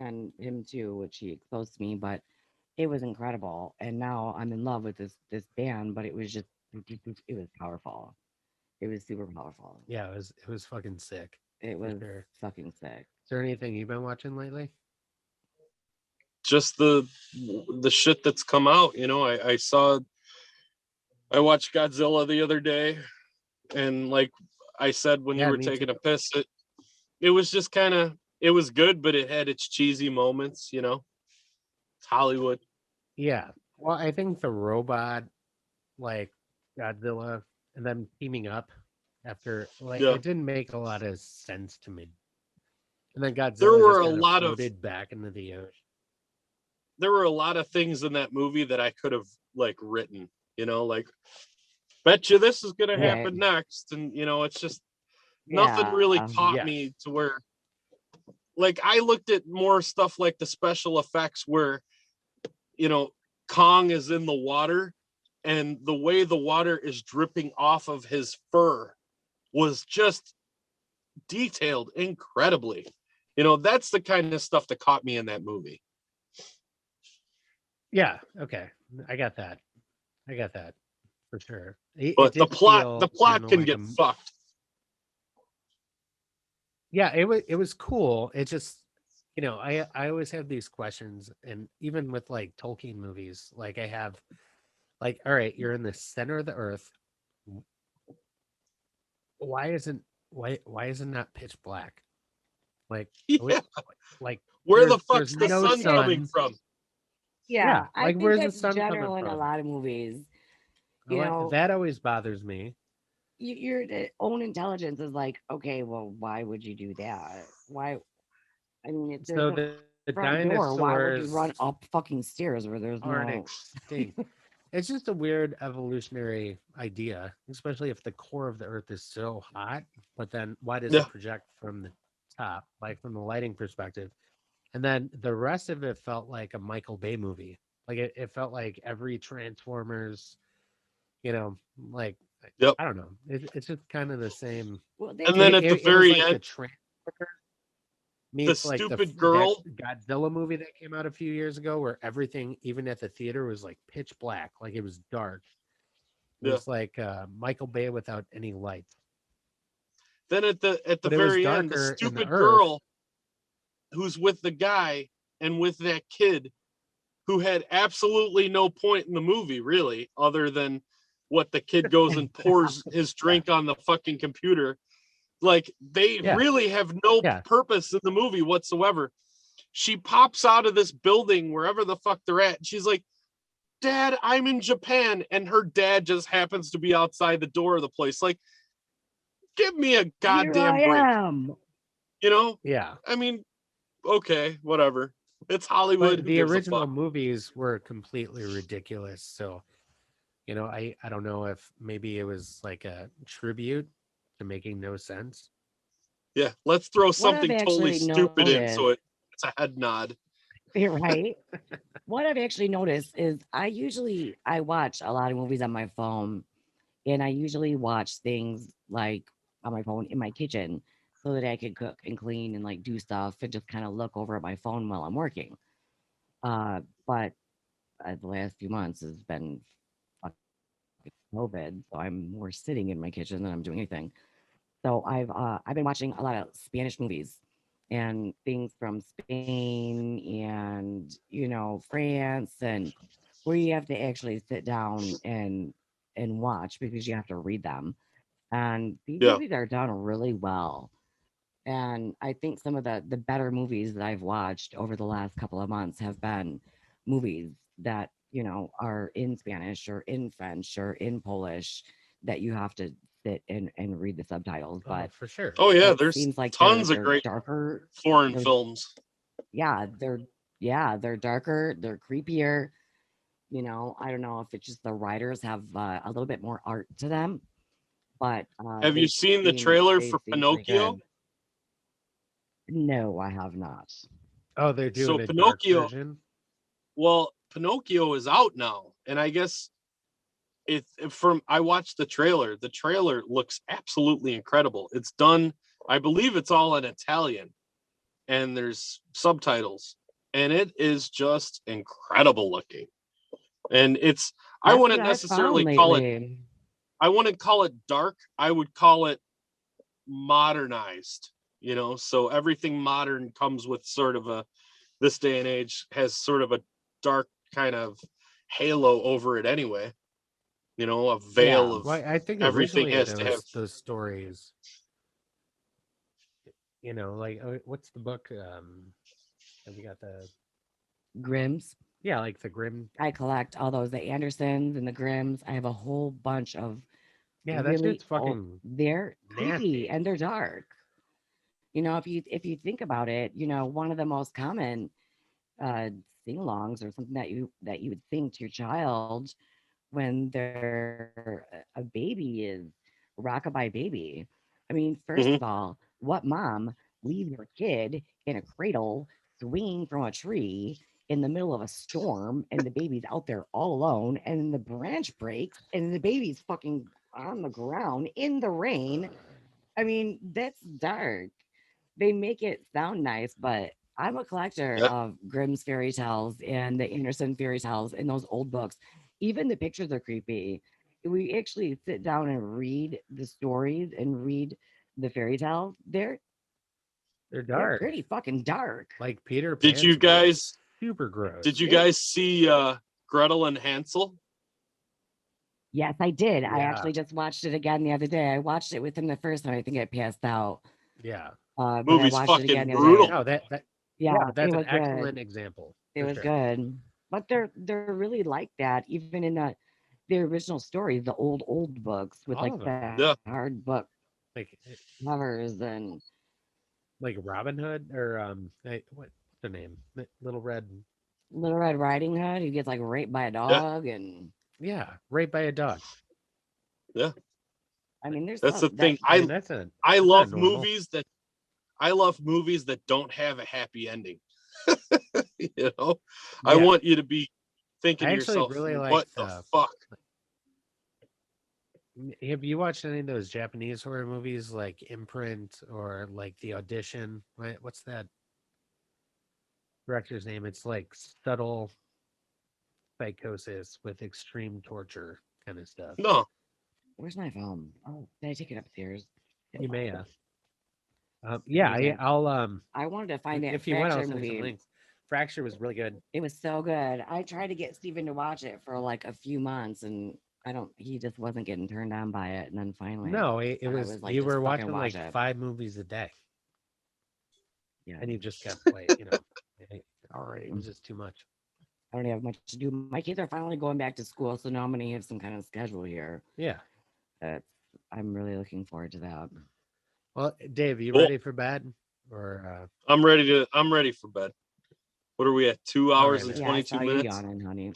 and him too, which he exposed to me, but it was incredible. And now I'm in love with this band, but it was just it was powerful. It was super powerful. Yeah, it was fucking sick. It for was sure. fucking sick. Is there anything you've been watching lately? Just the shit that's come out. You know, I watched Godzilla the other day, and like I said when you Yeah, were me taking too. a piss, it was just kind of, it was good, but it had its cheesy moments. You know, it's Hollywood. Yeah. Well, I think the robot like Godzilla and then teaming up after like Yeah. it didn't make a lot of sense to me. And then There Godzilla were just a kind of lot of floated back into the ocean. things in that movie that I could have like written, like bet you this is gonna Yeah. happen next. And it's just nothing Yeah. really caught Yes. me to where like I looked at more stuff like the special effects where, Kong is in the water and the way the water is dripping off of his fur was just detailed incredibly. That's the kind of stuff that caught me in that movie. Yeah. Okay. I got that. I got that for sure. It But the did plot feel the plot kind of can like get fucked. yeah, it was cool. It just I always have these questions, and even with like Tolkien movies, like I have like, all right, you're in the center of the earth. Why isn't why isn't that pitch black? Like Yeah. like Where the there's fuck's the I no sun think that, coming sun. from? Yeah, yeah, I like think where's the that's sun coming general in a from? lot of movies. I'm You like, know, that always bothers me. your own intelligence is like, okay, well, why would you do that? Why? I mean, if there's So a the front door, why would you dinosaurs run up fucking stairs where there's aren't no? extinct. It's just a weird evolutionary idea, especially if the core of the earth is so hot, but then why does Yeah. it project from the top, like from the lighting perspective? And then the rest of it felt like a Michael Bay movie. Like it felt like every Transformers, like Yep. I don't know. It's just kind of the same. Well, they And did. then at the It was very like end, the Transporter the meets like stupid that girl. Godzilla movie that came out a few years ago, where everything, even at the theater, was like pitch black, like it was dark. It Yeah. was like Michael Bay without any lights, Then at the but it was very end, the darker in the stupid earth. girl who's with the guy and with that kid who had absolutely no point in the movie, really, other than what the kid goes and pours his Yeah, drink on the fucking computer. Like they yeah, really have no yeah. purpose in the movie whatsoever. She pops out of this building wherever the fuck they're at. And she's like, Dad, I'm in Japan. And her dad just happens to be outside the door of the place. Like, give me a Here goddamn I break. am. Yeah. I mean, okay, whatever. It's Hollywood. But Who the gives a original fuck? movies were completely ridiculous. So, I don't know if maybe it was like a tribute to making no sense. Yeah, let's throw What I've something totally actually stupid in so noticed, it's a head nod. you're right. What I've actually noticed is I watch a lot of movies on my phone, and I usually watch things like on my phone in my kitchen so that I can cook and clean and like do stuff and just kind of look over at my phone while I'm working. But the last few months has been fucking COVID, so I'm more sitting in my kitchen than I'm doing anything. So I've been watching a lot of Spanish movies and things from Spain and France, and where you have to actually sit down and watch because you have to read them. And these Yeah. movies are done really well. And I think some of the better movies that I've watched over the last couple of months have been movies that, are in Spanish or in French or in Polish that you have to sit and read the subtitles. Oh, But for sure. Oh yeah, it there's seems like they're tons of they're great darker. foreign They're films. yeah, they're darker, they're creepier. I don't know if it's just the writers have a little bit more art to them, but Have you they seen the seem trailer they for seem pretty Pinocchio? good. No, I have not. Oh, they're So doing a dark Pinocchio, version. well, Pinocchio is out now, and I guess from I watched the trailer. The trailer looks absolutely incredible. It's done, I believe it's all in Italian, and there's subtitles, and it is just incredible looking. And I That's what wouldn't I found necessarily call it lately. I wouldn't call it dark. I would call it modernized, so everything modern comes with sort of this day and age has sort of a dark kind of halo over it anyway, a veil Yeah. of Well, I think everything originally has to have. those stories, like what's the book? Have you got the Grimm's. Yeah, like the Grimm. I collect all those, the Andersons and the Grimms. I have a whole bunch of Yeah, that really shit's old. fucking They're creepy nasty. and they're dark. If you think about it, one of the most common uh sing-alongs or something that you would sing to your child when they're a baby is Rockabye Baby. I mean, first of Hmm. all, what mom leaves your kid in a cradle swinging from a tree in the middle of a storm and the baby's out there all alone and then the branch breaks and the baby's fucking on the ground in the rain? I mean, that's dark. They make it sound nice, but I'm a collector Yeah. of Grimm's fairy tales and the Anderson fairy tales and those old books. Even the pictures are creepy. We actually sit down and read the stories and read the fairy tales. They're They're dark. pretty fucking dark. Like Peter Did Pan's you guys super did gross. you They guys see Gretel and Hansel? Yes, I did. I Yeah, actually just watched it again the other day. I watched it with him the first time. I think I passed out. yeah. But I Movie's watched it again fucking the other day. brutal. No, that yeah, Yeah, but it that's an was excellent good. example It for was sure. good. But they're really like that, even in the original stories, the old books with All like of them, the Yeah. hard book like covers and like Robin Hood or what's the name? Little Red. Little Red Riding Hood, who gets like raped by a Yeah. dog, and Yeah, right by a dog. Yeah. I mean, there's That's stuff the that thing. I mean, that's I not love normal. movies that don't have a happy ending. You know, I Yeah, want you to be thinking I to actually yourself, really like what the fuck? Have you watched any of those Japanese horror movies like Imprint or like The Audition? What's that director's name? It's like subtle psychosis with extreme torture kind of stuff. No. where's my phone? Oh, did I take it upstairs? You may have. What Yeah, was it? I'll I wanted to find that if you want, I'll Fracture send you some movie. links. Fracture was really good. It was so good. I tried to get Steven to watch it for like a few months, and he just wasn't getting turned on by it. And then finally, No, it I was was like, you just were fucking watching watch like it. 5 movies a day, Yeah. and you just kept like All right. it was just too much. I don't have much to do. My kids are finally going back to school, so now I'm gonna have some kind of schedule here. Yeah. That's I'm really looking forward to that. Well, Dave, you Cool. ready for bed? Or I'm ready for bed. What are we at? 2 All hours right, and man. Yeah, I 22 saw you minutes? yawning, honey.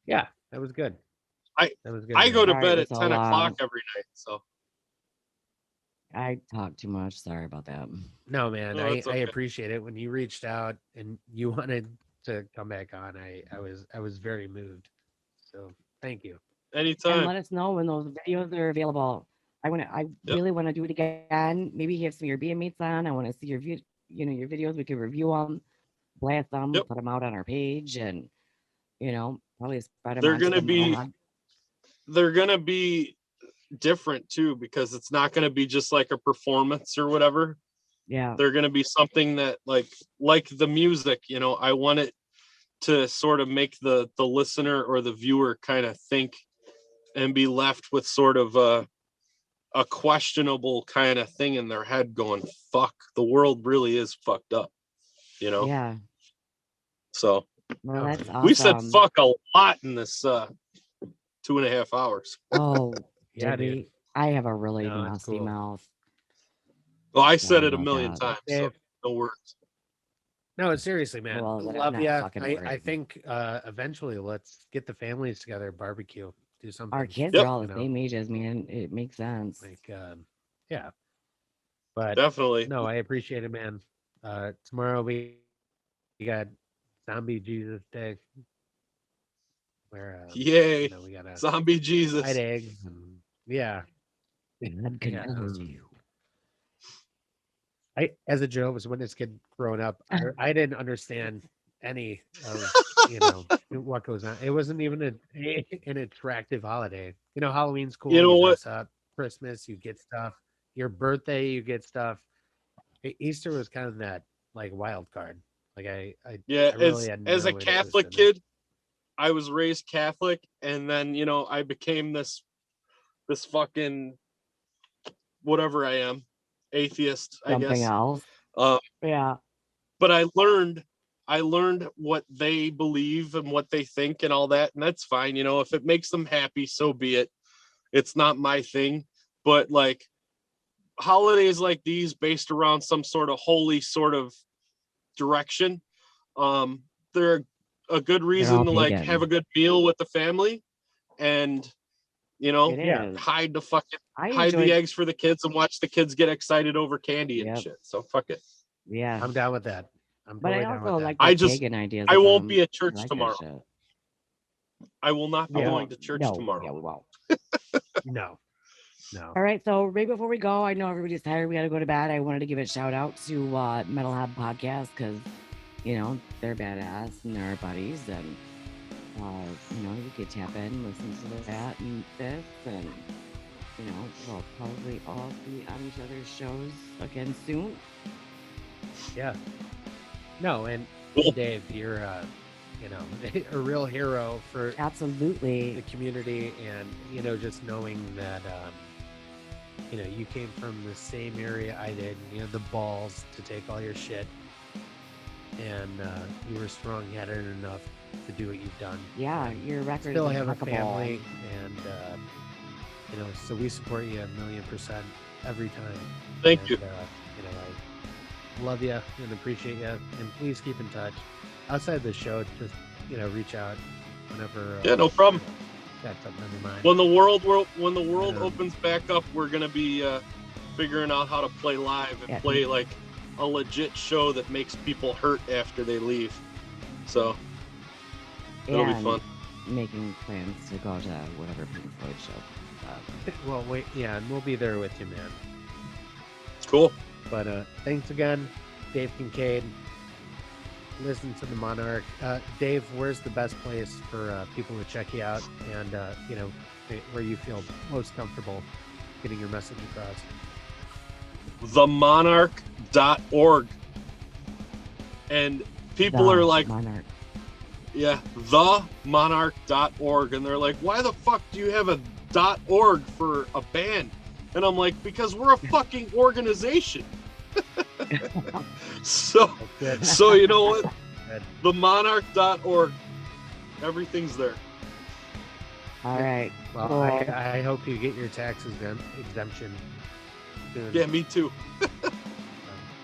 Yeah, that was good. I That was good, I go man. to Sorry it bed was at so 10 o'clock long. every night. So I talk too much. Sorry about that. No, man, no, I that's okay. appreciate it when you reached out and you wanted to come back on. I was very moved. So thank you. And Anytime. let us know when those videos are available. I Yep. really want to do it again. Maybe you have some of your bandmates on. I want to see your videos. We could review them, blast them, Yep. put them out on our page, and probably spread them They're onto gonna the be blog. they're gonna be different too, because it's not gonna be just like a performance or whatever. Yeah, They're gonna be something that like the music, I want it to sort of make the listener or the viewer kind of think and be left with sort of a questionable kind of thing in their head going, fuck, the world really is fucked up, yeah. so Well, Oh, that's we said awesome. fuck a lot in this 2.5 hours. Oh, yeah, did dude. we? I have a really No, it's nasty cool. mouth. Well, I said Sorry it a about million that. times, so Dave. no worries. No, seriously, man. Well, then it's Love not you. fucking I words. think eventually let's get the families together, barbecue, do something. Our kids Yep. are all the same age as me, and it makes sense. Like yeah. But Definitely. no, I appreciate it, man. Tomorrow we got Zombie Jesus Day, where Yay. we gotta Zombie hide Jesus. eggs and yeah. God Yeah. condemns you. I as a Jehovah's Witness kid growing up, I didn't understand any of what goes on. It wasn't even an attractive holiday. Halloween's cool. You know You what? dress up. Christmas, you get stuff. Your birthday, you get stuff. Easter was kind of that like wild card. Like Yeah, I really had as a no interest Catholic in it. kid, I was raised Catholic, and then I became this fucking whatever I am, atheist, I Something guess. else. Uh, Yeah. but I learned I learned what they believe and what they think and all that, and that's fine. You know, if it makes them happy, so be it. It's not my thing. But like holidays like these based around some sort of holy sort of direction, they're a good reason to like pagan. have a good meal with the family and, you know, It Yeah. is. hide the enjoyed- eggs for the kids and watch the kids get excited over candy and Yep. shit. So fuck it. Yeah. I'm down with that. I'm But I totally down also with like that. I the just- pagan ideas. I of won't them. be at I church like that tomorrow. shit. I will not be Yeah. going to church No, tomorrow. Yeah, we won't. No. All right, so right before we go, I know everybody's tired. We got to go to bed. I wanted to give a shout out to Metalhead Podcast because, you know, they're badass and they're our buddies. And, you know, you could tap in, listen to that and this. And, you know, we'll probably all be on each other's shows again soon. Yeah. No, and Cool. Dave, you're you know, a real hero for the Absolutely. community, and you know, just knowing that you know, you came from the same area I did, and you had the balls to take all your shit, and you were strong-headed enough to do what you've done. Yeah, And your record still is have a impeccable. family, and you know, so we support you 1,000,000% every time. Thank And, you. You know, I love you and appreciate you, and please keep in touch. Outside the show, just, you know, reach out whenever. Yeah, no problem. Got something on your mind. When the world Yeah. opens back up, we're gonna be figuring out how to play live and Yeah. play like a legit show that makes people hurt after they leave. So it'll be And fun. making plans to go to whatever Pink Floyd show. Well, wait, yeah, and we'll be there with you, man. Cool. But thanks again, Dave Kinkade. Listen to the Monarch. Dave, where's the best place for people to check you out, and you know, where you feel most comfortable getting your message across? themonarch.org. And people The are like, Monarch. yeah, themonarch.org. And they're like, why the fuck do you have a .org for a band? And I'm like, because we're a fucking organization. So, That's good. so you know what? Good. themonarch.org. Everything's there. All right. Well, Cool. I hope you get your tax exemption soon. Yeah, me too.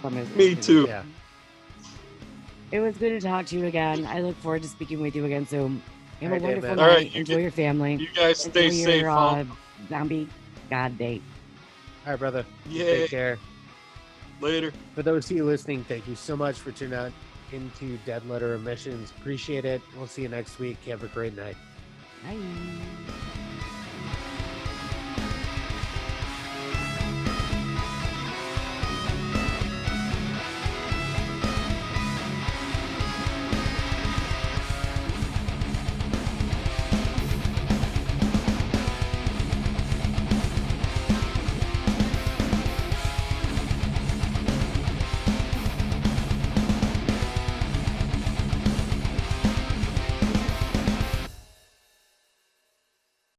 From Me too. Yeah. It was good to talk to you again. I look forward to speaking with you again soon. Have All a right, wonderful David. night. All right, you Enjoy get- your family. You guys stay Enjoy safe. your huh? zombie god date. All right, brother. Yeah. Take care. Later. For those of you listening, thank you so much for tuning out into Dead Letter Emissions. Appreciate it. We'll see you next week. Have a great night. Bye.